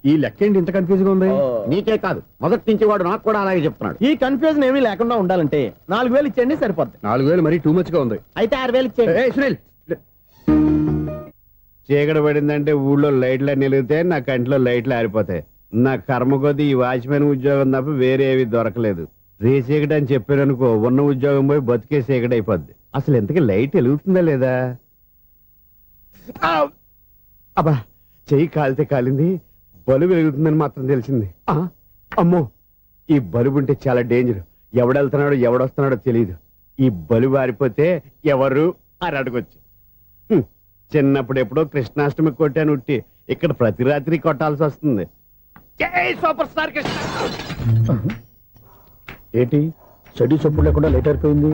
ఈ లెక్క ఏంటి ఇంత కన్ఫ్యూజ్ గా ఉంది? నీకే కాదు, మొదటి నుంచి వాడు నాకు కూడా అలాగే చెప్తున్నాడు. ఈ కన్ఫ్యూజన్ ఏమీ లేకుండా ఉండాలంటే 4,000 ఇచ్చేయండి సరిపోద్ది. 4,000 మరీ టూ మచ్ గా ఉంది. అయితే 6,000 ఇచ్చేయండి. సునీల్, చీకటి పడిందంటే ఊళ్ళో లైట్లు నిలిగితే నా కంటిలో లైట్లు ఆరిపోతాయి. నా కర్మ కొద్దీ ఈ వాచ్మెన్ ఉద్యోగం తప్ప వేరే ఏవి దొరకలేదు. రే చీకటి అని చెప్పారనుకో, ఉన్న ఉద్యోగం పోయి బతికే చీకటి అయిపోద్ది. అసలు ఎంతకీ లైట్ వెలుగుతుందా లేదా? అబ్బా, చెయ్యి కాలితే కాలింది, బలుబు వెలుగుతుందని మాత్రం తెలిసింది. అమ్మో, ఈ బలుబు ఉంటే చాలా డేంజర్. ఎవడెళ్తున్నాడో ఎవడొస్తున్నాడో తెలియదు. ఈ బలుబు ఆరిపోతే ఎవరు అని అడగొచ్చు. చిన్నప్పుడు ఎప్పుడో కృష్ణాష్టమి కొట్టాను ఉట్టి, ఇక్కడ ప్రతి రాత్రి కొట్టాల్సి వస్తుంది. Super star Krishna. ఏంటి చెడు చప్పుడు లేకుండా లేట్ అయిపోయింది?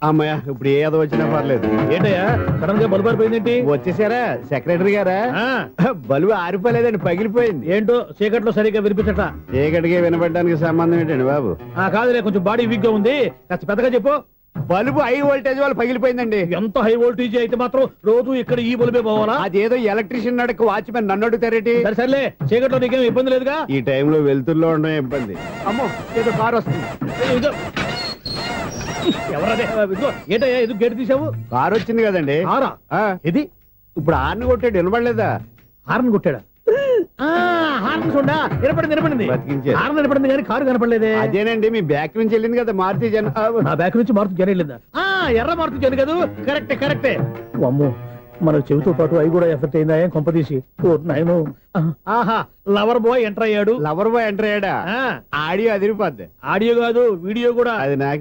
అమ్మయ్య, ఇప్పుడు ఏదో వచ్చినా పర్లేదు. ఏంటయ్యా సడన్ గా బల్బు అయిపోయింది? వచ్చేసారా సెక్రటరీ గారా? బలుబు ఆరిపోలేదండి, పగిలిపోయింది. ఏంటో చీకట్లో సరిగ్గా వినిపించట. చీకటికి వినపడడానికి సంబంధం ఏంటండి బాబు? కాదులే, కొంచెం బాడీ వీక్ గా ఉంది, కాస్త పెద్దగా చెప్పు. బల్బు హై వోల్టేజ్ వాళ్ళు పగిలిపోయిందండి. ఎంత హై వోల్టేజ్ అయితే మాత్రం రోజు ఇక్కడ ఈ బల్బే పోవాలా? అదేదో ఎలక్ట్రీషియన్ నడక వాచ్మెన్ నన్ను అడుగుతారేటి? సరే సర్లే, చీకట్లో నీకేం ఇబ్బంది లేదుగా? ఈ టైంలో వెళ్తుల్లో ఉండడం ఇబ్బంది. అమ్మో, ఏదో కారు వస్తుంది. ఇదిగో. ఎవరదే? ఇదిగో, ఏంటయ్యా ఇది గేట్ తీసావు? కారు వచ్చింది కదండి. కారా? ఇది ఇప్పుడు హార్న్ కొట్టాడు, వినపడలేదా? హార్న్ కొట్టాడా? హార్న్ చూడా, వినపడింది. బతికించారు. హార్న్ వినపడింది కానీ కారు కనపడలేదే. అదేనండి, మీ బ్యాక్ నుంచి వెళ్ళింది కదా మారుతి జన. నా బ్యాక్ నుంచి మారుతు జన వెళ్ళిందా? ఎర్ర మారుతు జన కదా? కరెక్టే. అమ్మో, మన చెవితో పాటు అవి కూడా ఎఫెక్ట్ అయిందా? ఏం కొంపదీసి? నాయను, ఆహా, లవర్ బాయ్ ఎంటర్ అయ్యాడు. లవర్ బాయ్ ఎంటర్ అయ్యాడా? ఆడియో అదిరిపోద్ది. ఆడియో కాదు, వీడియో కూడా. అది నాకు